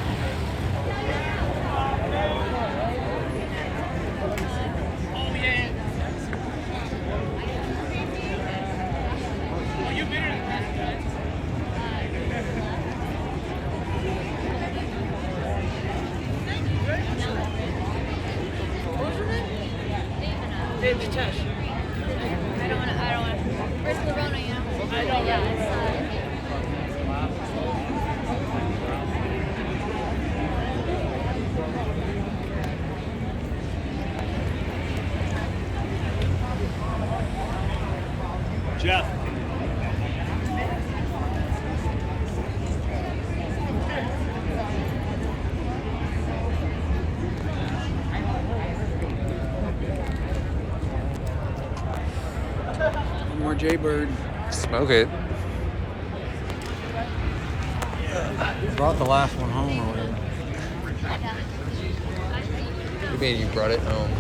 It's Tesh. I don't want to. Where's Corona, you know? I know. Yeah, Jeff. One more Jaybird. Smoke it. Brought the last one home or whatever. You mean you brought it home?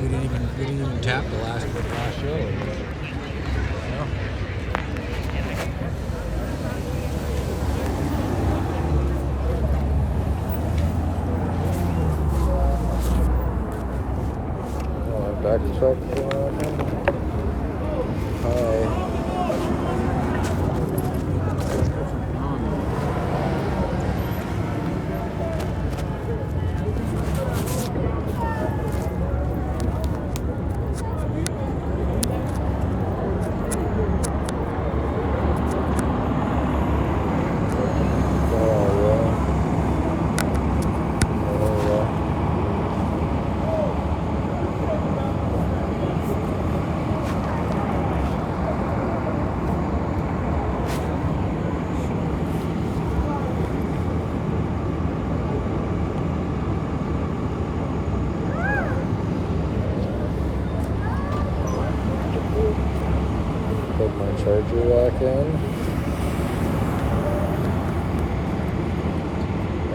We didn't even tap the last show. Back truck. Hi. Put my charger back in.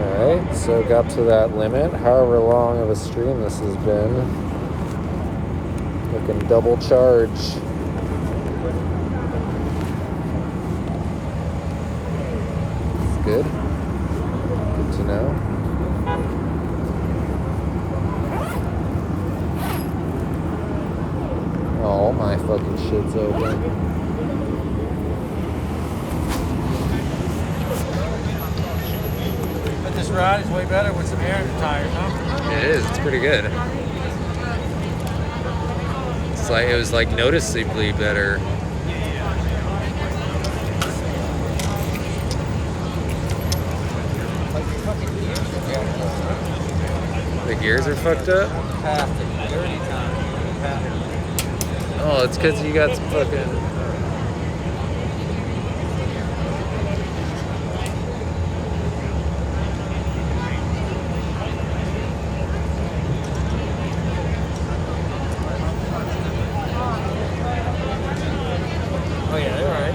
Alright, so got to that limit. However long of a stream this has been. Looking double charge. It's good. Good to know. All my fucking shit's open. But this ride is way better with some air in the tires, huh? It is. It's pretty good. It's like it was like noticeably better. The gears are fucked up. Oh, it's because you got some fucking. Oh yeah, they're alright.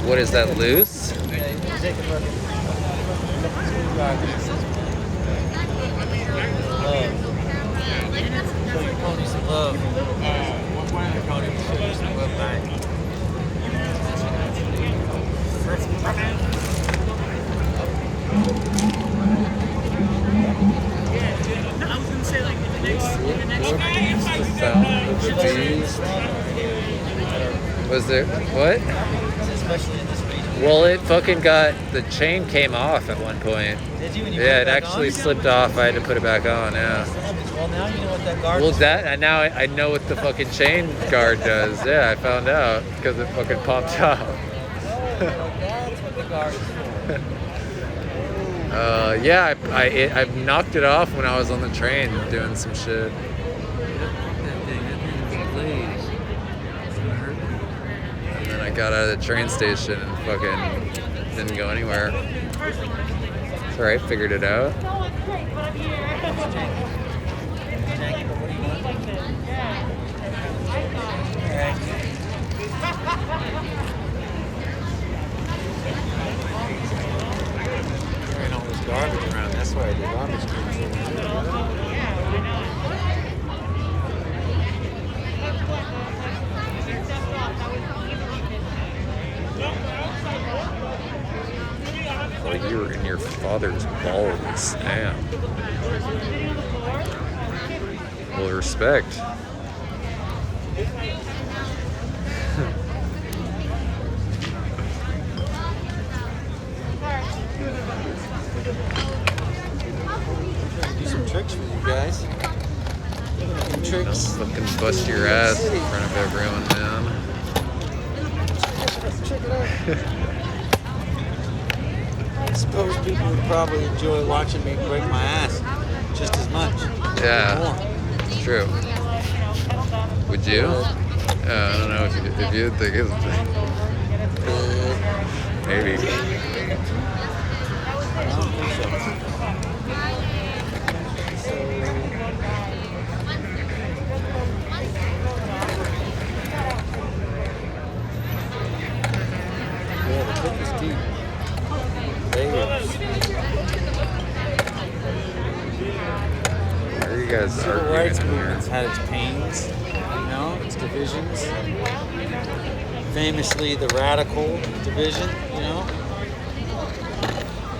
What is that, loose? I was gonna say like the next The sound of the beast. Was there what? Especially in this region. Well, it fucking got the chain came off at one point. Did you? When you Yeah, put it back actually on? slipped off. I had to put it back on. Yeah. Well, now you know what that guard Well, is. that and now I know what the fucking chain guard does. Yeah, I found out because it fucking popped off. Yeah, I knocked it off when I was on the train doing some shit. And then I got out of the train station and fucking didn't go anywhere. It's alright, figured it out. Carrying all this garbage around. That's why the garbage cans. Like you were in your father's balls. Damn. Well, respect. Do some tricks for you guys. Some tricks. Fucking bust your ass in front of everyone, man. Check it out. I suppose people would probably enjoy watching me break my ass just as much. Yeah, it's true. Would you? I don't know if you think it's maybe. I don't think so. Yeah, the trick is deep. Layers. Where are you guys Civil arguing rights in movement's here? had its pains, its divisions. Famously, the radical division,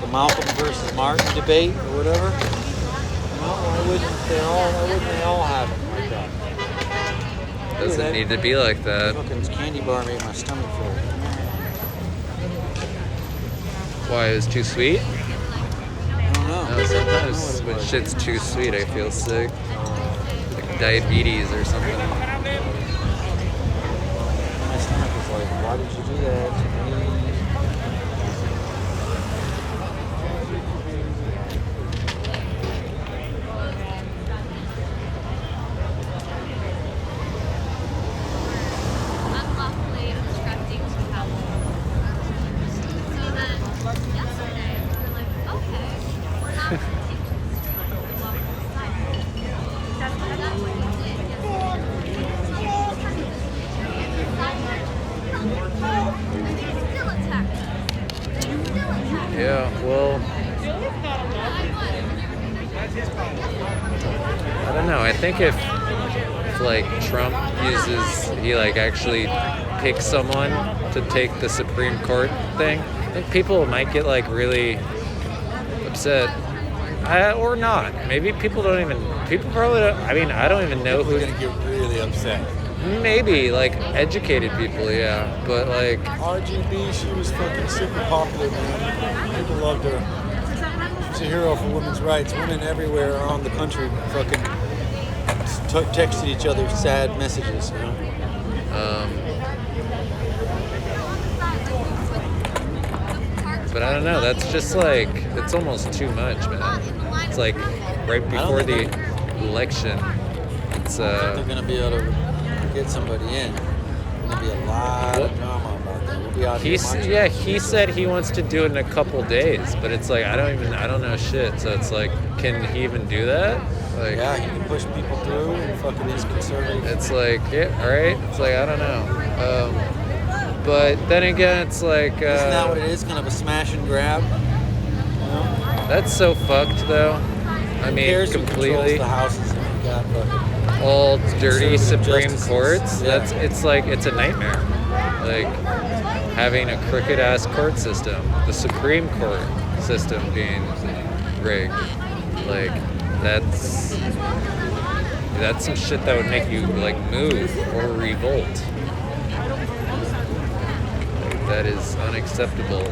the Malcolm versus Martin debate or whatever. Why wouldn't they all have it like that? Doesn't need to be like that. Fucking candy bar made my stomach full. Why, it was too sweet? I don't know. No, sometimes when shit's too sweet, I feel sick. Like diabetes or something. My stomach was like, why did you do that to me? Unlawfully obstructing to happen. So then yesterday we were like, okay, we're not going to take this unlawful side. That's what we did still attacked us. Yeah, well, I don't know. I think if like Trump he like actually picks someone to take the Supreme Court thing, I think people might get like really upset. Or not. Maybe people probably don't, I mean, I don't even know People who. are gonna get really upset. Maybe, like, educated people, yeah. But, like, RGB, she was fucking super popular, man. People loved her. She's a hero for women's rights. Women everywhere around the country fucking texted each other sad messages, but I don't know. That's just, like, it's almost too much, man. It's, like, right before the election. It's, they're gonna be able to get somebody in. There's gonna be a lot of drama about that. We'll be out here marching. He said he wants to do it in a couple days, but it's like I don't know shit. So it's like, can he even do that? Like, Yeah, he can push people through and fucking these conservatives. it's like, yeah, all right. It's like I don't know. But then again, it's like Isn't that what it is? Kind of a smash and grab. that's so fucked, though. I Who mean, cares who completely. controls the houses if you got fucking All dirty conservative Supreme justices. Courts. Yeah. It's a nightmare. Like having a crooked ass court system, the Supreme Court system being rigged. Like that's some shit that would make you like move or revolt. Like, that is unacceptable.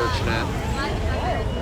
unfortunate.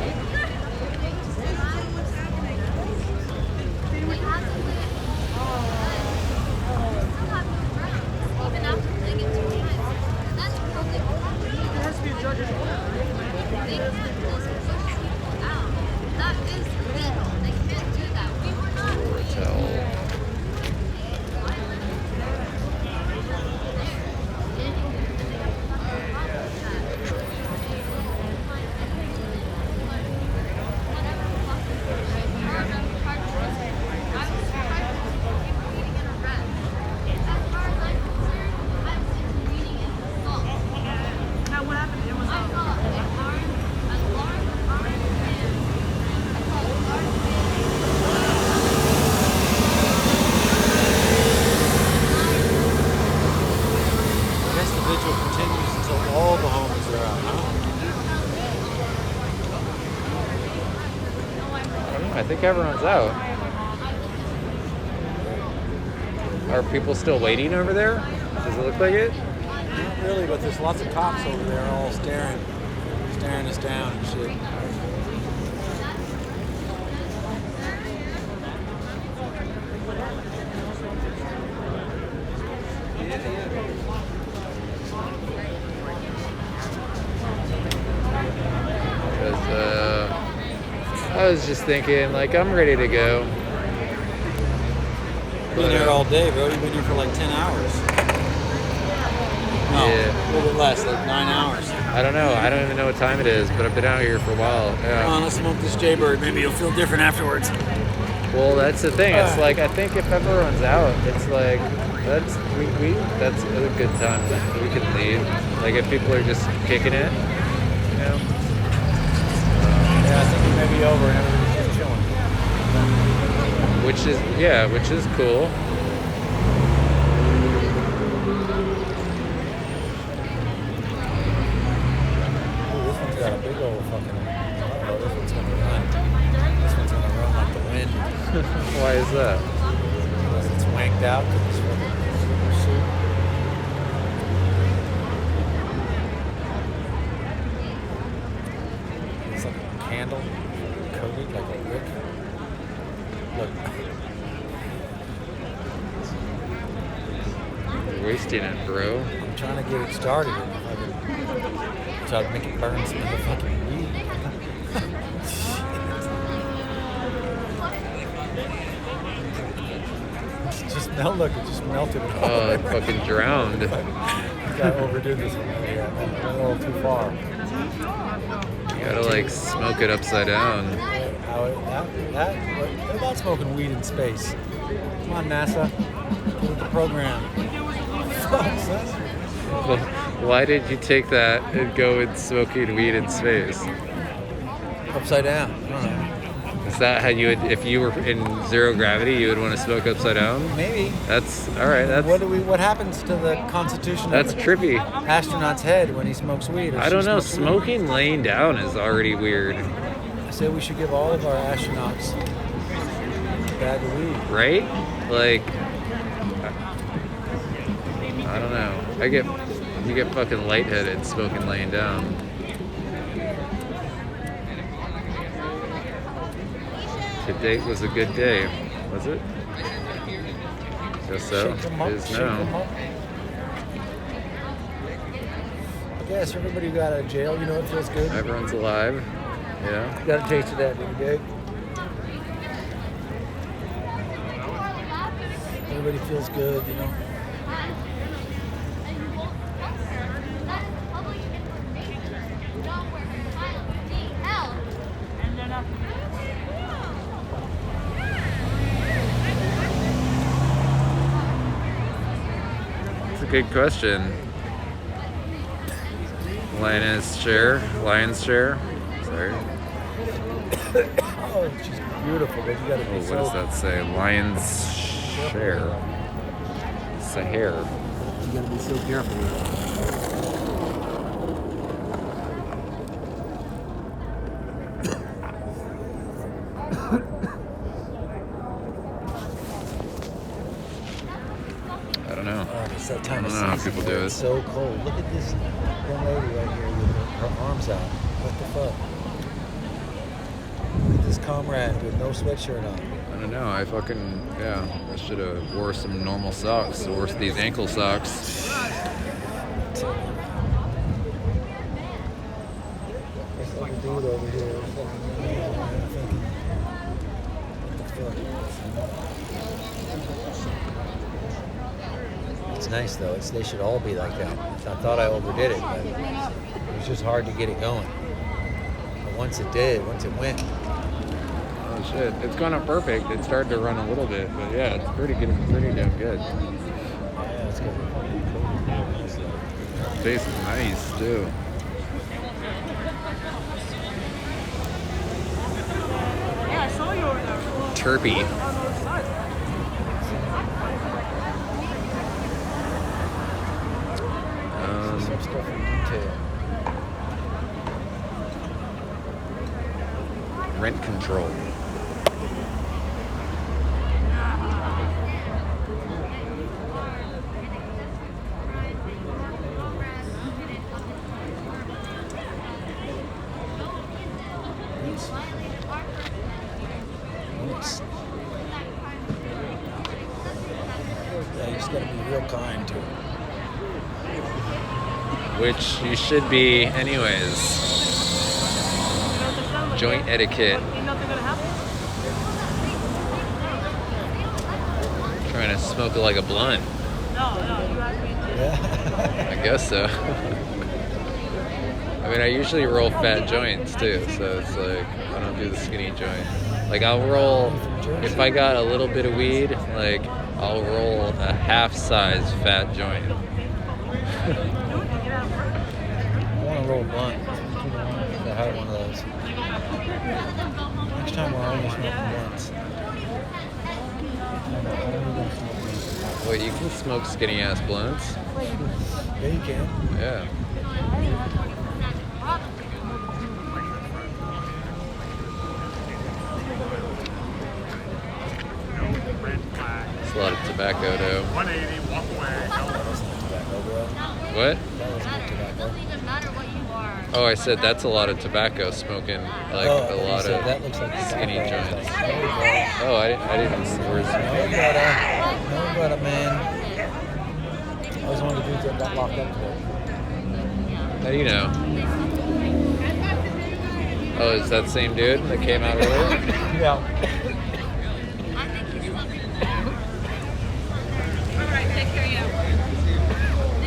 I think everyone's out. Are people still waiting over there? Does it look like it? Not really, but there's lots of cops over there all staring us down and shit. I was just thinking, like, I'm ready to go. Been here all day, bro. You've been here for like 10 hours. No, Yeah. a little bit less, like 9 hours. I don't know. I don't even know what time it is, but I've been out here for a while. Yeah. Come on, let's smoke this Jaybird. Maybe you'll feel different afterwards. Well, that's the thing. It's like, I think if everyone's out, it's like that's a good time. We can leave. Like if people are just kicking it, you know. Yeah, I think it may be over and everybody's just chilling. Which is cool. Ooh, this one's got a big old fucking. Oh, this one's gonna run. This one's gonna run like the wind. Why is that? Because it's wanked out to this fucking suit. It's like a candle coated like a wick. Look. You're wasting it, bro. I'm trying to get it started. If I can try to make it burn some of the fucking weed. Just melt. Look, it just melted. Oh, I fucking drowned. Gotta overdo this one. Yeah, went a little too far. You gotta like smoke it upside down. What about smoking weed in space? Come on, NASA. Get with the program. Fuck, son. Well, why did you take that and go with smoking weed in space? Upside down. I don't know. Is that how you would, if you were in zero gravity, you would want to smoke upside down? Maybe. That's all right. That's What happens to the constitution that's of trippy. astronaut's head when he smokes weed? Or I she don't know. smokes weed? Smoking laying down is already weird, I say we should give all of our astronauts a bag of weed. right? Like, I don't know. You get fucking lightheaded smoking laying down. Today was a good day, was it? Guess so. Shake 'em up, It is shake 'em now. up. I guess everybody who got out of jail, you know, it feels good. Everyone's alive. Yeah. Got a taste of that every day. Everybody feels good, you know. It's a good question. Lion's share. Sorry. Oh, she's beautiful, but you gotta be Oh, so... what does that say? Lion's share. Sahar. You gotta be so careful with it. I don't know. It's that time I of don't know how season people where do it's it. so cold. Look at this young lady right here with her arms out. What the fuck? Look at this comrade with no sweatshirt on. I don't know. I should have wore some normal socks. Wore these ankle socks. There's like a dude over here. Thinking, what the fuck? It's nice though. They should all be like that. I thought I overdid it, but it was just hard to get it going. But once it went. Oh shit! It's gone up perfect. It started to run a little bit, but yeah, it's pretty damn good. Yeah, it's good. Face is nice too. Yeah, I saw you over there. Terpy. Some stuff in detail. Rent control. Yeah, you just gotta be real kind to it. Which you should be anyways. Joint etiquette. Trying to smoke it like a blunt. Yeah. I guess so. I mean, I usually roll fat joints too, so it's like I don't do the skinny joint. Like I'll roll, if I got a little bit of weed, like I'll roll a half-size fat joint. I want to roll a blunt. I had one of those. Next time we're only smoking blunts. Wait, you can smoke skinny ass blunts? Yeah, you can. Yeah. It's a lot of tobacco though. 180, walk away. What? That wasn't tobacco. Oh, I said that's a lot of tobacco smoking, like a lot of that looks like skinny tobacco. joints. Oh, I didn't. Where's No, but a man. I was one of the dudes that got locked up today. How do you know? Oh, is that the same dude that came out earlier? Yeah.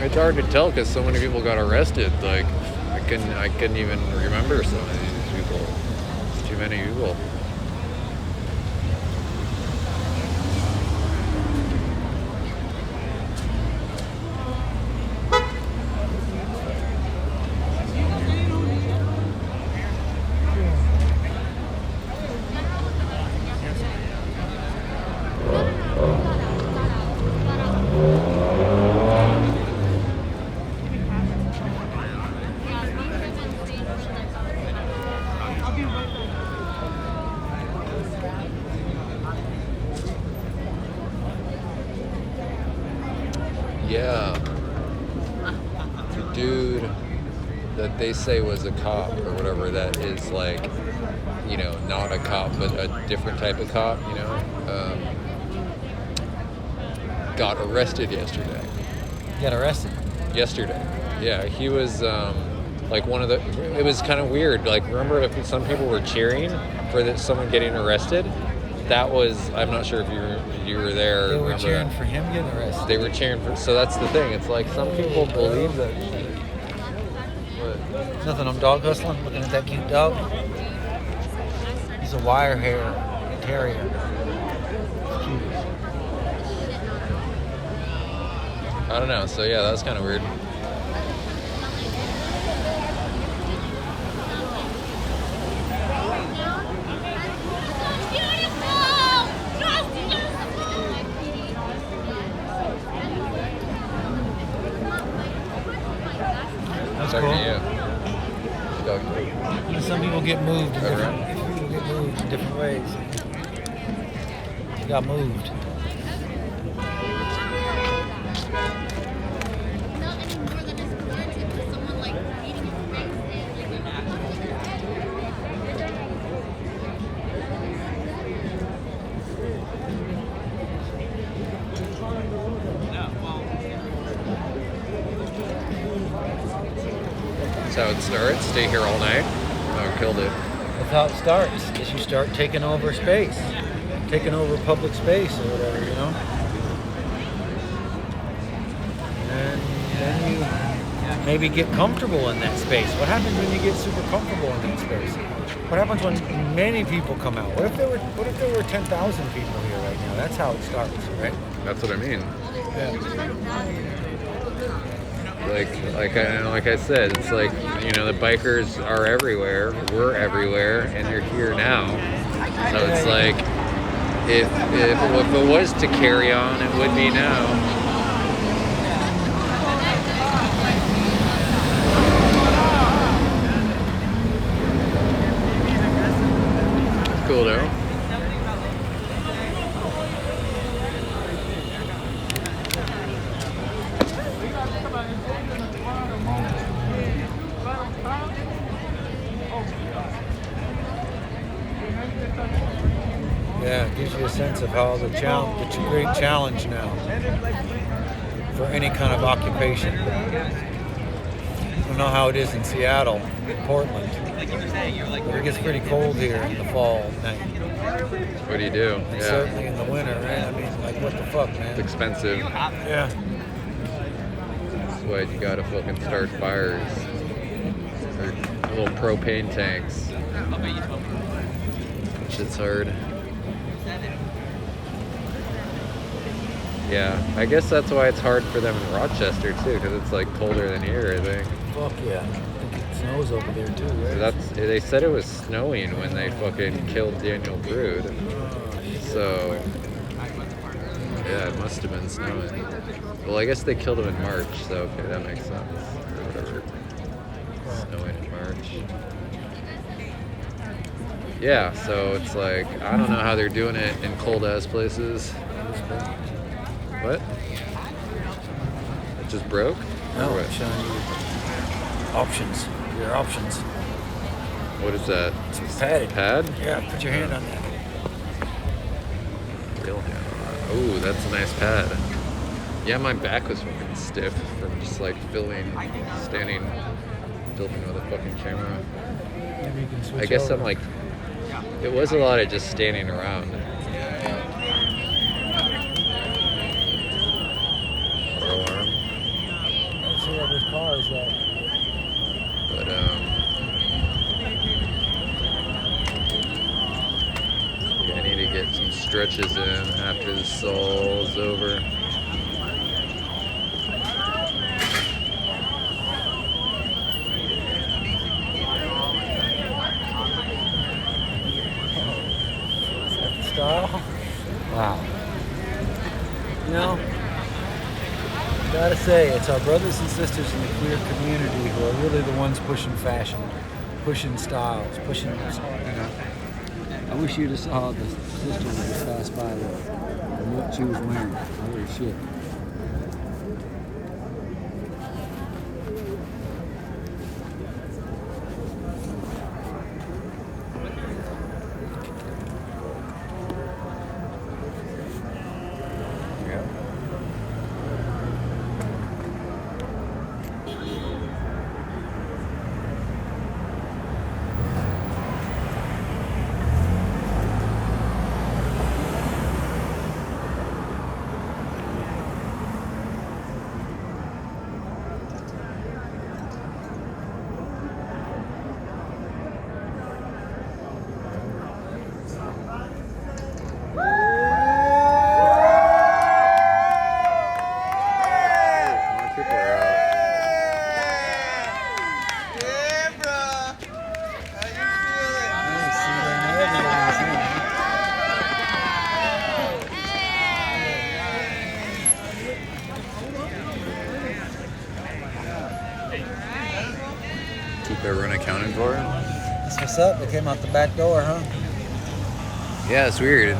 It's hard to tell because so many people got arrested. Like, I couldn't even remember some of these people. It's too many people. Yeah. The dude that they say was a cop or whatever, that is like, you know, not a cop, but a different type of cop, you know, got arrested yesterday. You got arrested? Yesterday. Yeah, he was like one of the, it was kind of weird. Like, remember if some people were cheering for someone getting arrested? That was, I'm not sure if you were there. They were cheering for him getting arrested. They were cheering for, so that's the thing. It's like some people believe that shit. What? Nothing, I'm dog hustling, looking at that cute dog. He's a wire hair terrier. Cute. I don't know. So yeah, that was kind of weird. That's Talking cool. to you. Talking to you. You know, some people get moved in Alright. different ways. You got moved. That's how it starts. Stay here all night. Oh, killed it. That's how it starts. Is you start taking over space, taking over public space or whatever, you know. And then you maybe get comfortable in that space. What happens when you get super comfortable in that space? What happens when many people come out? What if there were 10,000 people here right now? That's how it starts, right? That's what I mean. Yeah. Like I said, it's like, you know, the bikers are everywhere. We're everywhere, and they're here now. So it's like, if it was to carry on, it would be now. Cool though. Yeah, it gives you a sense of how the challenge, it's a great challenge now for any kind of occupation. I don't know how it is in Seattle, Portland, but it gets pretty cold here in the fall at night. What do you do? And certainly in the winter, right? I mean, like, what the fuck, man? It's expensive. Yeah. That's why you gotta fucking start fires. Or little propane tanks. Shit's hard. Yeah, I guess that's why it's hard for them in Rochester too, because it's like colder than here, I think. Fuck yeah. I think it snows over there too, right? They said it was snowing when they fucking killed Daniel Brood. So yeah, it must have been snowing. Well, I guess they killed him in March, so okay, that makes sense. Or whatever. Snowing in March. Yeah, so it's like, I don't know how they're doing it in cold ass places. What? It just broke? No, Or it's showing you options. Your options. what is that? It's padded. Pad? Yeah, put your hand on that. Real hand on that. Ooh, that's a nice pad. Yeah, my back was fucking stiff from just like filming with a fucking camera. Maybe you can switch I guess over. I'm like, it was a lot of just standing around. Alarm. Let's see what this car is like. But yeah, I need to get some stretches in after the soul's over. Style? Wow. You know, gotta say, it's our brothers and sisters in the queer community who are really the ones pushing fashion, pushing styles, pushing, you know. I wish you'd have saw the sister that just passed by and what she was wearing. Holy shit. Keep everyone accounted for. That's what's up. They came out the back door, huh? Yeah, it's weird.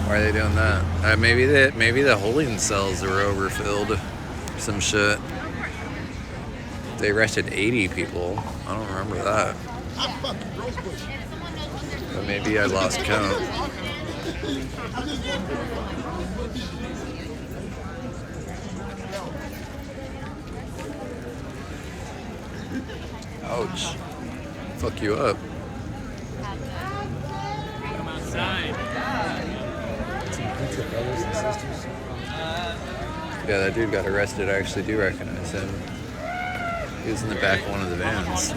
Why are they doing that? Maybe the holding cells were overfilled. Some shit. They arrested 80 people. I don't remember that. But maybe I lost count. Ouch. Fuck you up. Pizza brothers and sisters. Yeah, that dude got arrested. I actually do recognize him. He was in the back of one of the vans.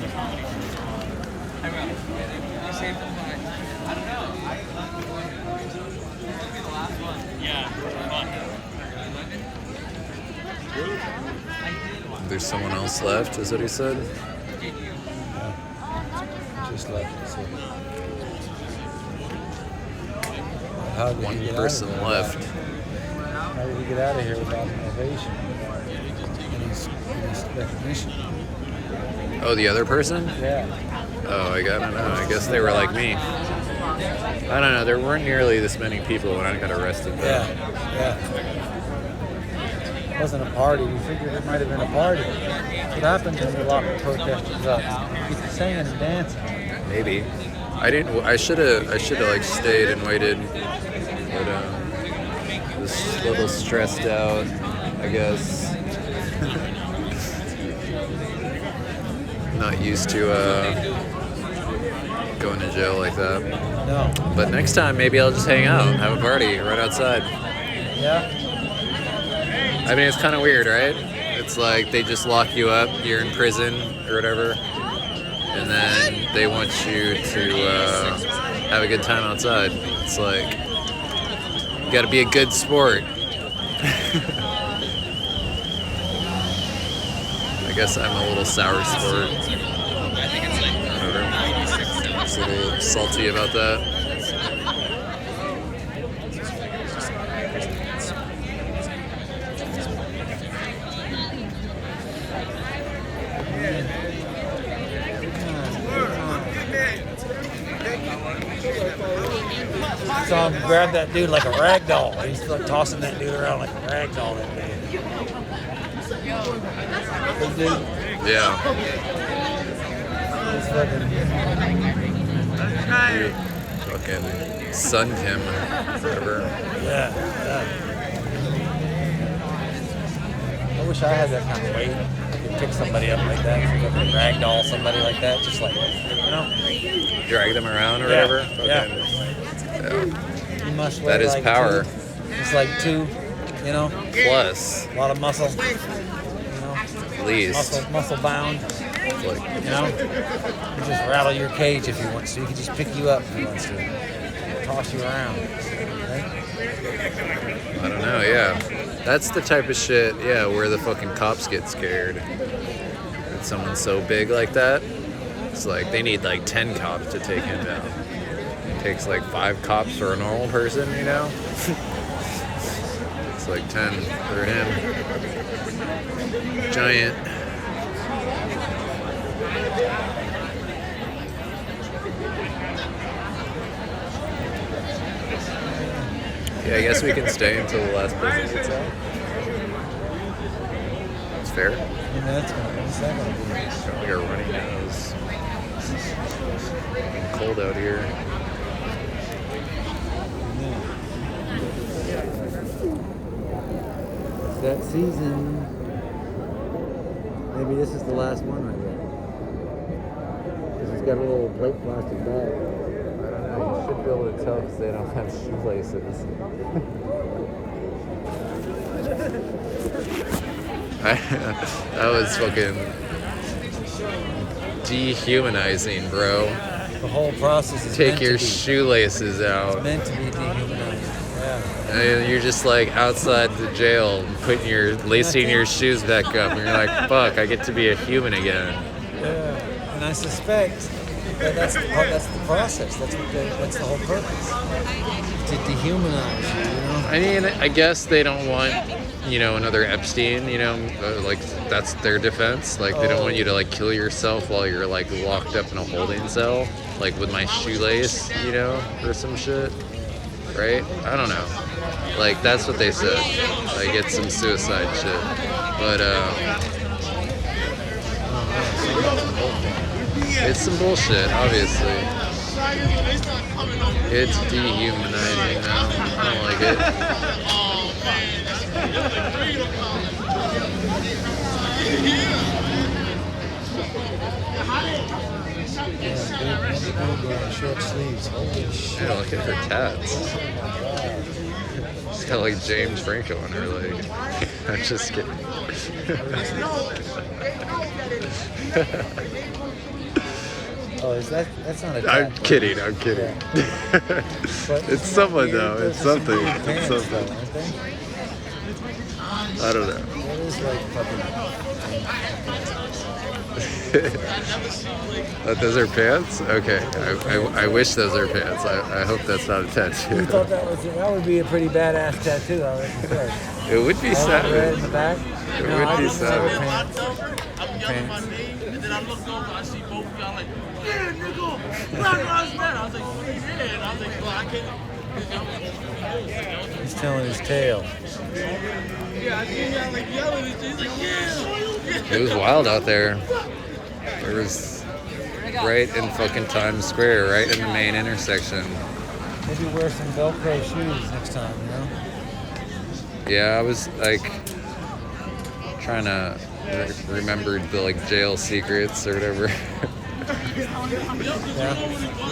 There's someone else left, is what he said? Just left. So. One person left. How did he get out of here without an ovation? Any recognition? Oh, the other person? Yeah. Oh, I don't know. I guess they were like me. I don't know. There weren't nearly this many people when I got arrested. Though. Yeah. It wasn't a party. We figured it might have been a party. What happens when you lock the protesters up? Keep singing and dancing. Maybe. I didn't. I should have like stayed and waited. But was a little stressed out, I guess. Not used to going to jail like that. No. But next time, maybe I'll just hang out and have a party right outside. Yeah. I mean, it's kind of weird, right? It's like they just lock you up, you're in prison or whatever, and then they want you to have a good time outside. It's like, you gotta be a good sport. I guess I'm a little sour sport. Whatever. Just a little salty about that. Saw him grab that dude like a rag doll. He's like tossing that dude around like a rag doll. That man. Big dude. Yeah. He's Fucking sunned him or whatever. Yeah. I wish I had that kind of weight. I could pick somebody up like that, ragdoll somebody like that, just like, you know. Drag them around or whatever. Yeah. You must weigh That is like power. It's like 2, you know. Plus, A lot of muscle. You know. at least. Muscle bound. Like, You know. You just rattle your cage if you want to. He can just pick you up if he wants to. Toss you around. Right? I don't know, yeah. That's the type of shit, yeah, where the fucking cops get scared. When someone's so big like that, it's like they need like 10 cops to take him down. It takes like 5 cops for a normal person, you know? It's like 10 for him. Giant. Yeah, I guess we can stay until the last person gets out. It's fair. What's that gonna be? Got like a runny nose. It's cold out here. It's that season. Maybe this is the last one right there. Because it's got a little plate plastic bag. You should be able to tell because they don't have shoelaces. That was fucking dehumanizing, bro. The whole process is Take your shoelaces It's out. meant to be dehumanizing. Yeah. And you're just like outside the jail, lacing your shoes back up, and you're like, fuck, I get to be a human again. Yeah. And I suspect that that's the process. That's the whole purpose. To dehumanize you, you know? I mean, I guess they don't want, another Epstein, like that's their defense. Like they don't want you to like kill yourself while you're like locked up in a holding cell, like with my shoelace, or some shit. Right? I don't know. Like that's what they said. Like it's some suicide shit. But it's some bullshit, obviously. It's dehumanizing now. I don't like it. Short sleeves. Holy shit. Yeah, look at her tats. Oh my god. She's got like James Franco on her leg. I'm just kidding. Oh, is that's not a I'm tat, kidding. I'm kidding. But It's someone weird, though. It's those are some something. weird It's pants, something. though, aren't they? I don't know. That is like fucking. Those are pants? Okay. I wish those are pants. I hope that's not a You tattoo. thought that would be a pretty badass tattoo, I would say. It would be All that red in savage. the back. It No, would I be didn't say savage. pants. I'm yelling my name, and then I look over, I see both of y'all like, yeah, nigga, Black Lives Matter. I was like, yeah, and I was like, well, I can't. He's telling his tale. Yeah, I see y'all like yelling, and he's like, yeah. It was wild out there. There was right in fucking Times Square, right in the main intersection. Maybe wear some Velcro shoes next time, you know? Yeah, I was like trying to remember the like jail secrets or whatever. Yeah. You're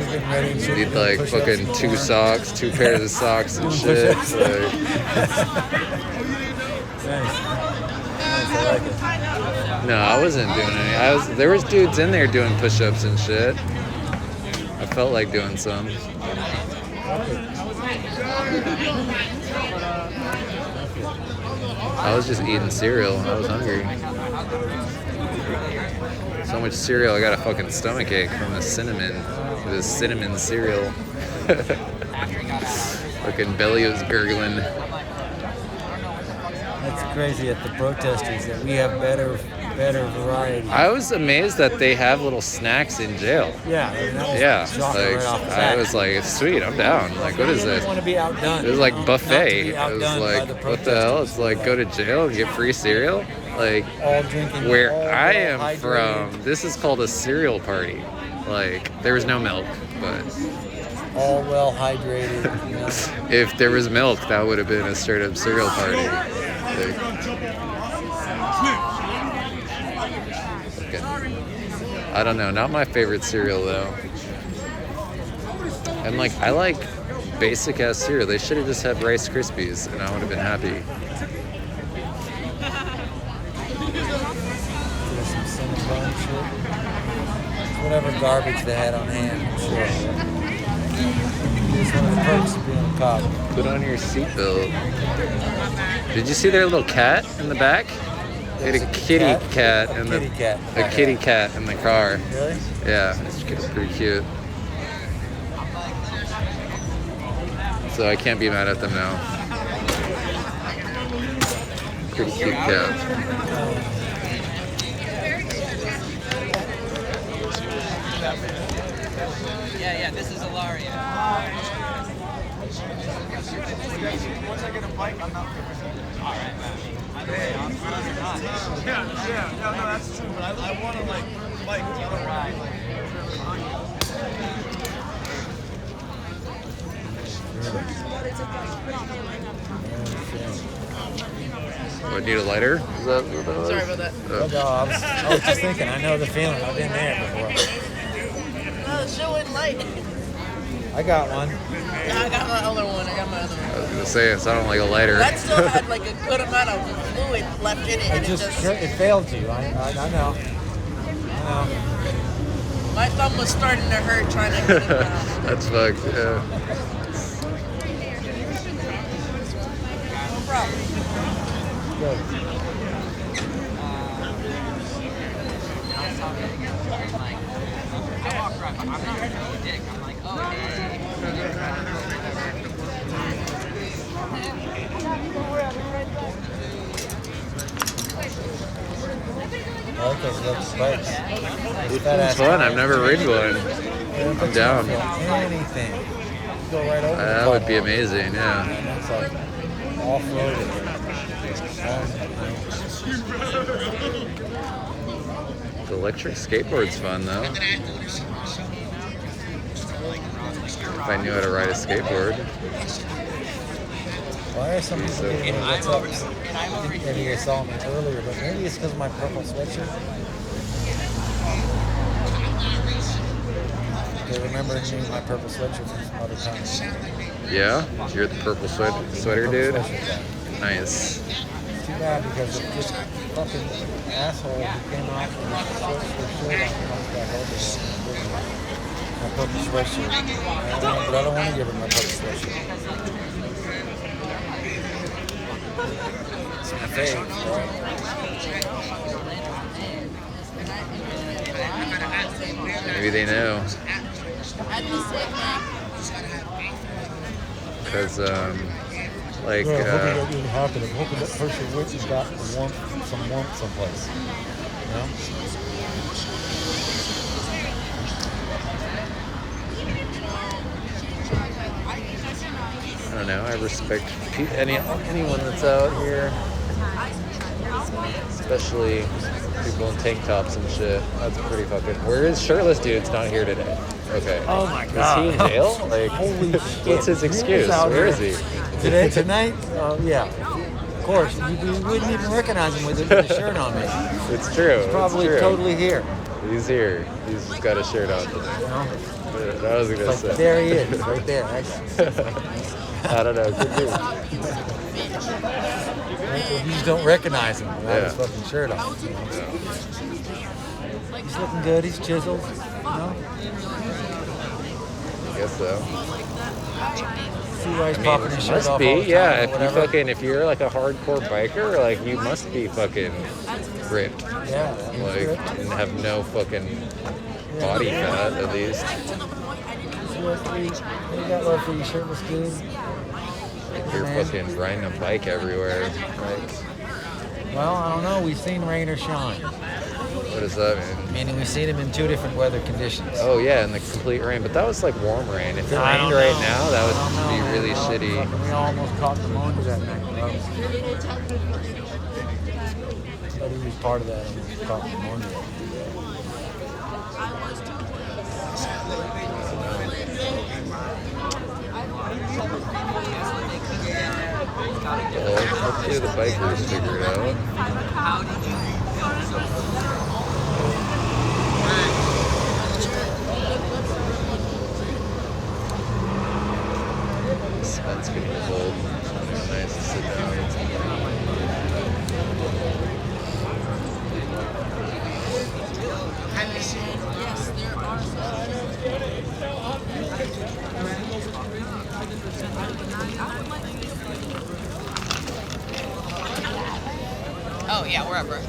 getting ready and shit. Need like Push-ups fucking more. 2 socks, 2 pairs of socks and shit. Push-ups. Like, Nice. Nice, I like it. no, I wasn't doing any. There was dudes in there doing push-ups and shit. I felt like doing some. I was just eating cereal. I was hungry. So much cereal, I got a fucking stomach ache from the cinnamon. The cinnamon cereal. Fucking belly was gurgling. That's crazy at the protesters that we have better variety. I was amazed that they have little snacks in jail. Yeah, I mean, that was Yeah, shocking like right off the I bat. was like, sweet, I'm down. Like, what is You this? don't want to be outdone. It was like you know? buffet. Not to be It was outdone by like, the what the hell? protesters. It's like go to jail and get free cereal. Like, All drinking. where all I am well-hydrated, from, this is called a cereal party. Like, there was no milk, but all well hydrated. You know? if there was milk, that would have been a straight up cereal party. Like, I don't know, not my favorite cereal though. And like, I like basic ass cereal. They should have just had Rice Krispies, and I would have been happy. There's some Cinnabon shit. Whatever garbage they had on hand, I'm sure. It's one of the perks of being a cop. Put on your seatbelt. Did you see their little cat in the back? They had a kitty cat in the Kitty cat. a kitty cat in the car. Really? Yeah, it's pretty cute. So I can't be mad at them now. Pretty cute cat. Yeah, this is Ilaria. Once I get a bike, I'm not. Alright, man. Yeah, no, that's true. But I want to like bike. I don't want to be like. Oh, I need a lighter? Is that what that was? Sorry about that. Oh. No, I was just thinking, I know the feeling. I've been there before. Oh, show it light. I got one. Yeah, I got my other one. I was gonna say it sounded like a lighter. That still had like a good amount of fluid left in it, and It failed you. I know. my thumb was starting to hurt trying to get it out. That's fucked. Yeah. No problem. Good. I like those little spikes. It's fun. I've never ridden one. I'm down. Anything. Go right over That would be amazing, yeah. It's like off-roaded. The electric skateboard's fun though. If I knew how to ride a skateboard. Why are some people getting me what's up? Maybe you saw me earlier, but maybe it's because of my purple sweatshirt. They're remembering me in my purple sweatshirt from some other time. Yeah? You're the purple sweater dude? Nice. It's too bad because of this fucking asshole who came off with his shirt on and comes back over here and gives me my purple sweatshirt. But I don't want to give him my purple sweatshirt. It's my fave, Maybe they know. Because, like, I'm hoping that didn't happen. I'm hoping that person went and got some warmth someplace. You know? I don't know. I respect anyone that's out here, especially people in tank tops and shit. That's pretty fucking. Where is shirtless dude's not here today? Okay. Oh my God. Is he in jail? Like, Holy shit. what's his excuse? Where is he? Tonight? Yeah. Of course. You wouldn't even recognize him with the shirt on me. It's true. He's probably it's true. totally here. He's here. He's got a shirt on today. You know? That was gonna say. There he is, right there. I don't know. Could be. You just don't recognize him without his fucking shirt on. He's looking good. He's chiseled. You know? I guess so. See why he's popping his shirt Must off be, all the time yeah. or If you're like a hardcore biker, like you must be fucking ripped. Yeah. Like and have no fucking body fat at least. You got love for your shirtless dude. You're fucking riding a bike everywhere. Like, well, I don't know. We've seen rain or shine. what does that mean? Meaning we've seen him in two different weather conditions. Oh yeah, in the complete rain. But that was like warm rain. If it I rained don't right know. now, that I don't would know, be man. really shitty. We almost caught pneumonia that night, bro. But he was part of that. Almost caught pneumonia. Well, hopefully the bikers figure it out. This vent's getting cold. It's nice to sit Oh yeah, wherever.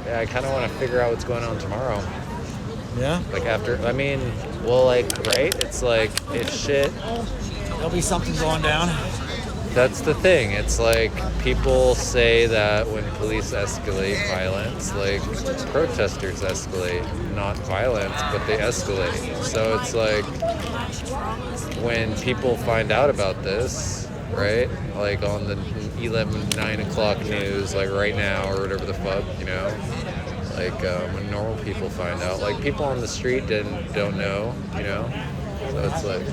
Yeah, I kind of want to figure out what's going on tomorrow. Yeah? Like after, I mean, well, like, right? It's like, if shit. There'll be something going down. That's the thing. It's like people say that when police escalate violence, like protesters escalate, not violence, but they escalate. So it's like when people find out about this, right? Like on the 9 o'clock news, like right now or whatever the fuck, you know? Like when normal people find out, like people on the street don't know, you know? So it's like.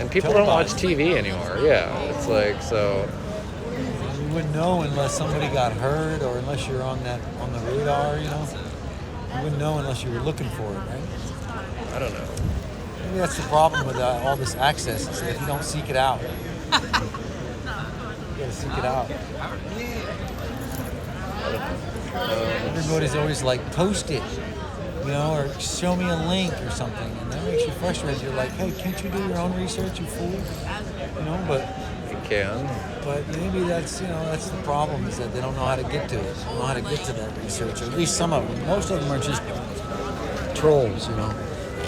And people don't watch TV anymore. Yeah, it's like so. You wouldn't know unless somebody got hurt or unless you're on the radar. You know, you wouldn't know unless you were looking for it, right? I don't know. Maybe that's the problem with all this access. Is that if you don't seek it out, you gotta seek it out. Everybody's always like, post it. you know, or show me a link or something, and that makes you frustrated. You're like, hey, can't you do your own research, you fool? You know, but You can. But maybe that's, you know, that's the problem, is that they don't know how to get to it. They don't know how to get to that research, or at least some of them. Most of them are just trolls, you know,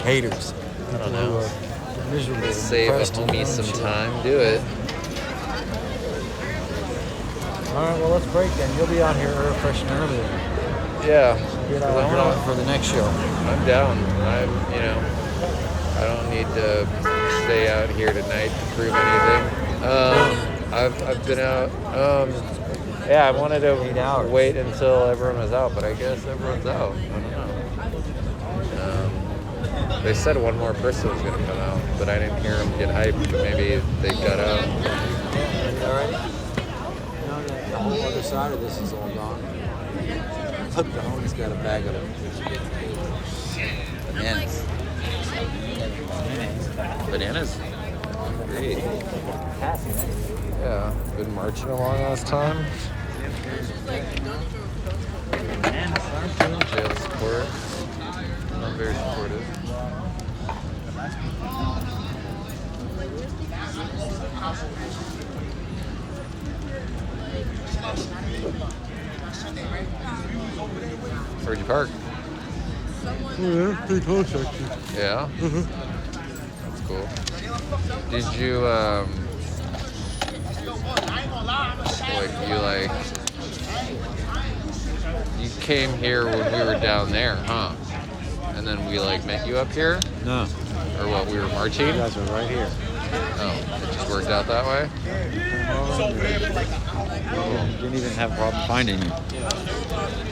haters. I don't know. People who are miserable. and Save a depressed and homie all some shit. time. Do it. All right, well, let's break then. You'll be out here fresh and early. Yeah. Get 'Cause out I wanna- for the next show. I'm down. I don't need to stay out here tonight to prove anything. I've been out. Yeah, I wanted 8 hours. to wait until everyone was out, but I guess everyone's out. I don't know. They said one more person was gonna come out, but I didn't hear them get hyped. But maybe they got out. All right. No, the whole other side of this is all gone. Look, the homie's got a bag of bananas. Bananas. Great. Yeah, been marching along all this time. Jail support. I'm very supportive. Where'd you park? Yeah, pretty close actually. Yeah? That's cool. Did you, you came here when we were down there, huh? And then we, met you up here? No, Or what, we were marching? you guys are right here. Oh, it just worked out that way? Didn't even have a problem finding you.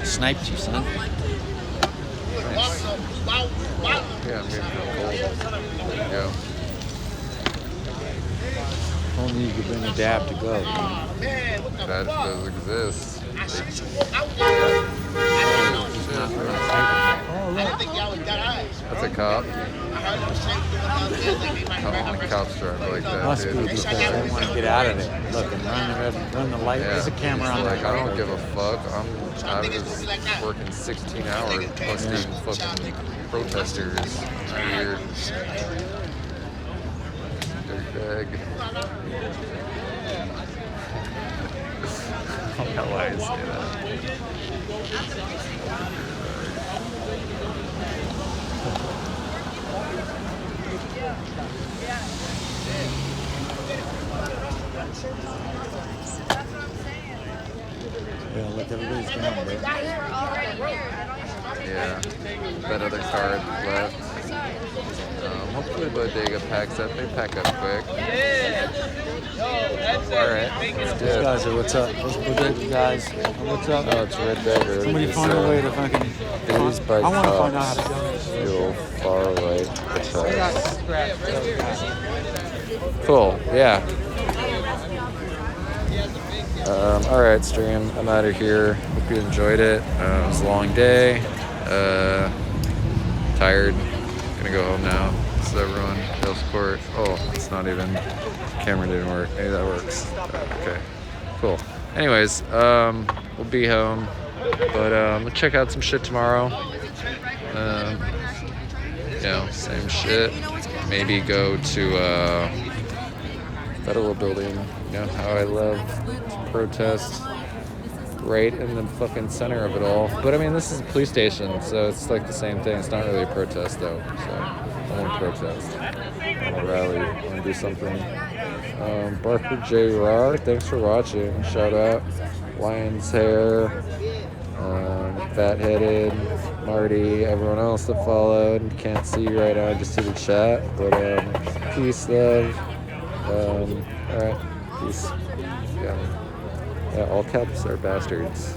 Sniped you, son. Nice. Yeah, I'm getting cold. There you go. Only you could bring a dab to go. That does exist. That's a cop. Only cops drive like that, Must be dude. because they want to get out of there. Look, and run the light. There's a camera on Like, the I don't give a fuck. I was working 16 hours busting fucking protesters. Weird. Dirtbag. I don't know why I say that. Yeah, look, everybody's down, bro. Yeah, that other car left. Hopefully Bodega packs up. They pack up quick. Alright, let's do Those it. guys are what's up. Those bodega guys. What's up? Oh, it's Red Beggar. Somebody find a way to fucking. These by I want to find out cops how to donate. feel far right protest. Cool, yeah. Alright, stream. I'm out of here. Hope you enjoyed it. It was a long day. Tired. Gonna go home now. So everyone, jail support. Oh, it's not even. Camera didn't work. Maybe that works. Okay. Cool. Anyways, we'll be home. But we'll check out some shit tomorrow. Same shit. Maybe go to Federal Building. You know how I love to protest right in the fucking center of it all. But I mean, this is a police station, so it's like the same thing. It's not really a protest though. So I want to protest. I want to rally. I want to do something. Barker J. Rar, thanks for watching. Shout out. Lion's Hair, Fat-Headed, Marty, everyone else that followed. Can't see you right now, I just see the chat. But peace, love. Alright, peace. Yeah, all caps are bastards.